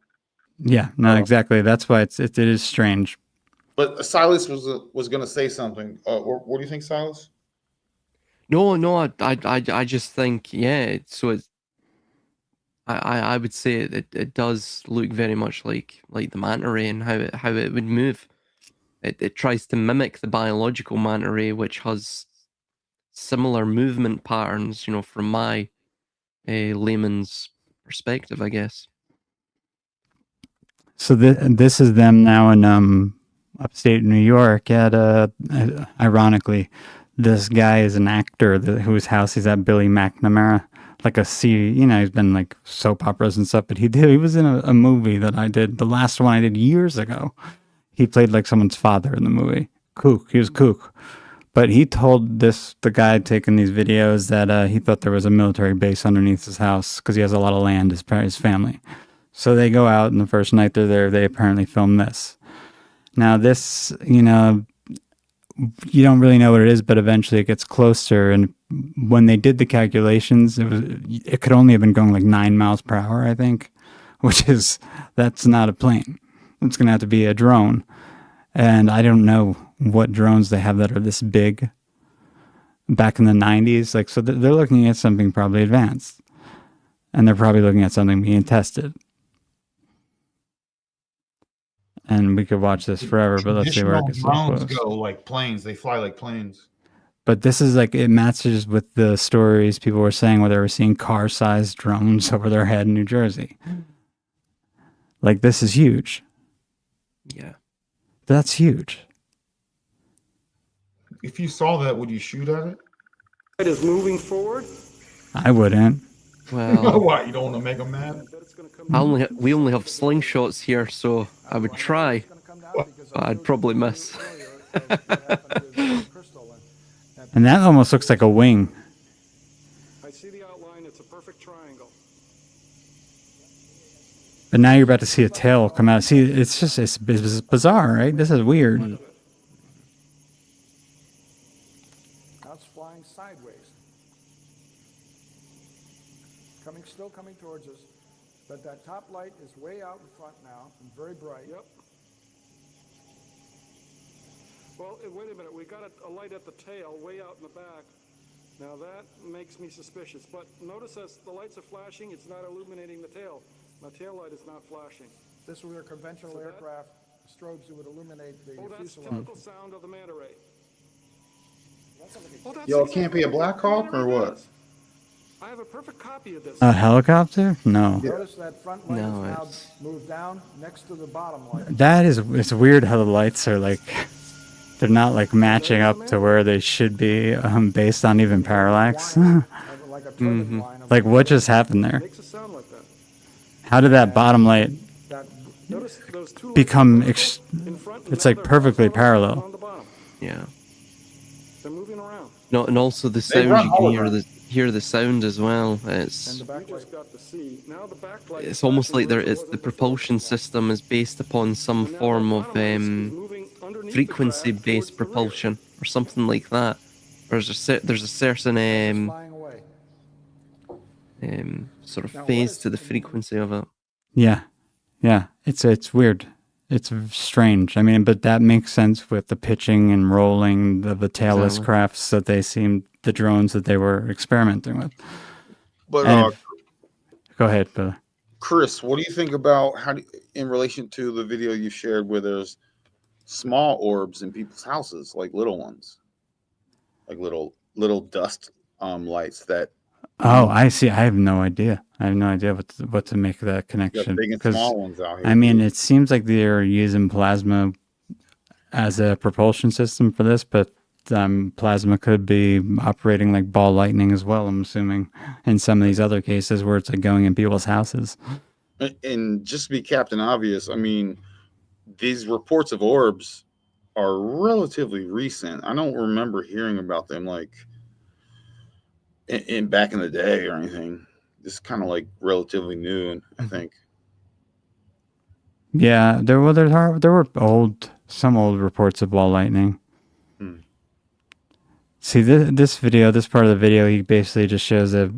Yeah, no, exactly. That's why it is strange. But Silas was going to say something. What do you think, Silas? No, I just think, yeah. So it's, I would say it does look very much like the manta ray and how it would move. It tries to mimic the biological manta ray, which has similar movement patterns, you know, from my layman's perspective, I guess. So this is them now in upstate New York. Ironically, this guy is an actor whose house he's at, Billy McNamara. Like he's been like soap operas and stuff, but he was in a movie that I did, the last one I did years ago. He played like someone's father in the movie. He was kook. But he told the guy taking these videos that he thought there was a military base underneath his house because he has a lot of land, his family. So they go out, and the first night they're there, they apparently film this. Now this, you know, you don't really know what it is, but eventually it gets closer. And when they did the calculations, it could only have been going like 9 miles per hour, I think, that's not a plane. It's going to have to be a drone. And I don't know what drones they have that are this big back in the 90s. Like, so they're looking at something probably advanced, and they're probably looking at something being tested. And we could watch this forever, but let's see where it gets so drones close. go like planes. They fly like planes. But this is like, it matches with the stories people were saying where they were seeing car-sized drones over their head in New Jersey. Like, this is huge. Yeah. That's huge. If you saw that, would you shoot at it? It is moving forward. I wouldn't. Well, What? You don't want to make them mad? we only have slingshots here, so I would try, but I'd probably miss. And that almost looks like a wing. I see the outline. It's a perfect triangle. But now you're about to see a tail come out. See, it's bizarre, right? This is weird. Now it's flying sideways. Still coming towards us, but that top light is way out in front now and very bright. Yep. Well, wait a minute. We got a light at the tail, way out in the back. Now that makes me suspicious. But notice as the lights are flashing, it's not illuminating the tail. My tail light is not flashing. This were conventional aircraft strobes that would illuminate the Oh, that's fuselage. typical sound of the manta ray. Oh, that's Yo, it can't be a exactly Black Hawk or what it what? is. I have a perfect copy of this. A helicopter? No. Notice that front light No, is now it's- moved down next to the bottom light. That is, it's weird how the lights are like, they're not like matching up to where they should be based on even parallax. Like a turbine line of Like what just happened there? Makes a sound like that. How did that bottom light that Notice those two lights become, in front, and it's now like they're perfectly horizontal parallel. on the bottom. Yeah. They're moving around. No, and also the They sound, run you can holograms. hear the sound as well. and It's the We backlight. just got to see. Now the backlight. it's almost like there it's the propulsion system is based upon some form of frequency based propulsion or something like that. There's a certain Flying away. sort of Now, what phase is to the in- frequency of it. Yeah. Yeah. It's weird. It's strange. I mean, but that makes sense with the pitching and rolling of the tailless Exactly. crafts that they seemed, the drones that they were experimenting with. But And go ahead, Billy. Chris, what do you think about in relation to the video you shared where there's small orbs in people's houses, like little ones, like little dust lights that Oh, I see. I have no idea. I have no idea what to make of that you got connection. big and Because small ones out here. I mean, it seems like they're using plasma as a propulsion system for this, but plasma could be operating like ball lightning as well. I'm assuming in some of these other cases where it's like going in people's houses. And just to be Captain Obvious, I mean, these reports of orbs are relatively recent. I don't remember hearing about them like in back in the day or anything. This is kind of like relatively new, I think. Yeah, there were some old reports of ball lightning. Hmm. See this video, this part of the video, he basically just shows that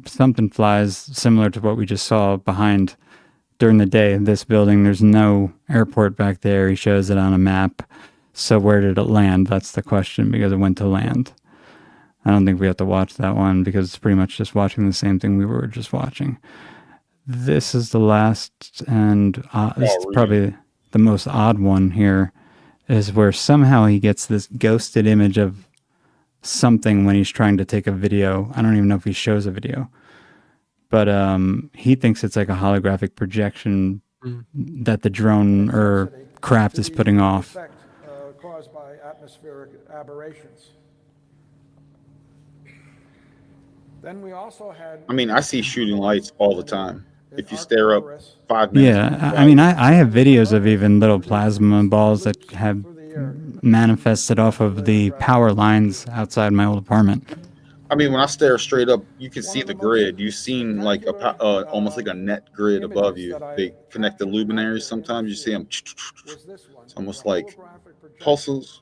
something flies similar to what we just saw behind during the day. This building, there's no airport back there. He shows it on a map. So where did it land? That's the question, because it went to land. I don't think we have to watch that one because it's pretty much just watching the same thing we were just watching. This is the last, and this is probably the most odd one here, is where somehow he gets this ghosted image of something when he's trying to take a video. I don't even know if he shows a video, but he thinks it's like a holographic projection that the drone or craft is putting off. Effect caused by atmospheric aberrations. Then we also had. I mean, I see shooting lights all the time. If you stare up 5 minutes. Yeah, I mean, I have videos of even little plasma balls that have manifested off of the power lines outside my old apartment. I mean, when I stare straight up, you can see the grid. You've seen like almost like a net grid above you. They connect the luminaries. Sometimes you see them. It's almost like pulses.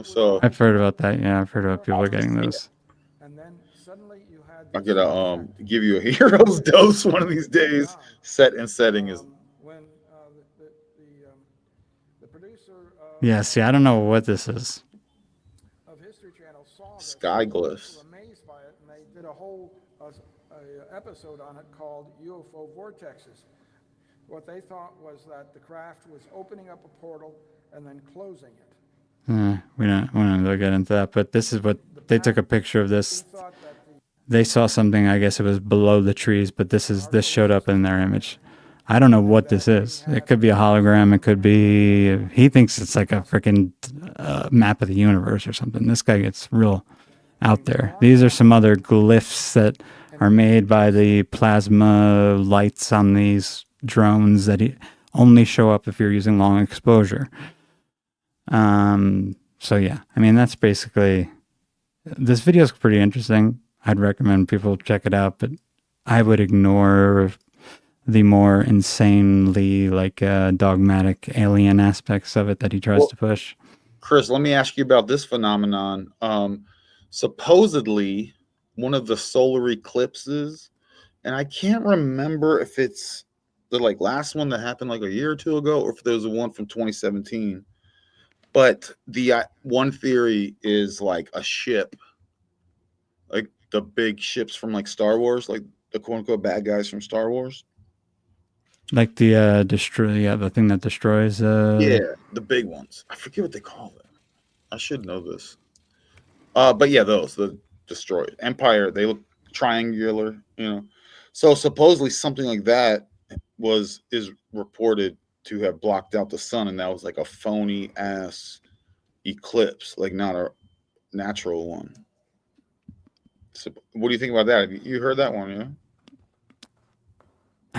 So I've heard about that. Yeah, I've heard about people getting those. And then suddenly you had. I'm gonna give you a hero's dose one of these days. Set and setting is. When the producer. Yeah, see, I don't know what this is. Of History Channel saw this. Sky They were glyphs. amazed by it, and they did a whole episode on it called UFO Vortexes. What they thought was that the craft was opening up a portal and then closing it. We don't want to get into that, but this is what they took a picture of this. Thought that They saw something, I guess it was below the trees, but this showed up in their image. I don't know what this is. It could be a hologram. It could be, he thinks it's like a freaking map of the universe or something. This guy gets real out there. These are some other glyphs that are made by the plasma lights on these drones that only show up if you're using long exposure. So yeah, I mean, that's basically, this video is pretty interesting. I'd recommend people check it out, but I would ignore the more insanely dogmatic alien aspects of it that he tries to push. Chris, let me ask you about this phenomenon. Supposedly, one of the solar eclipses, and I can't remember if it's the last one that happened like a year or two ago, or if there was one from 2017. But the one theory is like a ship, like the big ships from like Star Wars, like the quote unquote bad guys from Star Wars. Like the the thing that destroys. Yeah, the big ones. I forget what they call it. I should know this. But yeah, those the destroyed Empire. They look triangular. So supposedly something like that is reported to have blocked out the sun, and that was like a phony ass eclipse, like not a natural one. So, what do you think about that? Have you heard that one? Yeah.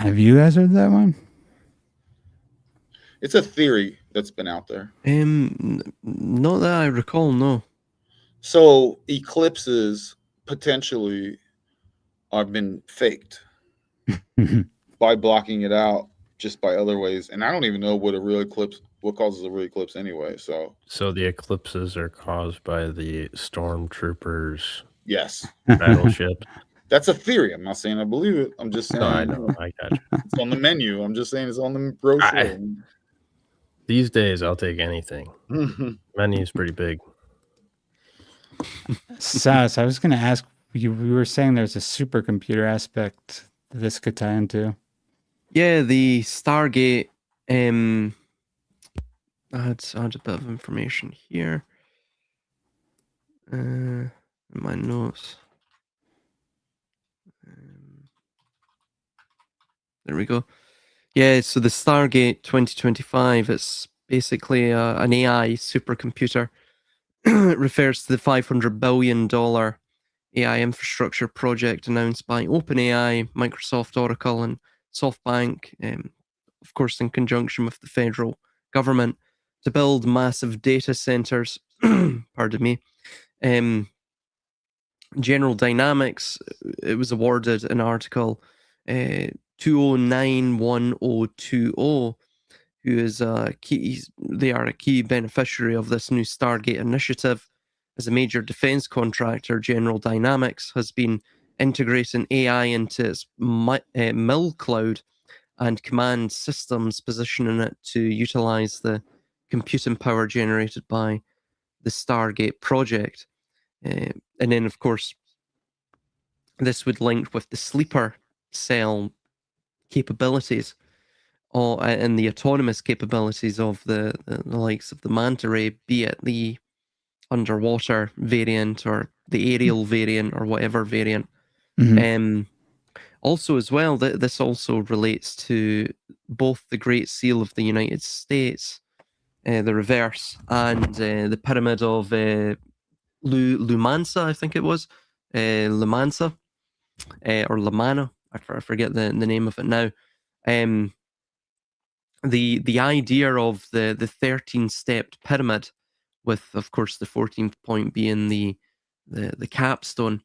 Have you guys heard that one? It's a theory that's been out there. Not that I recall. No. So eclipses potentially have been faked by blocking it out just by other ways. And I don't even know what causes a real eclipse anyway. So the eclipses are caused by the stormtroopers yes, battleship. that's a theory. I'm not saying I believe it. I'm just saying No, I know. I got you. it's on the menu. I'm just saying it's on the brochure. These days, I'll take anything. Menu's pretty big. Sas, I was going to ask you. We were saying there's a supercomputer aspect that this could tie into. Yeah, the Stargate. I had a bit of information here. In my notes. There we go. Yeah, so the Stargate 2025, it's basically an AI supercomputer. It refers to the $500 billion AI infrastructure project announced by OpenAI, Microsoft, Oracle, and SoftBank, of course, in conjunction with the federal government, to build massive data centers. Pardon me. General Dynamics, it was awarded an article 20910020, who is they are a key beneficiary of this new Stargate initiative. As a major defense contractor, General Dynamics has been integrating AI into its mill cloud and command systems, positioning it to utilize the computing power generated by the Stargate project. And then, of course, this would link with the sleeper cell capabilities and the autonomous capabilities of the likes of the manta ray, be it the underwater variant or the aerial variant or whatever variant. Also, as well, this also relates to both the Great Seal of the United States, the reverse, and the Pyramid of Lumansa, I think it was. Lumansa, or Lamana. I forget the name of it now. The idea of the 13-stepped pyramid, with, of course, the 14th point being the capstone.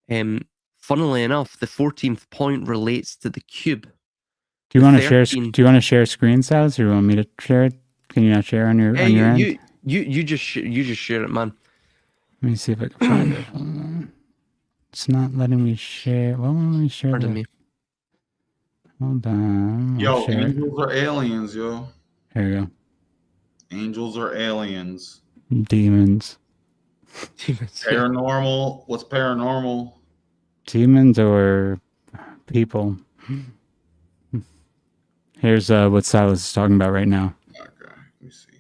Funnily enough, the 14th point relates to the cube. Do you want to share? Do you want to share screen size, or you want me to share it? Can you not share on your end? You just share it, man. Let me see if I can find it. It's not letting me share. Well, let me share. Pardon me. Hold on. Yo, angels are aliens, yo. There you go. Angels are aliens. Demons. Paranormal. What's paranormal? Demons or people. Here's what Silas is talking about right now. Okay, let me see.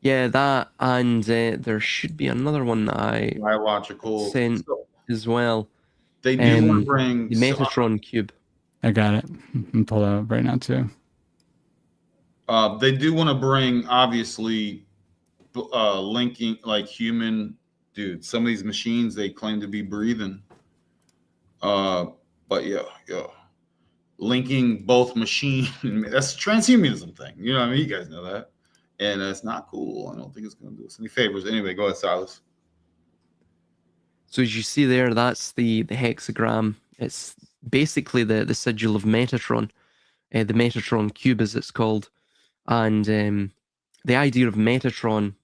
Yeah, that, and there should be another one that I biological sent as well. They do want to bring the Metatron cube. I got it. I'm pulled out right now too. They do want to bring, obviously, linking like human, dude. Some of these machines they claim to be breathing. But yeah, linking both machine. That's a transhumanism thing. You know what I mean? You guys know that, and it's not cool. I don't think it's going to do us any favors. Anyway, go ahead, Silas. So as you see there, that's the hexagram. It's basically the sigil of Metatron, the Metatron cube, as it's called. And the idea of Metatron,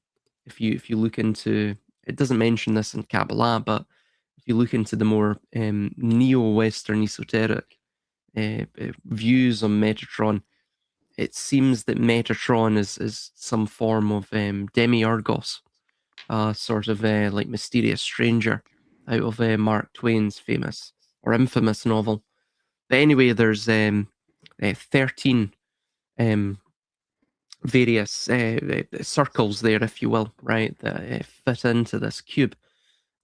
if you look into, it doesn't mention this in Kabbalah, but if you look into the more neo-Western esoteric views on Metatron, it seems that Metatron is some form of demiurgos, sort of like mysterious stranger out of Mark Twain's famous or infamous novel. But anyway, there's 13 various circles there, if you will, right, that fit into this cube.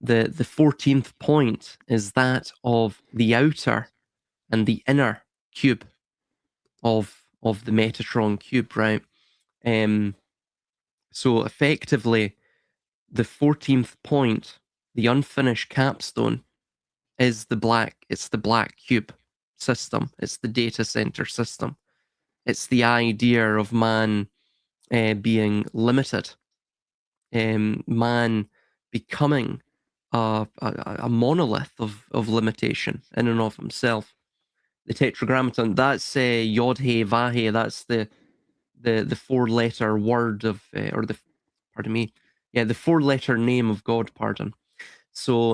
The 14th point is that of the outer and the inner cube of the Metatron cube, right? So effectively, the 14th point, the unfinished capstone, is the black. It's the black cube system. It's the data center system. It's the idea of man being limited, man becoming a monolith of limitation in and of himself. The Tetragrammaton, that's Yod He Vahe. That's the 4-letter word of, or the, pardon me, yeah, the 4-letter name of God. Pardon. So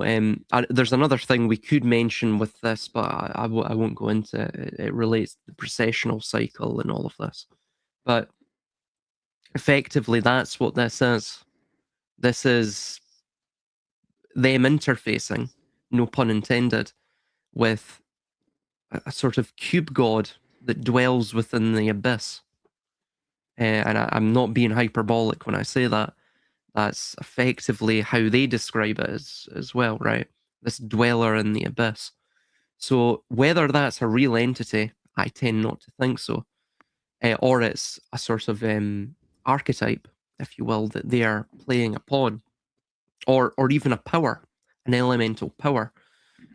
there's another thing we could mention with this, but I won't go into it. It relates to the processional cycle and all of this. But effectively, that's what this is. This is them interfacing, no pun intended, with a sort of cube god that dwells within the abyss. And I'm not being hyperbolic when I say that. That's effectively how they describe it as well, right? This dweller in the abyss. So whether that's a real entity, I tend not to think so. Or it's a sort of archetype, if you will, that they are playing upon. Or even a power, an elemental power.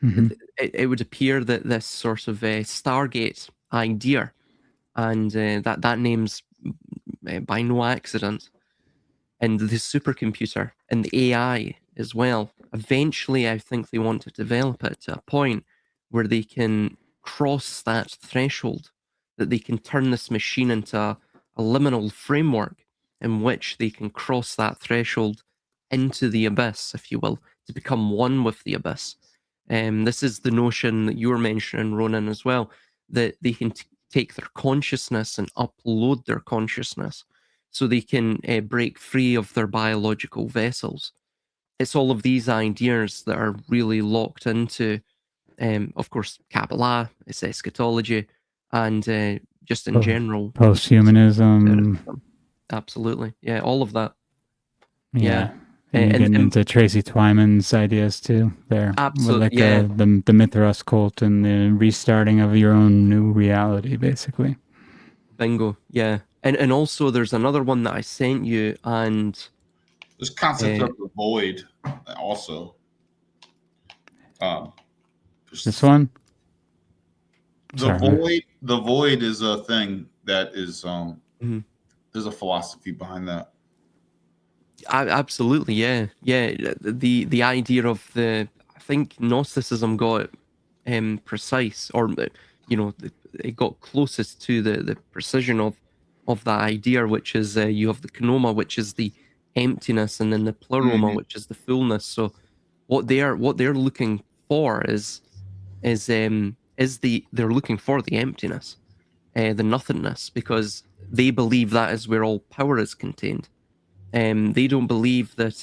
Mhm. It would appear that this sort of Stargate idea, and that name's by no accident, and the supercomputer and the AI as well. Eventually, I think they want to develop it to a point where they can cross that threshold, that they can turn this machine into a liminal framework in which they can cross that threshold into the abyss, if you will, to become one with the abyss. This is the notion that you were mentioning, Ronan, as well, that they can take their consciousness and upload their consciousness so they can break free of their biological vessels. It's all of these ideas that are really locked into, of course, Kabbalah, it's eschatology, and just in general. Posthumanism. Absolutely. Yeah, all of that. Yeah. And you're getting into Tracy Twyman's ideas too there. Absolutely. With like the Mithras cult and the restarting of your own new reality, basically. Bingo. Yeah. And also there's another one that I sent you, and this concept of the void also. This one? The void is a thing that is there's a philosophy behind that. Absolutely, yeah. The idea of I think Gnosticism got precise, or it got closest to the precision of that idea, which is you have the kenoma, which is the emptiness, and then the pleroma, which is the fullness. So what they're looking for is they're looking for the emptiness, the nothingness, because they believe that is where all power is contained. They don't believe that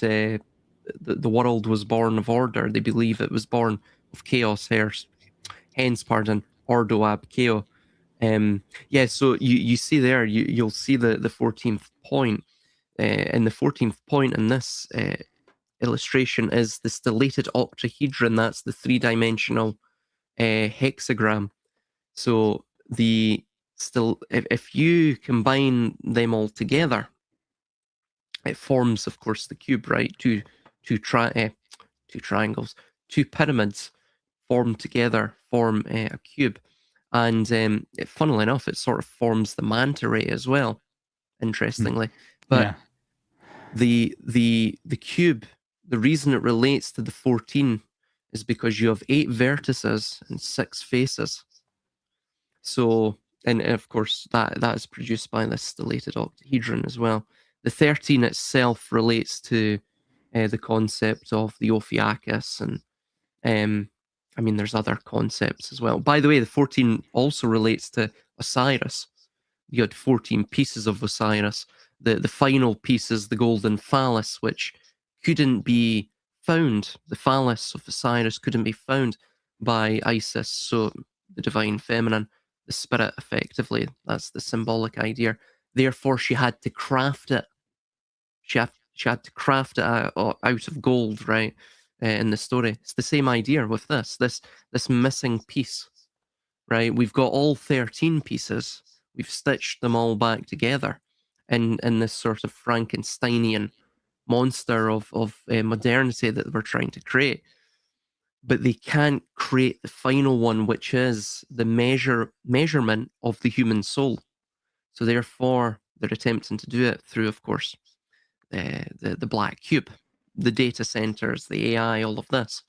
the world was born of order. They believe it was born of chaos. Hence, ordo ab chaos. So you see there, you'll see the 14th point. And the 14th point in this illustration is the stellated octahedron. That's the 3-dimensional hexagram. So if you combine them all together, it forms, of course, the cube, right? Two triangles, two pyramids formed together form a cube, and funnily enough, it sort of forms the manta ray as well. Interestingly, but the cube, the reason it relates to the 14 is because you have 8 vertices and 6 faces. So, and of course, that is produced by this stellated octahedron as well. The 13 itself relates to the concept of the Ophiuchus, and there's other concepts as well. By the way, the 14 also relates to Osiris. You had 14 pieces of Osiris. The final piece is the golden phallus, which couldn't be found. The phallus of Osiris couldn't be found by Isis, so the divine feminine, the spirit, effectively. That's the symbolic idea. Therefore, she had to craft it. She had to craft it out of gold, right? In the story, it's the same idea with this missing piece, right? We've got all 13 pieces. We've stitched them all back together in this sort of Frankensteinian monster of modernity that we're trying to create. But they can't create the final one, which is the measurement of the human soul. So therefore, they're attempting to do it through, of course, the black cube, the data centers, the AI, all of this.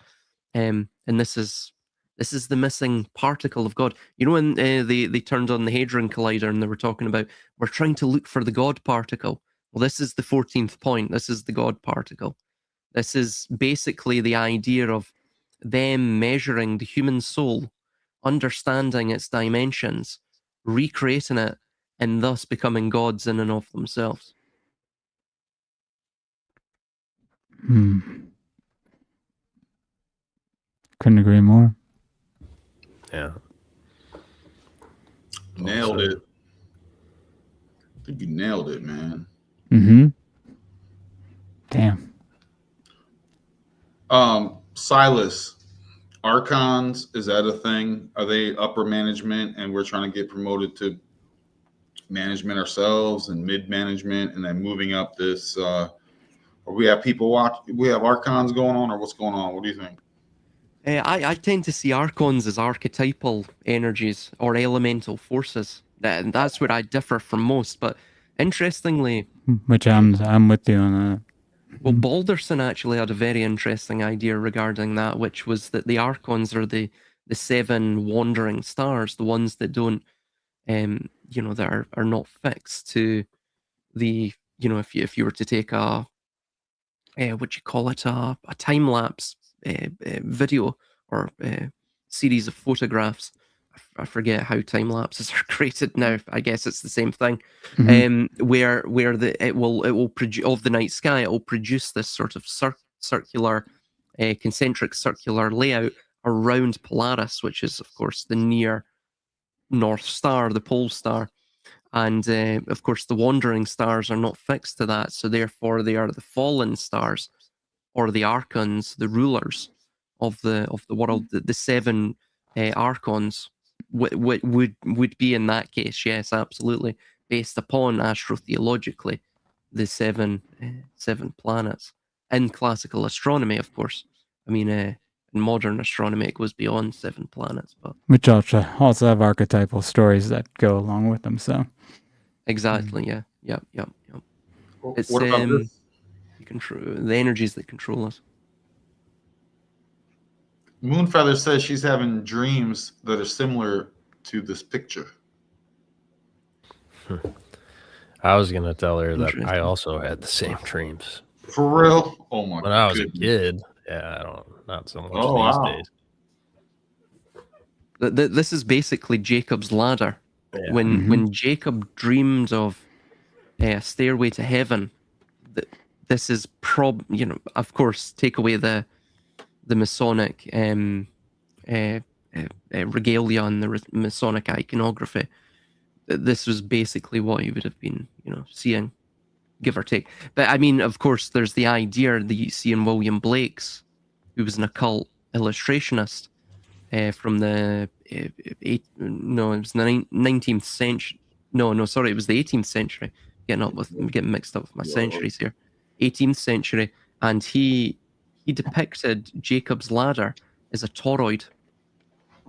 And this is the missing particle of God. You know, when they turned on the Hadron Collider and they were talking about, we're trying to look for the God particle. Well, this is the 14th point. This is the God particle. This is basically the idea of them measuring the human soul, understanding its dimensions, recreating it, and thus becoming gods in and of themselves. Couldn't agree more. Yeah. Nailed it. I think you nailed it, man. Damn. Silas, Archons, is that a thing? Are they upper management and we're trying to get promoted to management ourselves and mid-management and then moving up this or we have people we have Archons going on, or what's going on? What do you think? I tend to see Archons as archetypal energies or elemental forces. And that's where I differ from most. But interestingly, Which I'm with you on that. well, Balderson actually had a very interesting idea regarding that, which was that the Archons are the 7 wandering stars, the ones that don't, that are not fixed to the, if you were to take a time lapse video or series of photographs. I forget how time lapses are created now. I guess it's the same thing. Where it will produce of the night sky, it will produce this sort of circular, concentric circular layout around Polaris, which is of course the near North Star, the pole star. And of course, the wandering stars are not fixed to that, so therefore they are the fallen stars, or the Archons, the rulers of the world. The 7 Archons would be in that case, yes, absolutely, based upon astrotheologically the 7 planets in classical astronomy, of course. I mean, in modern astronomy, it goes beyond 7 planets, but which also have archetypal stories that go along with them. So exactly, yeah, yep. It's What about this? the energies that control us. Moonfeather says she's having dreams that are similar to this picture. I was gonna tell her that I also had the same dreams. For real? Oh my god. When I was a kid, yeah, not so much these wow. days. This is basically Jacob's ladder. Yeah. When Jacob dreamed of a stairway to heaven, this is of course, take away the Masonic regalia and the Masonic iconography. This was basically what he would have been, seeing, give or take. But I mean, of course, there's the idea that you see in William Blake's, who was an occult illustrationist from the it was the 19th century. No, sorry, it was the 18th century. I'm getting mixed up with my centuries here. 18th century, and he depicted Jacob's ladder as a toroid.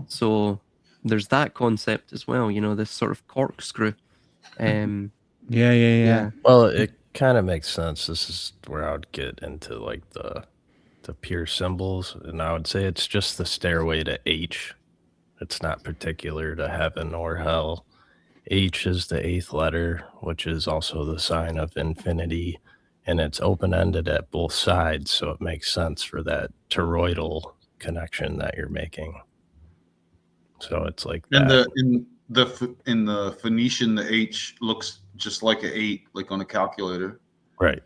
So there's that concept as well, this sort of corkscrew. Yeah. Well, it kind of makes sense. This is where I would get into like the pure symbols, and I would say it's just the stairway to H. It's not particular to heaven or hell. H is the 8th letter, which is also the sign of infinity, and it's open-ended at both sides, so it makes sense for that toroidal connection that you're making. So it's like that. And in the Phoenician, the H looks just like an 8, like on a calculator. Right.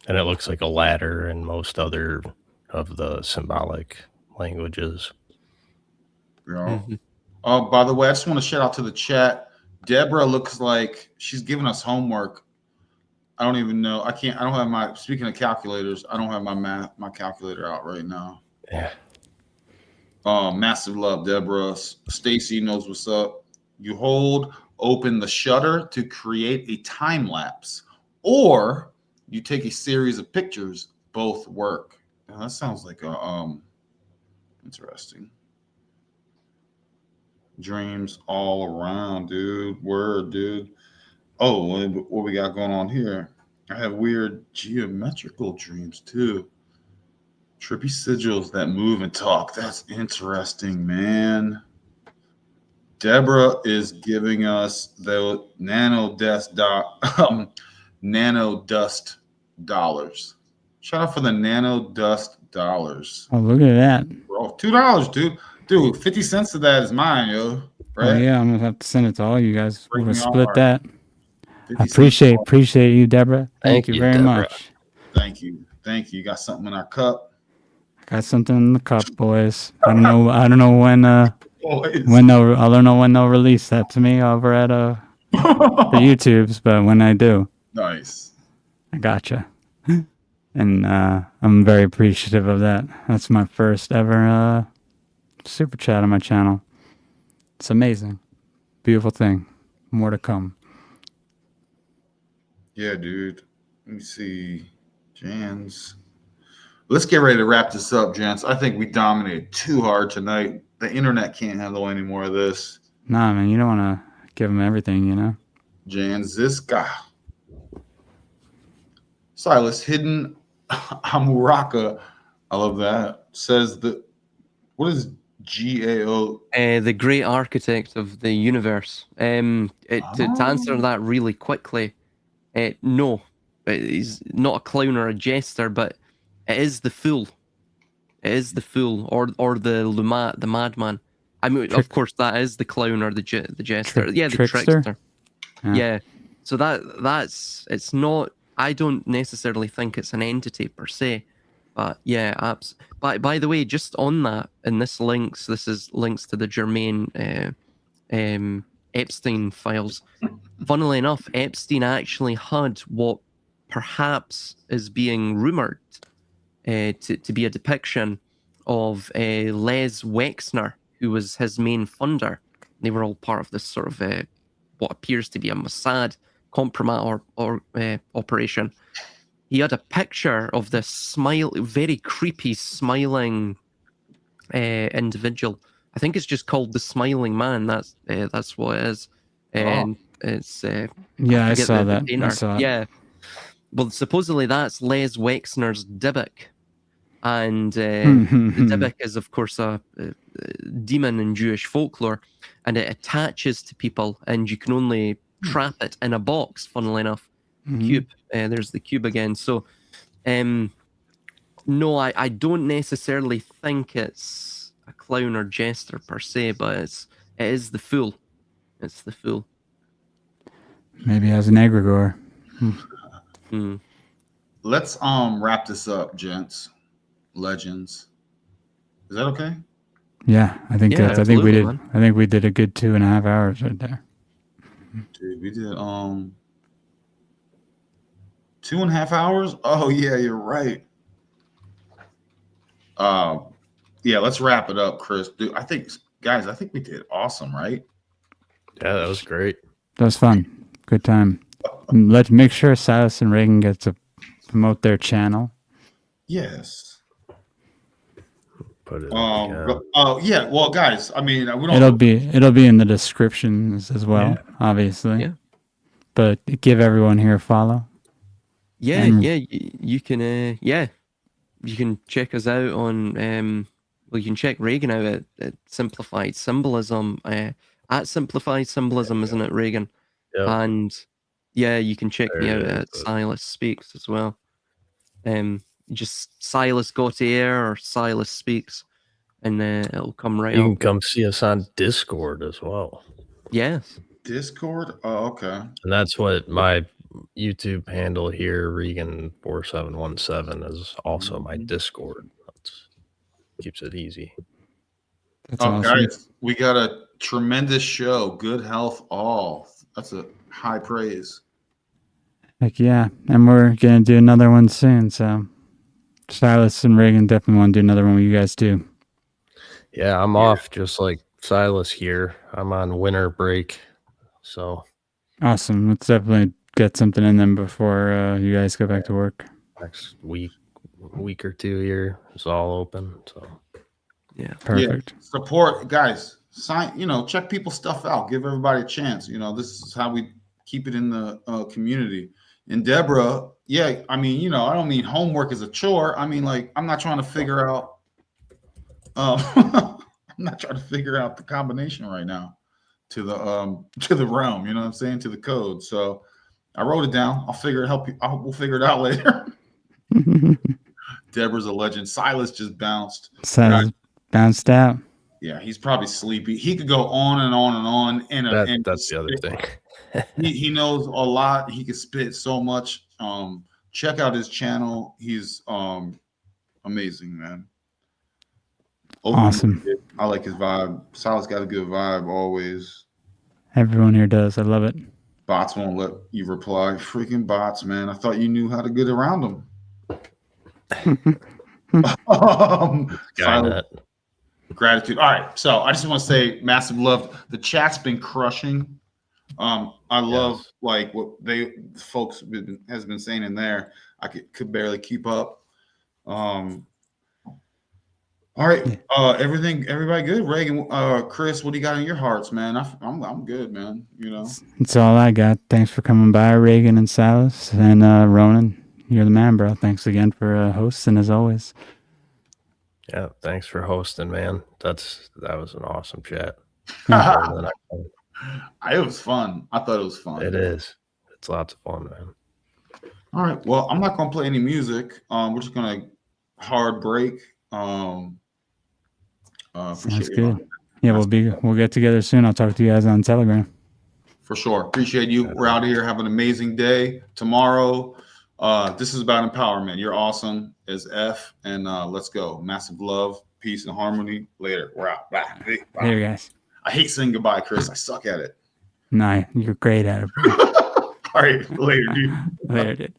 And it looks like a ladder in most other of the symbolic languages. Yeah. By the way, I just want to shout out to the chat. Deborah looks like she's giving us homework. I don't even know. I don't have my, speaking of calculators, I don't have my calculator out right now. Yeah. Massive love, Deborah. Stacy knows what's up. You hold open the shutter to create a time lapse, or you take a series of pictures. Both work. Now, that sounds like a interesting. Dreams all around, dude. Word, dude. Oh, what we got going on here? I have weird geometrical dreams too. Trippy sigils that move and talk. That's interesting, man. Deborah is giving us the nano dust dollars. Shout out for the nano dust dollars. Oh, look at that. Bro, $2, dude. Dude, 50 cents of that is mine, yo. Right? Oh yeah, I'm gonna have to send it to all you guys. Break We'll me split apart. that. 50 I cents. appreciate you, Deborah. Thank you very Deborah. much. Thank you. Thank you. You got something in our cup? Got something in the cup, boys. I don't know when Boys. I don't know when they'll release that to me over at the YouTubes, but when I do, Nice. I gotcha. And I'm very appreciative of that. That's my first ever super chat on my channel. It's amazing. Beautiful thing. More to come. Yeah, dude. Let me see. Jans. Let's get ready to wrap this up, gents. I think we dominated too hard tonight. The internet can't handle any more of this. Nah, man, you don't want to give them everything, you know? Janziska. Silas Hidden Amuraka. I love that. Says that. What is GAO? The great architect of the universe. To answer that really quickly, no, he's not a clown or a jester, but it is the fool. It is the fool, or the madman. I mean, of course, that is the clown or the jester. Yeah, the trickster. Yeah. So that's it's not. I don't necessarily think it's an entity per se, but yeah, by the way, just on that, and this is links to the Germain Epstein files. Funnily enough, Epstein actually had what perhaps is being rumored to be a depiction of Les Wexner, who was his main funder. They were all part of this sort of what appears to be a Mossad compromise or operation. He had a picture of this very creepy, smiling individual. I think it's just called the Smiling Man. That's what it is. And it's yeah, I saw that. I saw it. Yeah. Well, supposedly that's Les Wexner's Dybbuk. And the Dybbuk is, of course, a demon in Jewish folklore, and it attaches to people, and you can only trap it in a box, funnily enough. Cube. There's the cube again. So, no, I don't necessarily think it's a clown or jester per se, but it is the fool. It's the fool. Maybe as an egregore. Let's wrap this up, gents. Legends. Is that okay? Yeah, I think Yeah, I think we did. man. I think we did a good 2.5 hours right there. Dude, we did 2.5 hours. Oh yeah, you're right. Yeah, let's wrap it up, Chris. Dude, I think we did awesome, right? Yeah, that was great. That was fun. Good time. Let's make sure Silas and Reagan get to promote their channel. Yes. Put it. Oh yeah. Well, guys, I mean, we don't. It'll be in the descriptions as well, obviously. Yeah. But give everyone here a follow. Yeah, And- you can you can check us out on you can check Reagan out at Simplified Symbolism at Simplified Symbolism, isn't it, Reagan? Yep. And yeah, you can check me There out it at is. Silas Speaks as well. Just Silas Gautier or Silas Speaks, and it'll come right You can up. come see us on Discord as well. Yes. Discord. Oh, okay. And that's what my YouTube handle here, Regan4717, is also my Discord. That keeps it easy. That's Oh, awesome. guys, we got a tremendous show. Good health, all. That's a high praise. Heck yeah. And we're going to do another one soon. So Silas and Reagan definitely want to do another one with you guys too. Yeah, I'm off just like Silas here. I'm on winter break. So Awesome. Let's definitely get something in them before you guys go back to work. next week or two here is all open. So Yeah. Perfect. Yeah. Support, guys. Sign. Check people's stuff out. Give everybody a chance. This is how we keep it in the community. And Deborah, yeah, I mean, I don't mean homework is a chore. I mean, like, I'm not trying to figure out. I'm not trying to figure out the combination right now to the realm. You know what I'm saying? To the code. So I wrote it down. I'll figure it. We'll figure it out later. Deborah's a legend. Silas just bounced. Silas bounced out. Yeah, he's probably sleepy. He could go on and on and on. And that's the other thing. he knows a lot. He can spit so much. Check out his channel. He's amazing, man. Awesome. I like his vibe. Silas got a good vibe always. Everyone here does. I love it. Bots won't let you reply. Freaking bots, man. I thought you knew how to get around them. Silas, gratitude. All right. So I just want to say massive love. The chat's been crushing. I love like what folks has been saying in there. I could barely keep up. All right. Everybody good? Reagan, Chris, what do you got in your hearts, man? I'm good, man. That's all I got. Thanks for coming by, Reagan and Silas. And Ronin, you're the man, bro. Thanks again for hosting as always. Yeah, thanks for hosting, man. That was an awesome chat. It was fun. I thought it was fun. It is. It's lots of fun, man. All right. Well, I'm not gonna play any music. We're just gonna hard break. Sounds good. Yeah, we'll get together soon. I'll talk to you guys on Telegram. For sure. Appreciate you. We're out of here. Have an amazing day. Tomorrow, this is about empowerment. You're awesome as F. And let's go. Massive love, peace, and harmony. Later. We're out. Bye. Bye. Later, guys. I hate saying goodbye, Chris. I suck at it. Nah, you're great at it, bro. All right. Later, dude. Later, dude.